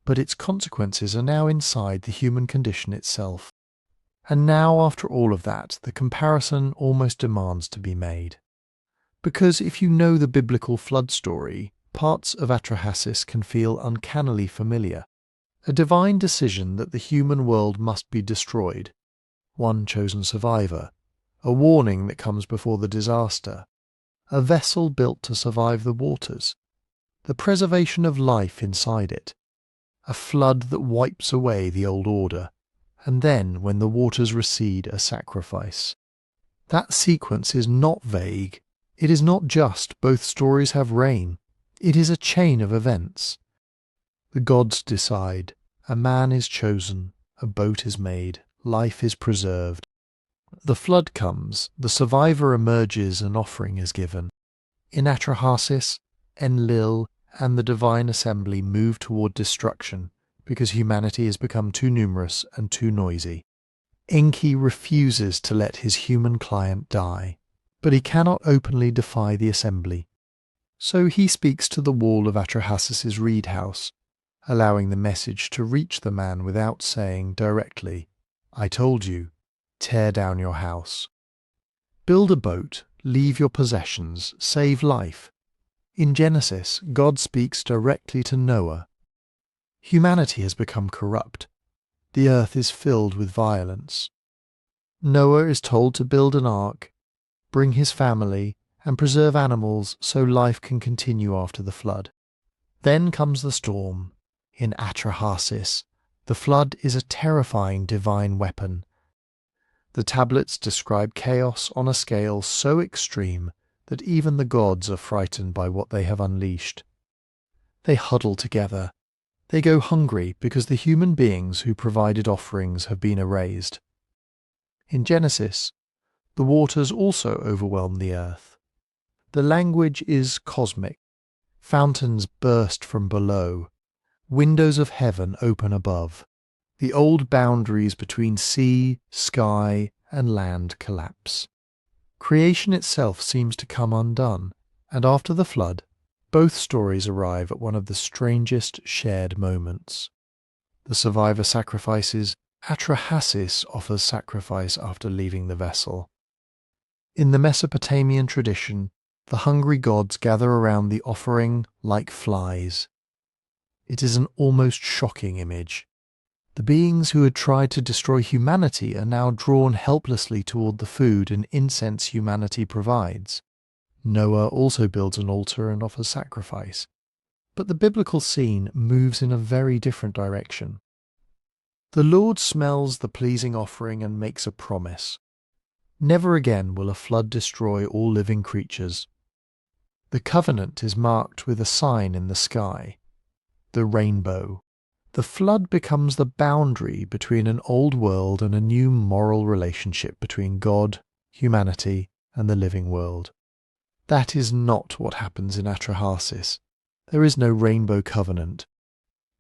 but its consequences are now inside the human condition itself. And now, after all of that, the comparison almost demands to be made. Because if you know the biblical flood story, parts of Atra-Hasis can feel uncannily familiar. A divine decision that the human world must be destroyed, one chosen survivor, a warning that comes before the disaster, a vessel built to survive the waters, the preservation of life inside it, a flood that wipes away the old order, and then, when the waters recede, a sacrifice. That sequence is not vague. It is not just both stories have rain. It is a chain of events. The gods decide. A man is chosen. A boat is made. Life is preserved. The flood comes. The survivor emerges. An offering is given. In Atra-Hasis, Enlil and the divine assembly move toward destruction because humanity has become too numerous and too noisy. Enki refuses to let his human client die, but he cannot openly defy the assembly. So he speaks to the wall of Atra-Hasis' reed house, allowing the message to reach the man without saying directly, "I told you, tear down your house. Build a boat, leave your possessions, save life." In Genesis, God speaks directly to Noah. Humanity has become corrupt. The earth is filled with violence. Noah is told to build an ark. bring his family, and preserve animals so life can continue after the flood. Then comes the storm. In Atra-Hasis, the flood is a terrifying divine weapon. The tablets describe chaos on a scale so extreme that even the gods are frightened by what they have unleashed. They huddle together. They go hungry because the human beings who provided offerings have been erased. In Genesis, the waters also overwhelm the earth. The language is cosmic. Fountains burst from below. Windows of heaven open above. The old boundaries between sea, sky, and land collapse. Creation itself seems to come undone, and after the flood, both stories arrive at one of the strangest shared moments. The survivor sacrifices. Atra-Hasis offers sacrifice after leaving the vessel. In the Mesopotamian tradition, the hungry gods gather around the offering like flies. It is an almost shocking image. The beings who had tried to destroy humanity are now drawn helplessly toward the food and incense humanity provides. Noah also builds an altar and offers sacrifice. But the biblical scene moves in a very different direction. The Lord smells the pleasing offering and makes a promise. Never again will a flood destroy all living creatures. The covenant is marked with a sign in the sky, the rainbow. The flood becomes the boundary between an old world and a new moral relationship between God, humanity, and the living world. That is not what happens in Atra-Hasis. There is no rainbow covenant.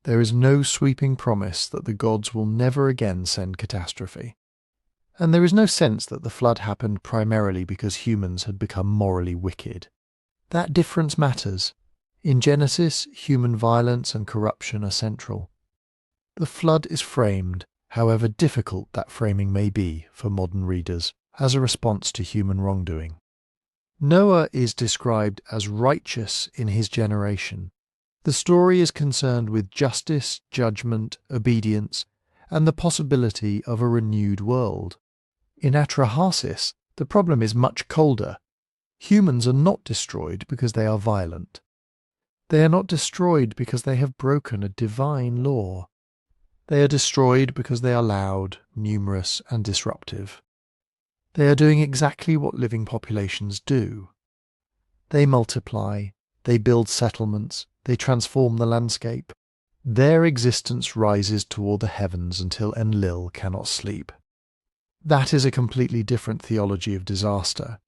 There is no sweeping promise that the gods will never again send catastrophe. And there is no sense that the flood happened primarily because humans had become morally wicked. That difference matters. In Genesis, human violence and corruption are central. The flood is framed, however difficult that framing may be for modern readers, as a response to human wrongdoing. Noah is described as righteous in his generation. The story is concerned with justice, judgment, obedience, and the possibility of a renewed world. In Atra-Hasis, the problem is much colder. Humans are not destroyed because they are violent. They are not destroyed because they have broken a divine law. They are destroyed because they are loud, numerous, and disruptive. They are doing exactly what living populations do. They multiply, they build settlements, they transform the landscape. Their existence rises toward the heavens until Enlil cannot sleep. That is a completely different theology of disaster.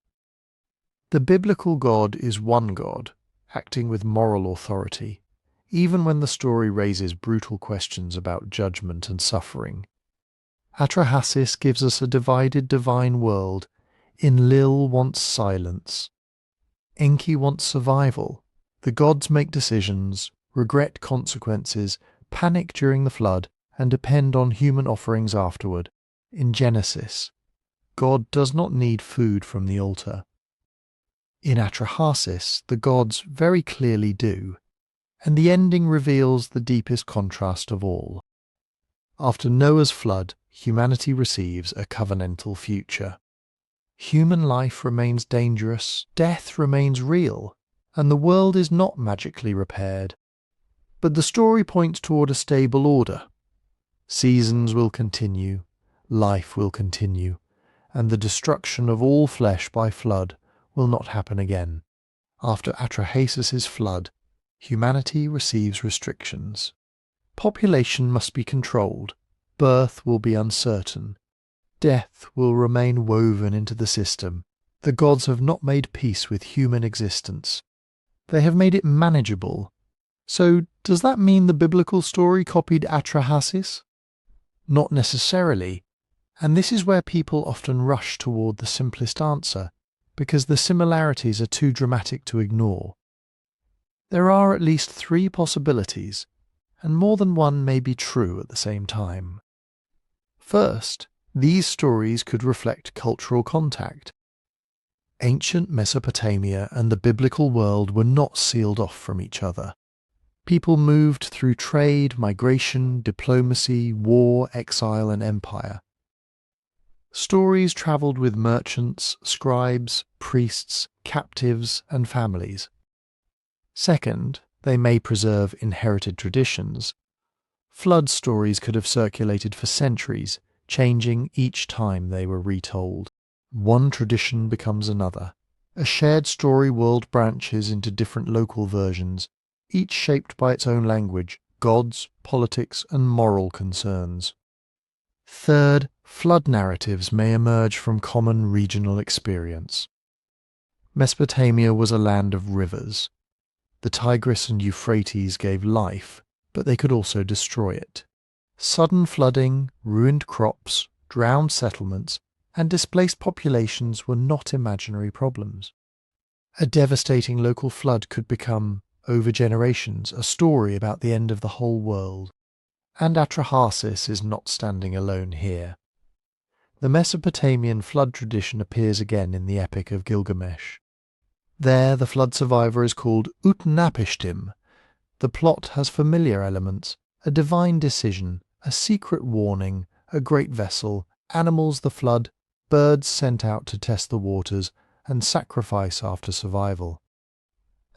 The biblical God is one God, acting with moral authority, even when the story raises brutal questions about judgment and suffering. Atra-Hasis gives us a divided divine world. Enlil wants silence. Enki wants survival. The gods make decisions, regret consequences, panic during the flood, and depend on human offerings afterward. In Genesis, God does not need food from the altar. In Atra-Hasis, the gods very clearly do, and the ending reveals the deepest contrast of all. After Noah's flood, humanity receives a covenantal future. Human life remains dangerous, death remains real, and the world is not magically repaired. But the story points toward a stable order. Seasons will continue, life will continue, and the destruction of all flesh by flood will not happen again. After Atra-Hasis' flood, humanity receives restrictions. Population must be controlled, birth will be uncertain, death will remain woven into the system. The gods have not made peace with human existence. They have made it manageable. So does that mean the biblical story copied Atra-Hasis? Not necessarily, and this is where people often rush toward the simplest answer, because the similarities are too dramatic to ignore. There are at least 3 possibilities, and more than one may be true at the same time. First, these stories could reflect cultural contact. Ancient Mesopotamia and the biblical world were not sealed off from each other. People moved through trade, migration, diplomacy, war, exile, and empire. Stories travelled with merchants, scribes, priests, captives, and families. Second, they may preserve inherited traditions. Flood stories could have circulated for centuries, changing each time they were retold. One tradition becomes another. A shared story world branches into different local versions, each shaped by its own language, gods, politics, and moral concerns. Third, flood narratives may emerge from common regional experience. Mesopotamia was a land of rivers. The Tigris and Euphrates gave life, but they could also destroy it. Sudden flooding, ruined crops, drowned settlements, and displaced populations were not imaginary problems. A devastating local flood could become, over generations, a story about the end of the whole world. And Atra-Hasis is not standing alone here. The Mesopotamian flood tradition appears again in the Epic of Gilgamesh. There, the flood survivor is called Utnapishtim. The plot has familiar elements: a divine decision, a secret warning, a great vessel, animals the flood, birds sent out to test the waters, and sacrifice after survival.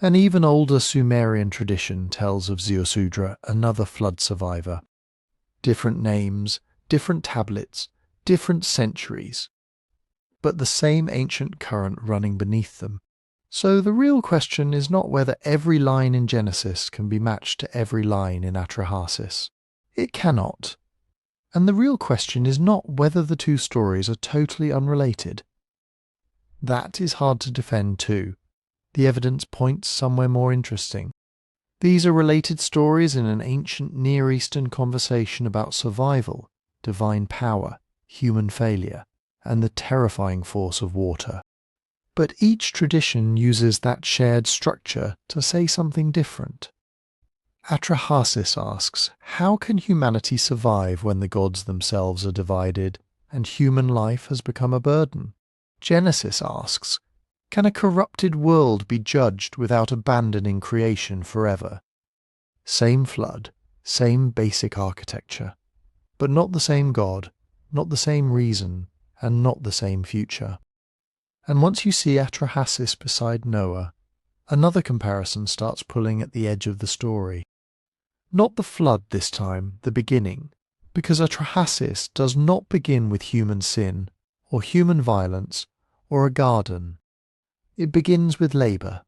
An even older Sumerian tradition tells of Ziusudra, another flood survivor. Different names, different tablets, different centuries, but the same ancient current running beneath them. So the real question is not whether every line in Genesis can be matched to every line in Atra-Hasis. It cannot. And the real question is not whether the two stories are totally unrelated. That is hard to defend too. The evidence points somewhere more interesting. These are related stories in an ancient Near Eastern conversation about survival, divine power, human failure, and the terrifying force of water. But each tradition uses that shared structure to say something different. Atra-Hasis asks, how can humanity survive when the gods themselves are divided and human life has become a burden? Genesis asks, can a corrupted world be judged without abandoning creation forever? Same flood, same basic architecture, but not the same God, not the same reason, and not the same future. And once you see Atra-Hasis beside Noah, another comparison starts pulling at the edge of the story. Not the flood this time, the beginning, because Atra-Hasis does not begin with human sin, or human violence, or a garden. It begins with labour.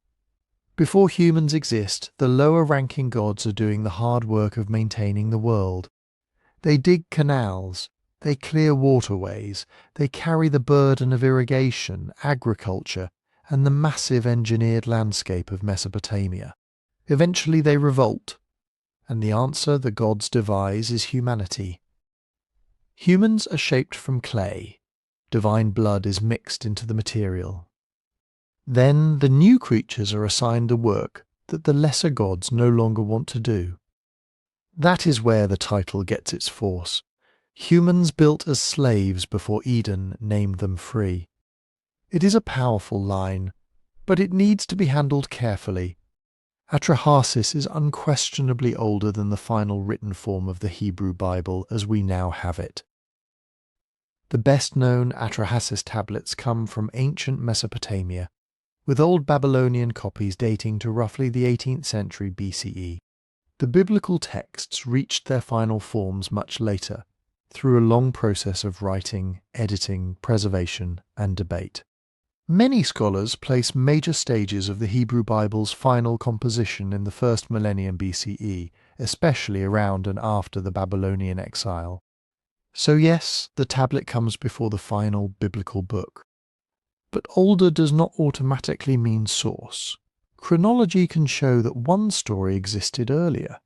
Before humans exist, the lower-ranking gods are doing the hard work of maintaining the world. They dig canals, they clear waterways, they carry the burden of irrigation, agriculture, and the massive engineered landscape of Mesopotamia. Eventually they revolt, and the answer the gods devise is humanity. Humans are shaped from clay. Divine blood is mixed into the material. Then the new creatures are assigned the work that the lesser gods no longer want to do. That is where the title gets its force. Humans built as slaves before Eden named them free. It is a powerful line, but it needs to be handled carefully. Atra-Hasis is unquestionably older than the final written form of the Hebrew Bible as we now have it. The best-known Atra-Hasis tablets come from ancient Mesopotamia, with old Babylonian copies dating to roughly the 18th century BCE. The biblical texts reached their final forms much later, through a long process of writing, editing, preservation, and debate. Many scholars place major stages of the Hebrew Bible's final composition in the first millennium BCE, especially around and after the Babylonian exile. So yes, the tablet comes before the final biblical book. But older does not automatically mean source. Chronology can show that one story existed earlier.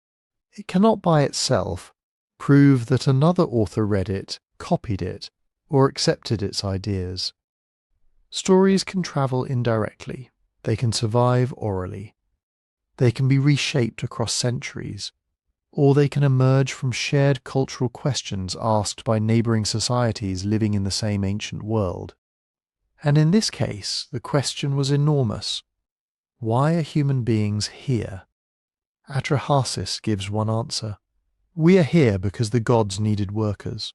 It cannot by itself prove that another author read it, copied it, or accepted its ideas. Stories can travel indirectly. They can survive orally. They can be reshaped across centuries, or they can emerge from shared cultural questions asked by neighbouring societies living in the same ancient world. And in this case, the question was enormous. Why are human beings here? Atra-Hasis gives one answer. We are here because the gods needed workers.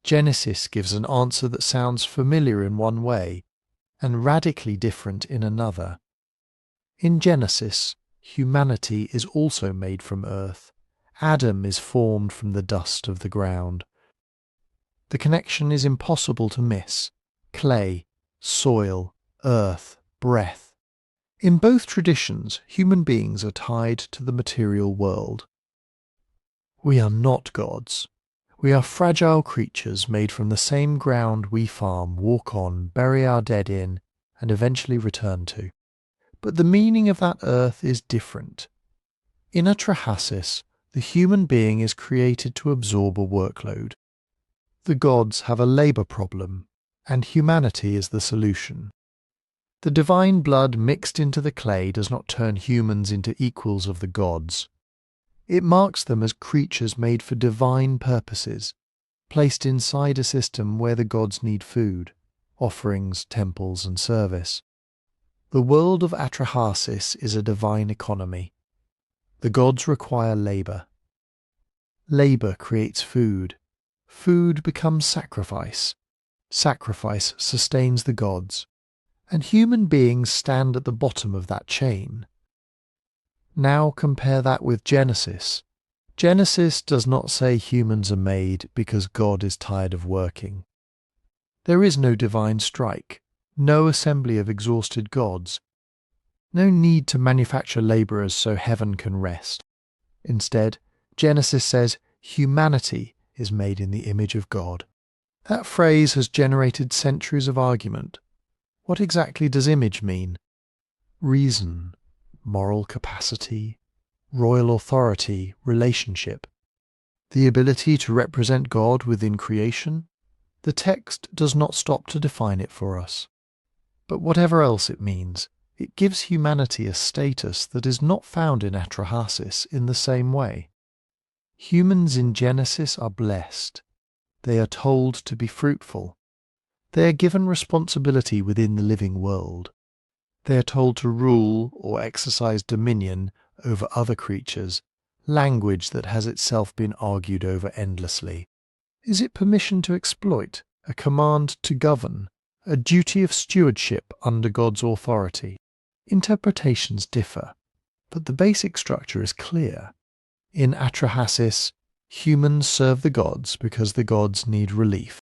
Genesis gives an answer that sounds familiar in one way and radically different in another. In Genesis, humanity is also made from earth. Adam is formed from the dust of the ground. The connection is impossible to miss. Clay, soil, earth, breath. In both traditions, human beings are tied to the material world. We are not gods. We are fragile creatures made from the same ground we farm, walk on, bury our dead in, and eventually return to. But the meaning of that earth is different. In Atra-Hasis, the human being is created to absorb a workload. The gods have a labour problem, and humanity is the solution. The divine blood mixed into the clay does not turn humans into equals of the gods. It marks them as creatures made for divine purposes, placed inside a system where the gods need food, offerings, temples, and service. The world of Atra-Hasis is a divine economy. The gods require labour. Labour creates food. Food becomes sacrifice. Sacrifice sustains the gods. And human beings stand at the bottom of that chain. Now compare that with Genesis. Genesis does not say humans are made because God is tired of working. There is no divine strike, no assembly of exhausted gods, no need to manufacture labourers so heaven can rest. Instead, Genesis says humanity is made in the image of God. That phrase has generated centuries of argument. What exactly does image mean? Reason, moral capacity, royal authority, relationship. The ability to represent God within creation? The text does not stop to define it for us. But whatever else it means, it gives humanity a status that is not found in Atra-Hasis in the same way. Humans in Genesis are blessed. They are told to be fruitful. They are given responsibility within the living world. They are told to rule or exercise dominion over other creatures, language that has itself been argued over endlessly. Is it permission to exploit, a command to govern, a duty of stewardship under God's authority? Interpretations differ, but the basic structure is clear. In Atra-Hasis, humans serve the gods because the gods need relief.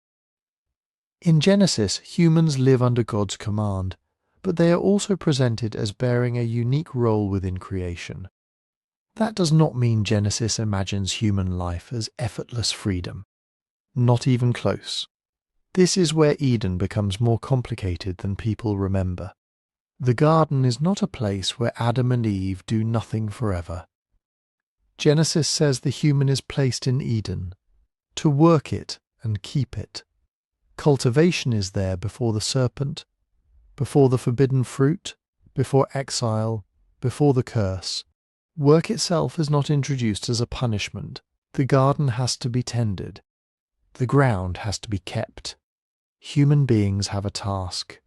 In Genesis, humans live under God's command, but they are also presented as bearing a unique role within creation. That does not mean Genesis imagines human life as effortless freedom. Not even close. This is where Eden becomes more complicated than people remember. The garden is not a place where Adam and Eve do nothing forever. Genesis says the human is placed in Eden, to work it and keep it. Cultivation is there before the serpent, before the forbidden fruit, before exile, before the curse. Work itself is not introduced as a punishment. The garden has to be tended. The ground has to be kept. Human beings have a task.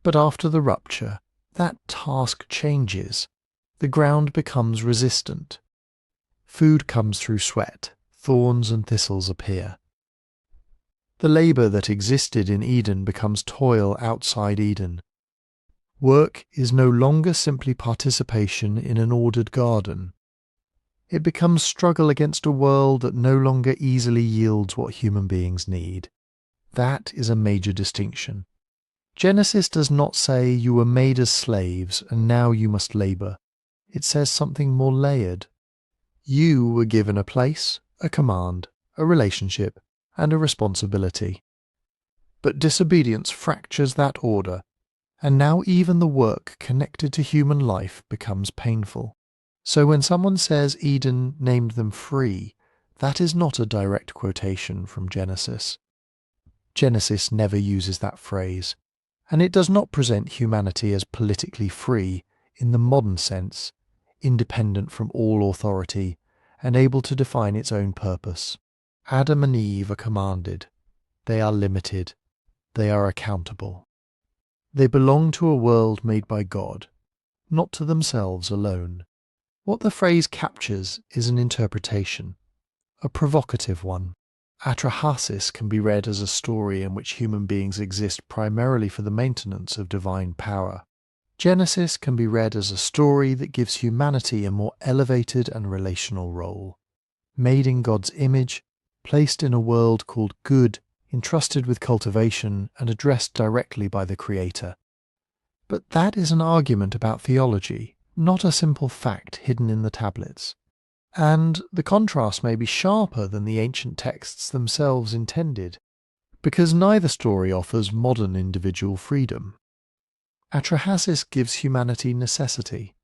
But after the rupture, that task changes. The ground becomes resistant. Food comes through sweat. Thorns and thistles appear. The labour that existed in Eden becomes toil outside Eden. Work is no longer simply participation in an ordered garden. It becomes struggle against a world that no longer easily yields what human beings need. That is a major distinction. Genesis does not say you were made as slaves and now you must labour. It says something more layered. You were given a place, a command, a relationship, and a responsibility. But disobedience fractures that order, and now even the work connected to human life becomes painful. So when someone says Eden named them free, that is not a direct quotation from Genesis. Genesis never uses that phrase, and it does not present humanity as politically free in the modern sense, independent from all authority and able to define its own purpose. Adam and Eve are commanded. They are limited. They are accountable. They belong to a world made by God, not to themselves alone. What the phrase captures is an interpretation, a provocative one. Atra-Hasis can be read as a story in which human beings exist primarily for the maintenance of divine power. Genesis can be read as a story that gives humanity a more elevated and relational role. Made in God's image, placed in a world called good, entrusted with cultivation and addressed directly by the Creator. But that is an argument about theology, not a simple fact hidden in the tablets. And the contrast may be sharper than the ancient texts themselves intended, because neither story offers modern individual freedom. Atra-Hasis gives humanity necessity.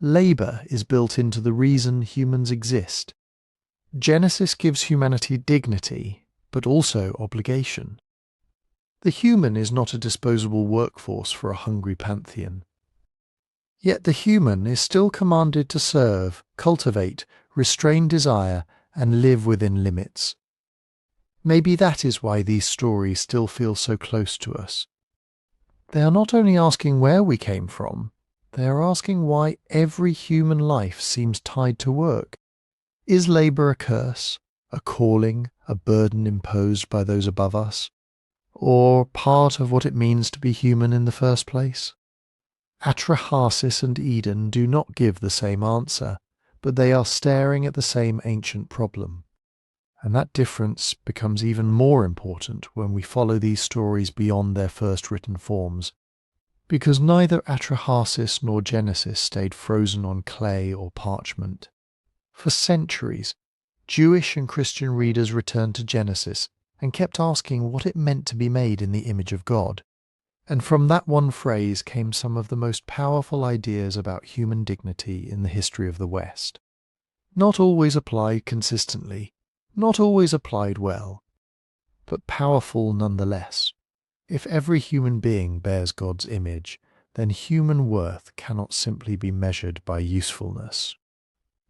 Labour is built into the reason humans exist. Genesis gives humanity dignity, but also obligation. The human is not a disposable workforce for a hungry pantheon. Yet the human is still commanded to serve, cultivate, restrain desire, and live within limits. Maybe that is why these stories still feel so close to us. They are not only asking where we came from, they are asking why every human life seems tied to work. Is labour a curse, a calling, a burden imposed by those above us, or part of what it means to be human in the first place? Atra-Hasis and Eden do not give the same answer, but they are staring at the same ancient problem. And that difference becomes even more important when we follow these stories beyond their first written forms, because neither Atra-Hasis nor Genesis stayed frozen on clay or parchment. For centuries, Jewish and Christian readers returned to Genesis and kept asking what it meant to be made in the image of God. And from that one phrase came some of the most powerful ideas about human dignity in the history of the West. Not always applied consistently, not always applied well, but powerful nonetheless. If every human being bears God's image, then human worth cannot simply be measured by usefulness.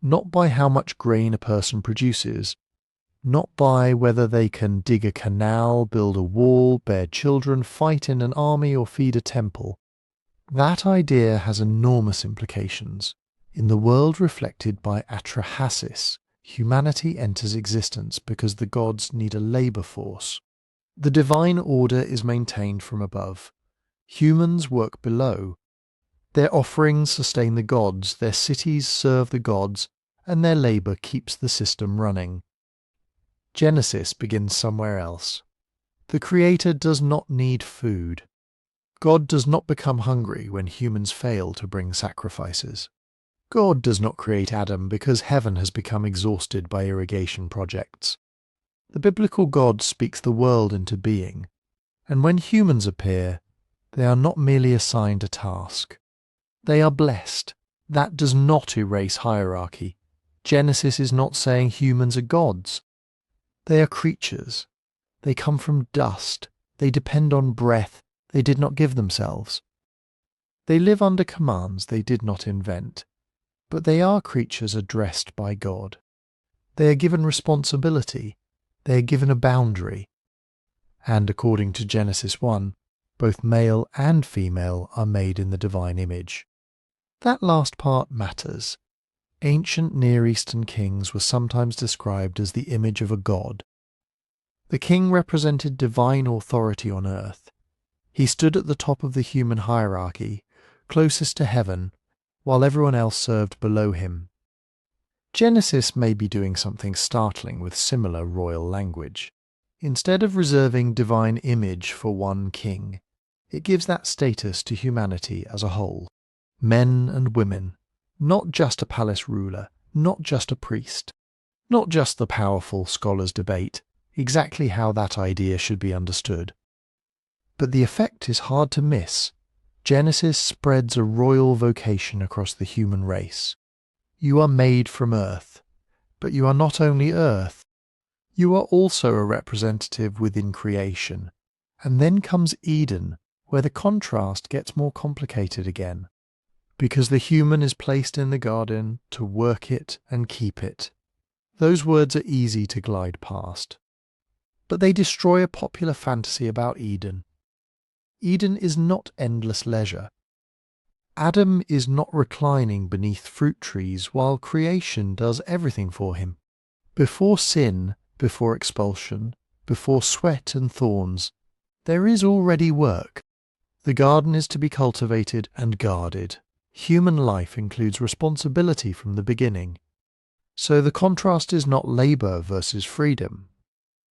Not by how much grain a person produces, not by whether they can dig a canal, build a wall, bear children, fight in an army, or feed a temple. That idea has enormous implications. In the world reflected by Atra-Hasis, humanity enters existence because the gods need a labour force. The divine order is maintained from above. Humans work below. Their offerings sustain the gods, their cities serve the gods, and their labour keeps the system running. Genesis begins somewhere else. The Creator does not need food. God does not become hungry when humans fail to bring sacrifices. God does not create Adam because heaven has become exhausted by irrigation projects. The biblical God speaks the world into being, and when humans appear, they are not merely assigned a task. They are blessed. That does not erase hierarchy. Genesis is not saying humans are gods. They are creatures. They come from dust. They depend on breath they did not give themselves. They live under commands they did not invent. But they are creatures addressed by God. They are given responsibility. They are given a boundary. And according to Genesis 1, both male and female are made in the divine image. That last part matters. Ancient Near Eastern kings were sometimes described as the image of a god. The king represented divine authority on earth. He stood at the top of the human hierarchy, closest to heaven, while everyone else served below him. Genesis may be doing something startling with similar royal language. Instead of reserving divine image for one king, it gives that status to humanity as a whole. Men and women, not just a palace ruler, not just a priest, not just the powerful scholars debate exactly how that idea should be understood. But the effect is hard to miss. Genesis spreads a royal vocation across the human race. You are made from earth, but you are not only earth, you are also a representative within creation. And then comes Eden, where the contrast gets more complicated again, because the human is placed in the garden to work it and keep it. Those words are easy to glide past. But they destroy a popular fantasy about Eden. Eden is not endless leisure. Adam is not reclining beneath fruit trees while creation does everything for him. Before sin, before expulsion, before sweat and thorns, there is already work. The garden is to be cultivated and guarded. Human life includes responsibility from the beginning. So the contrast is not labour versus freedom.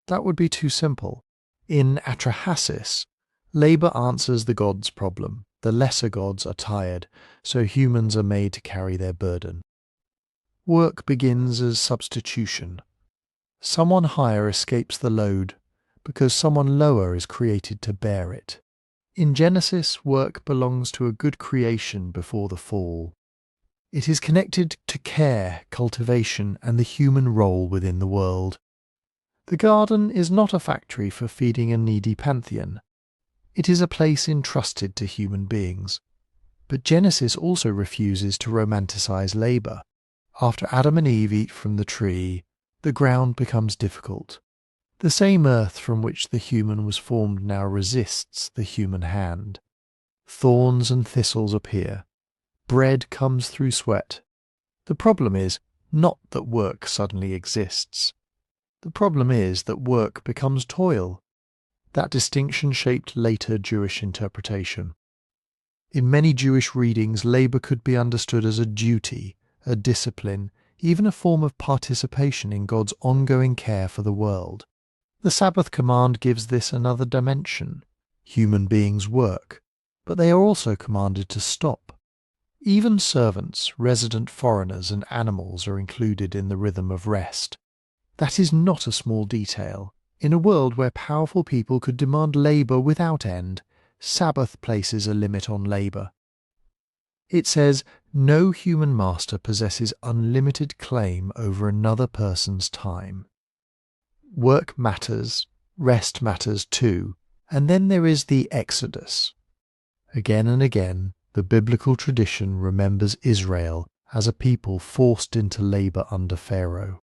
That would be too simple. In Atra-Hasis, labour answers the gods' problem. The lesser gods are tired, so humans are made to carry their burden. Work begins as substitution. Someone higher escapes the load because someone lower is created to bear it. In Genesis, work belongs to a good creation before the fall. It is connected to care, cultivation, and the human role within the world. The garden is not a factory for feeding a needy pantheon. It is a place entrusted to human beings. But Genesis also refuses to romanticize labour. After Adam and Eve eat from the tree, the ground becomes difficult. The same earth from which the human was formed now resists the human hand. Thorns and thistles appear. Bread comes through sweat. The problem is not that work suddenly exists. The problem is that work becomes toil. That distinction shaped later Jewish interpretation. In many Jewish readings, labour could be understood as a duty, a discipline, even a form of participation in God's ongoing care for the world. The Sabbath command gives this another dimension. Human beings work, but they are also commanded to stop. Even servants, resident foreigners, and animals are included in the rhythm of rest. That is not a small detail. In a world where powerful people could demand labour without end, Sabbath places a limit on labour. It says, no human master possesses unlimited claim over another person's time. Work matters, rest matters too, and then there is the Exodus. Again and again, the biblical tradition remembers Israel as a people forced into labour under Pharaoh.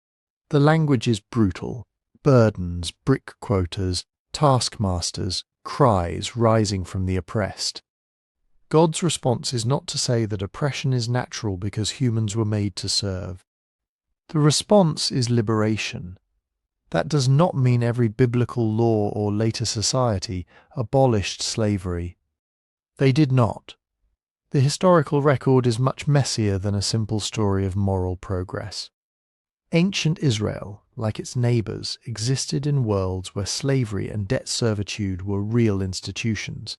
The language is brutal. Burdens, brick quotas, taskmasters, cries rising from the oppressed. God's response is not to say that oppression is natural because humans were made to serve. The response is liberation. That does not mean every biblical law or later society abolished slavery. They did not. The historical record is much messier than a simple story of moral progress. Ancient Israel, like its neighbours, existed in worlds where slavery and debt servitude were real institutions.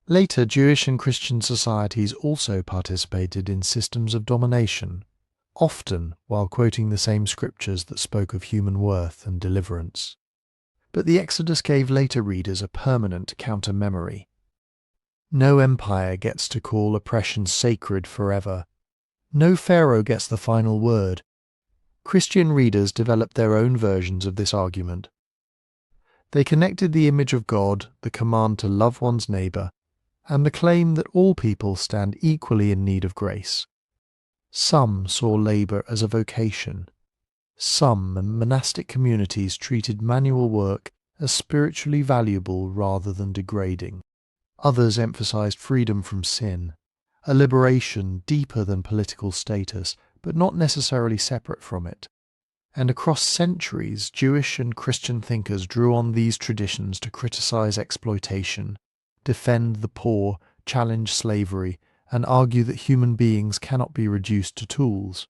Later, Jewish and Christian societies also participated in systems of domination, often while quoting the same scriptures that spoke of human worth and deliverance. But the Exodus gave later readers a permanent counter-memory. No empire gets to call oppression sacred forever. No pharaoh gets the final word. Christian readers developed their own versions of this argument. They connected the image of God, the command to love one's neighbour, and the claim that all people stand equally in need of grace. Some saw labour as a vocation. Some monastic communities treated manual work as spiritually valuable rather than degrading. Others emphasized freedom from sin, a liberation deeper than political status, but not necessarily separate from it. And across centuries, Jewish and Christian thinkers drew on these traditions to criticize exploitation, defend the poor, challenge slavery, and argue that human beings cannot be reduced to tools.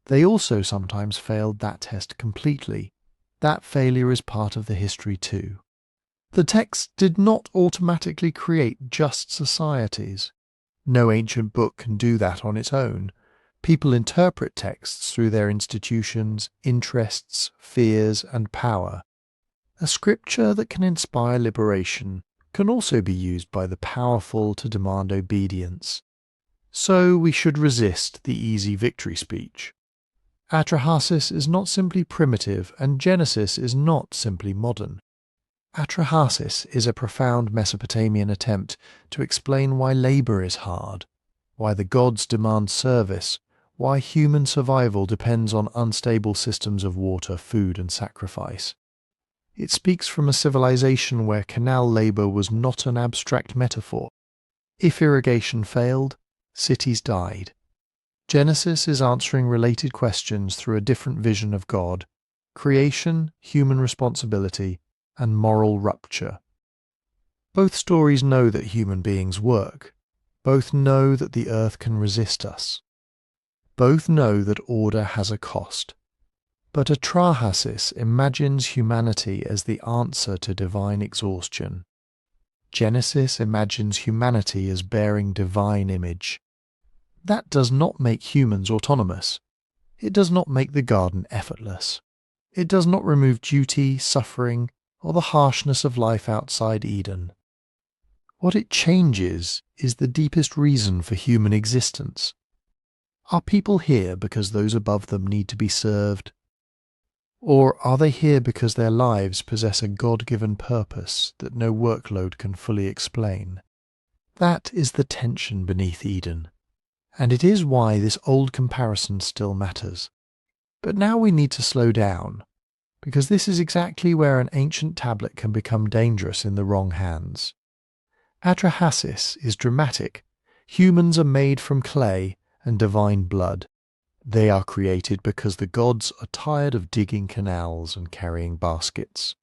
They also sometimes failed that test completely. That failure is part of the history too. The text did not automatically create just societies. No ancient book can do that on its own. People interpret texts through their institutions, interests, fears, and power. A scripture that can inspire liberation can also be used by the powerful to demand obedience. So we should resist the easy victory speech. Atra-Hasis is not simply primitive, and Genesis is not simply modern. Atra-Hasis is a profound Mesopotamian attempt to explain why labour is hard, why the gods demand service, why human survival depends on unstable systems of water, food, and sacrifice. It speaks from a civilization where canal labour was not an abstract metaphor. If irrigation failed, cities died. Genesis is answering related questions through a different vision of God, creation, human responsibility, and moral rupture. Both stories know that human beings work. Both know that the earth can resist us. Both know that order has a cost. But Atra-Hasis imagines humanity as the answer to divine exhaustion. Genesis imagines humanity as bearing divine image. That does not make humans autonomous. It does not make the garden effortless. It does not remove duty, suffering, or the harshness of life outside Eden. What it changes is the deepest reason for human existence. Are people here because those above them need to be served? Or are they here because their lives possess a God-given purpose that no workload can fully explain? That is the tension beneath Eden, and it is why this old comparison still matters. But now we need to slow down, because this is exactly where an ancient tablet can become dangerous in the wrong hands. Atra-Hasis is dramatic. Humans are made from clay and divine blood. They are created because the gods are tired of digging canals and carrying baskets.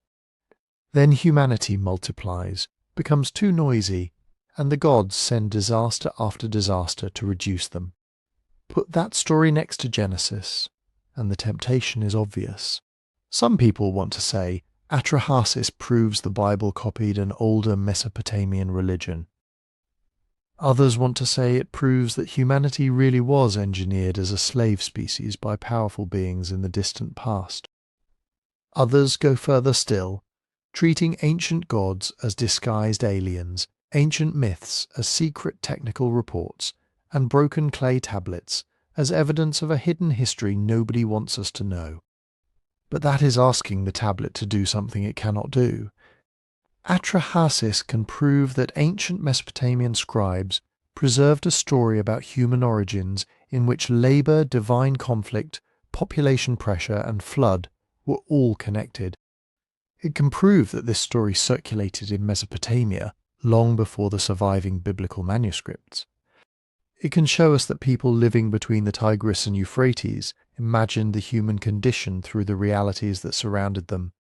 Then humanity multiplies, becomes too noisy, and the gods send disaster after disaster to reduce them. Put that story next to Genesis, and the temptation is obvious. Some people want to say Atra-Hasis proves the Bible copied an older Mesopotamian religion. Others want to say it proves that humanity really was engineered as a slave species by powerful beings in the distant past. Others go further still, treating ancient gods as disguised aliens, ancient myths as secret technical reports, and broken clay tablets as evidence of a hidden history nobody wants us to know. But that is asking the tablet to do something it cannot do. Atra-Hasis can prove that ancient Mesopotamian scribes preserved a story about human origins in which labour, divine conflict, population pressure, and flood were all connected. It can prove that this story circulated in Mesopotamia long before the surviving biblical manuscripts. It can show us that people living between the Tigris and Euphrates imagined the human condition through the realities that surrounded them.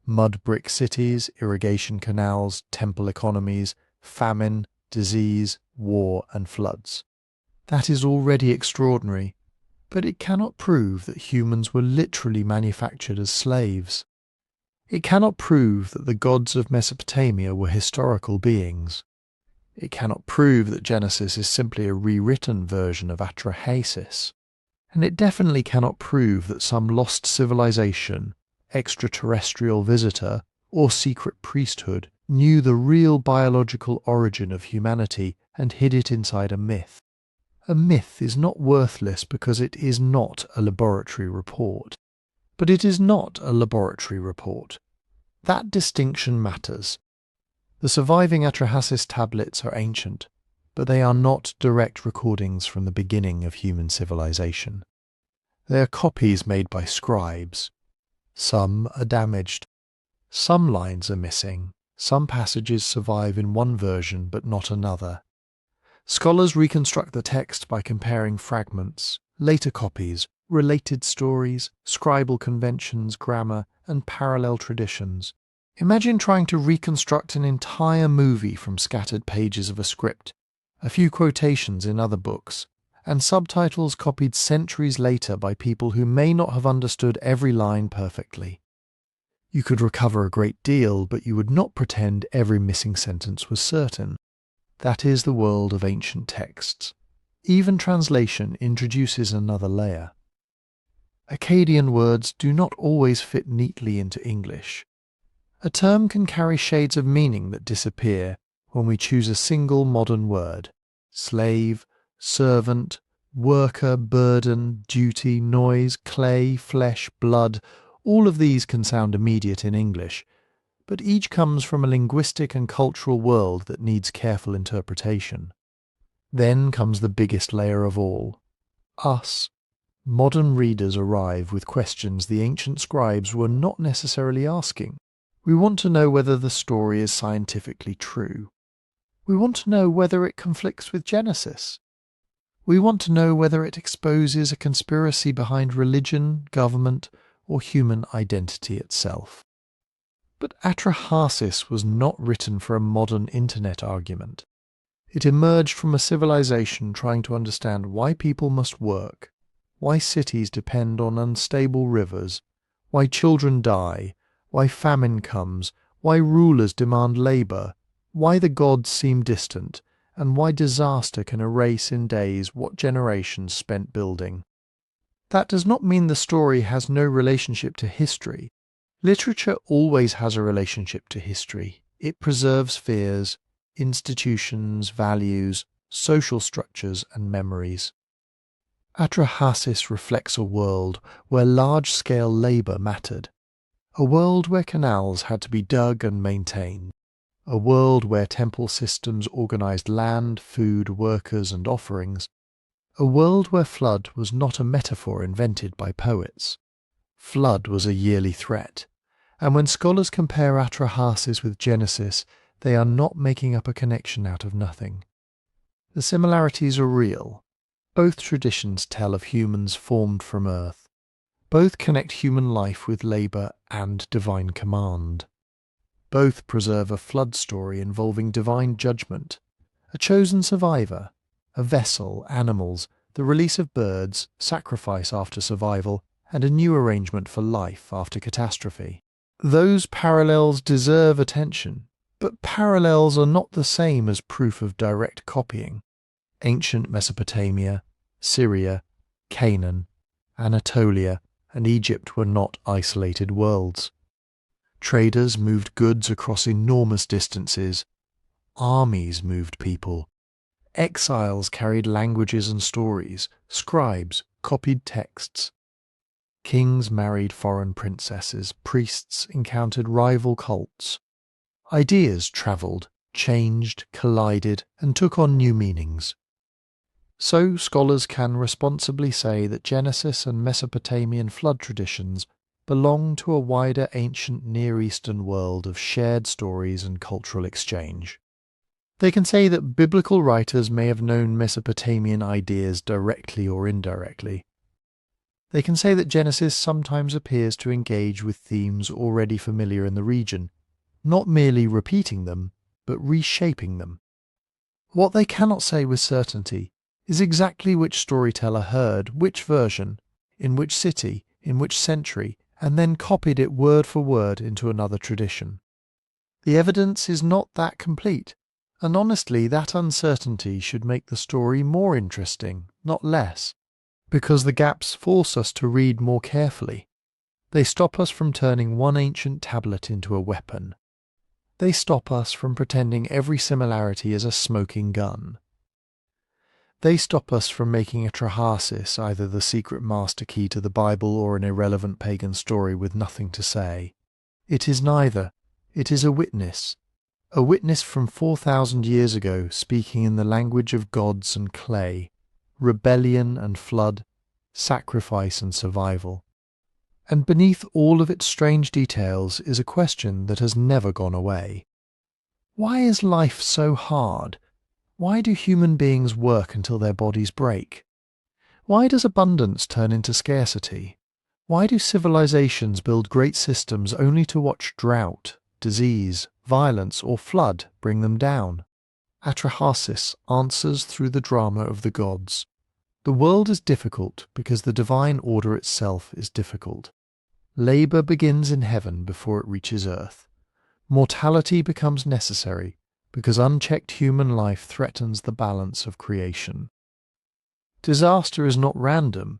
Mud brick cities, irrigation canals, temple economies, famine, disease, war, and floods. That is already extraordinary, but it cannot prove that humans were literally manufactured as slaves. It cannot prove that the gods of Mesopotamia were historical beings. It cannot prove that Genesis is simply a rewritten version of Atra-Hasis. And it definitely cannot prove that some lost civilization, extraterrestrial visitor, or secret priesthood knew the real biological origin of humanity and hid it inside a myth. A myth is not worthless because it is not a laboratory report. But it is not a laboratory report. That distinction matters. The surviving Atra-Hasis tablets are ancient, but they are not direct recordings from the beginning of human civilization. They are copies made by scribes. Some are damaged. Some lines are missing. Some passages survive in one version but not another. Scholars reconstruct the text by comparing fragments, later copies, related stories, scribal conventions, grammar, and parallel traditions. Imagine trying to reconstruct an entire movie from scattered pages of a script, a few quotations in other books, and subtitles copied centuries later by people who may not have understood every line perfectly. You could recover a great deal, but you would not pretend every missing sentence was certain. That is the world of ancient texts. Even translation introduces another layer. Akkadian words do not always fit neatly into English. A term can carry shades of meaning that disappear when we choose a single modern word. Slave, servant, worker, burden, duty, noise, clay, flesh, blood, all of these can sound immediate in English, but each comes from a linguistic and cultural world that needs careful interpretation. Then comes the biggest layer of all. Us. Modern readers arrive with questions the ancient scribes were not necessarily asking. We want to know whether the story is scientifically true. We want to know whether it conflicts with Genesis. We want to know whether it exposes a conspiracy behind religion, government, or human identity itself. But Atra-Hasis was not written for a modern internet argument. It emerged from a civilization trying to understand why people must work, why cities depend on unstable rivers, why children die, why famine comes, why rulers demand labour, why the gods seem distant, and why disaster can erase in days what generations spent building. That does not mean the story has no relationship to history. Literature always has a relationship to history. It preserves fears, institutions, values, social structures, and memories. Atra-Hasis reflects a world where large-scale labour mattered, a world where canals had to be dug and maintained, a world where temple systems organised land, food, workers, and offerings, a world where flood was not a metaphor invented by poets. Flood was a yearly threat, and when scholars compare Atra-Hasis with Genesis, they are not making up a connection out of nothing. The similarities are real. Both traditions tell of humans formed from earth. Both connect human life with labour and divine command. Both preserve a flood story involving divine judgment, a chosen survivor, a vessel, animals, the release of birds, sacrifice after survival, and a new arrangement for life after catastrophe. Those parallels deserve attention, but parallels are not the same as proof of direct copying. Ancient Mesopotamia, Syria, Canaan, Anatolia, and Egypt were not isolated worlds. Traders moved goods across enormous distances. Armies moved people. Exiles carried languages and stories. Scribes copied texts. Kings married foreign princesses. Priests encountered rival cults. Ideas travelled, changed, collided, and took on new meanings. So scholars can responsibly say that Genesis and Mesopotamian flood traditions belong to a wider ancient Near Eastern world of shared stories and cultural exchange. They can say that biblical writers may have known Mesopotamian ideas directly or indirectly. They can say that Genesis sometimes appears to engage with themes already familiar in the region, not merely repeating them, but reshaping them. What they cannot say with certainty is exactly which storyteller heard which version, in which city, in which century, and then copied it word for word into another tradition. The evidence is not that complete, and honestly that uncertainty should make the story more interesting, not less, because the gaps force us to read more carefully. They stop us from turning one ancient tablet into a weapon. They stop us from pretending every similarity is a smoking gun. They stop us from making Atra-Hasis either the secret master key to the Bible or an irrelevant pagan story with nothing to say. It is neither. It is a witness from 4,000 years ago speaking in the language of gods and clay, rebellion and flood, sacrifice and survival. And beneath all of its strange details is a question that has never gone away. Why is life so hard? Why do human beings work until their bodies break? Why does abundance turn into scarcity? Why do civilizations build great systems only to watch drought, disease, violence, or flood bring them down? Atra-Hasis answers through the drama of the gods. The world is difficult because the divine order itself is difficult. Labour begins in heaven before it reaches earth. Mortality becomes necessary because unchecked human life threatens the balance of creation. Disaster is not random.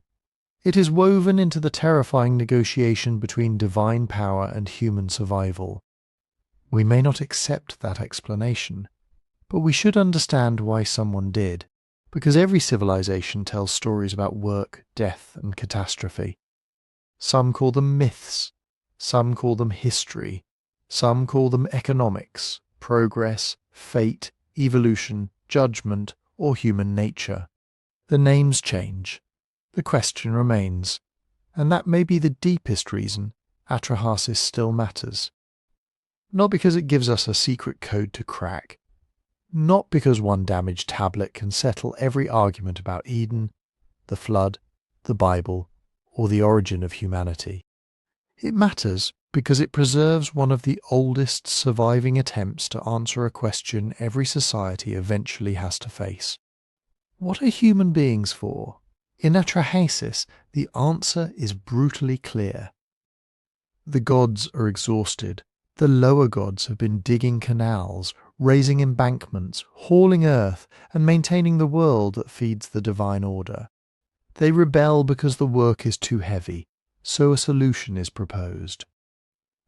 It is woven into the terrifying negotiation between divine power and human survival. We may not accept that explanation, but we should understand why someone did, because every civilization tells stories about work, death, and catastrophe. Some call them myths, some call them history, some call them economics, progress, fate, evolution, judgment, or human nature. The names change. The question remains, and that may be the deepest reason Atra-Hasis still matters. Not because it gives us a secret code to crack, not because one damaged tablet can settle every argument about Eden, the flood, the Bible, or the origin of humanity. It matters because it preserves one of the oldest surviving attempts to answer a question every society eventually has to face. What are human beings for? In Atra-Hasis, the answer is brutally clear. The gods are exhausted. The lower gods have been digging canals, raising embankments, hauling earth, and maintaining the world that feeds the divine order. They rebel because the work is too heavy, so a solution is proposed.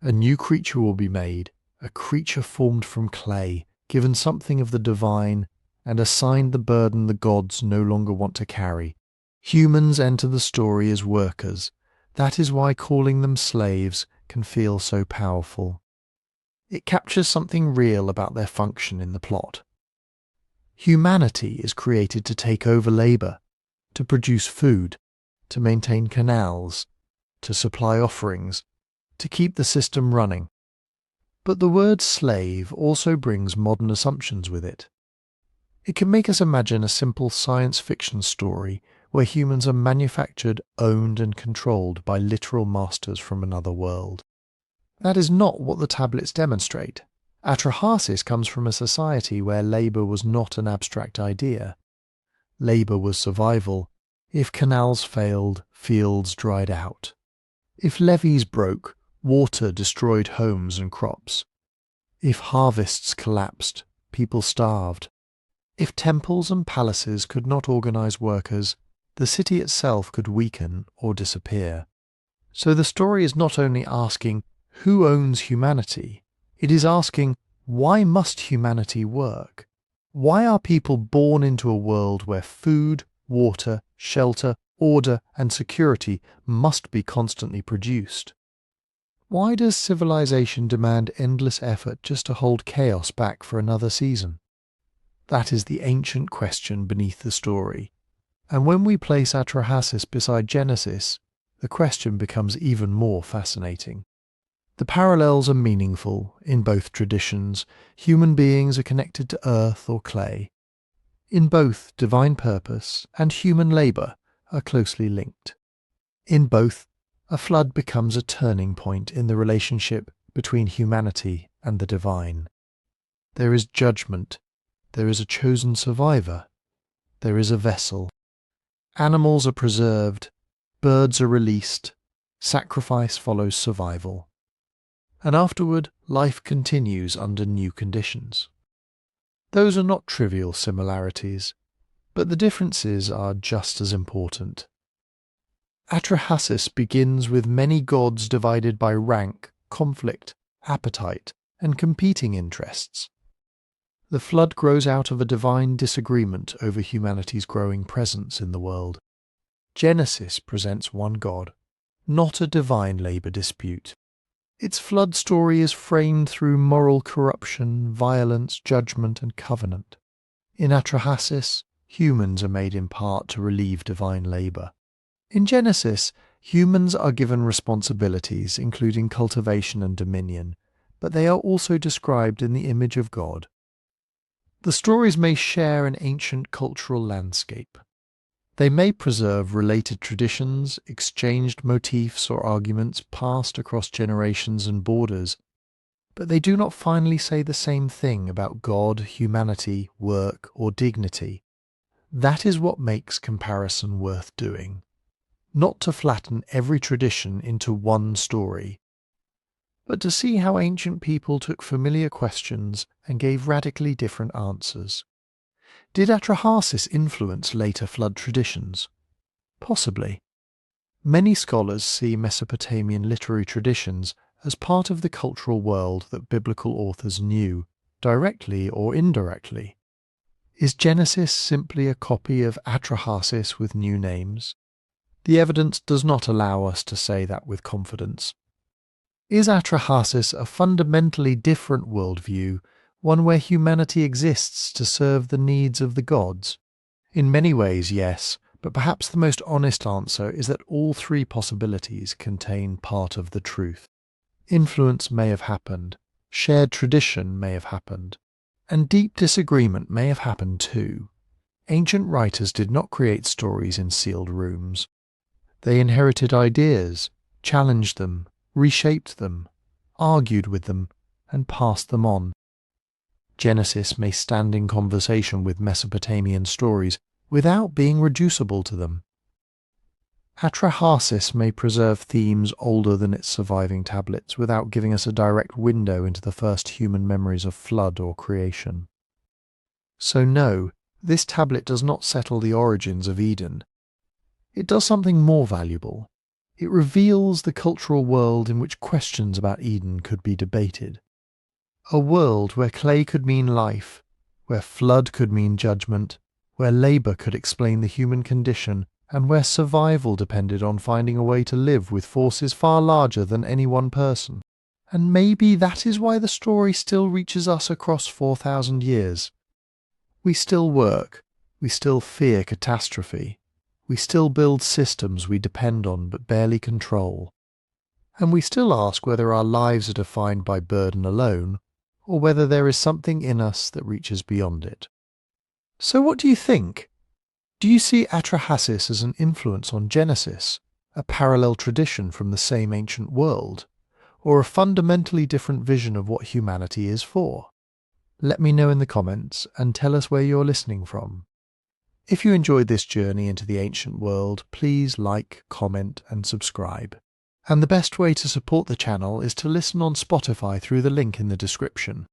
A new creature will be made, a creature formed from clay, given something of the divine, and assigned the burden the gods no longer want to carry. Humans enter the story as workers. That is why calling them slaves can feel so powerful. It captures something real about their function in the plot. Humanity is created to take over labour, to produce food, to maintain canals, to supply offerings, to keep the system running. But the word slave also brings modern assumptions with it. It can make us imagine a simple science fiction story where humans are manufactured, owned and controlled by literal masters from another world. That is not what the tablets demonstrate. Atra-Hasis comes from a society where labour was not an abstract idea. Labour was survival. If canals failed, fields dried out. If levees broke, water destroyed homes and crops. If harvests collapsed, people starved. If temples and palaces could not organize workers, the city itself could weaken or disappear. So the story is not only asking, who owns humanity? It is asking, why must humanity work? Why are people born into a world where food, water, shelter, order, and security must be constantly produced? Why does civilization demand endless effort just to hold chaos back for another season? That is the ancient question beneath the story. And when we place Atra-Hasis beside Genesis, the question becomes even more fascinating. The parallels are meaningful in both traditions. Human beings are connected to earth or clay. In both, divine purpose and human labour are closely linked. In both, a flood becomes a turning point in the relationship between humanity and the divine. There is judgment. There is a chosen survivor. There is a vessel. Animals are preserved. Birds are released. Sacrifice follows survival. And afterward, life continues under new conditions. Those are not trivial similarities, but the differences are just as important. Atra-Hasis begins with many gods divided by rank, conflict, appetite, and competing interests. The flood grows out of a divine disagreement over humanity's growing presence in the world. Genesis presents one God, not a divine labour dispute. Its flood story is framed through moral corruption, violence, judgment, and covenant. In Atra-Hasis, humans are made in part to relieve divine labour. In Genesis, humans are given responsibilities, including cultivation and dominion, but they are also described in the image of God. The stories may share an ancient cultural landscape. They may preserve related traditions, exchanged motifs or arguments passed across generations and borders, but they do not finally say the same thing about God, humanity, work, or dignity. That is what makes comparison worth doing. Not to flatten every tradition into one story, but to see how ancient people took familiar questions and gave radically different answers. Did Atra-Hasis influence later flood traditions? Possibly. Many scholars see Mesopotamian literary traditions as part of the cultural world that biblical authors knew, directly or indirectly. Is Genesis simply a copy of Atra-Hasis with new names? The evidence does not allow us to say that with confidence. Is Atra-Hasis a fundamentally different worldview, one where humanity exists to serve the needs of the gods? In many ways, yes, but perhaps the most honest answer is that all three possibilities contain part of the truth. Influence may have happened, shared tradition may have happened, and deep disagreement may have happened too. Ancient writers did not create stories in sealed rooms. They inherited ideas, challenged them, reshaped them, argued with them, and passed them on. Genesis may stand in conversation with Mesopotamian stories without being reducible to them. Atra-Hasis may preserve themes older than its surviving tablets without giving us a direct window into the first human memories of flood or creation. So no, this tablet does not settle the origins of Eden. It does something more valuable. It reveals the cultural world in which questions about Eden could be debated. A world where clay could mean life, where flood could mean judgment, where labour could explain the human condition, and where survival depended on finding a way to live with forces far larger than any one person. And maybe that is why the story still reaches us across 4,000 years. We still work, we still fear catastrophe, we still build systems we depend on but barely control. And we still ask whether our lives are defined by burden alone, or whether there is something in us that reaches beyond it. So what do you think? Do you see Atra-Hasis as an influence on Genesis, a parallel tradition from the same ancient world, or a fundamentally different vision of what humanity is for? Let me know in the comments and tell us where you're listening from. If you enjoyed this journey into the ancient world, please like, comment and subscribe. And the best way to support the channel is to listen on Spotify through the link in the description.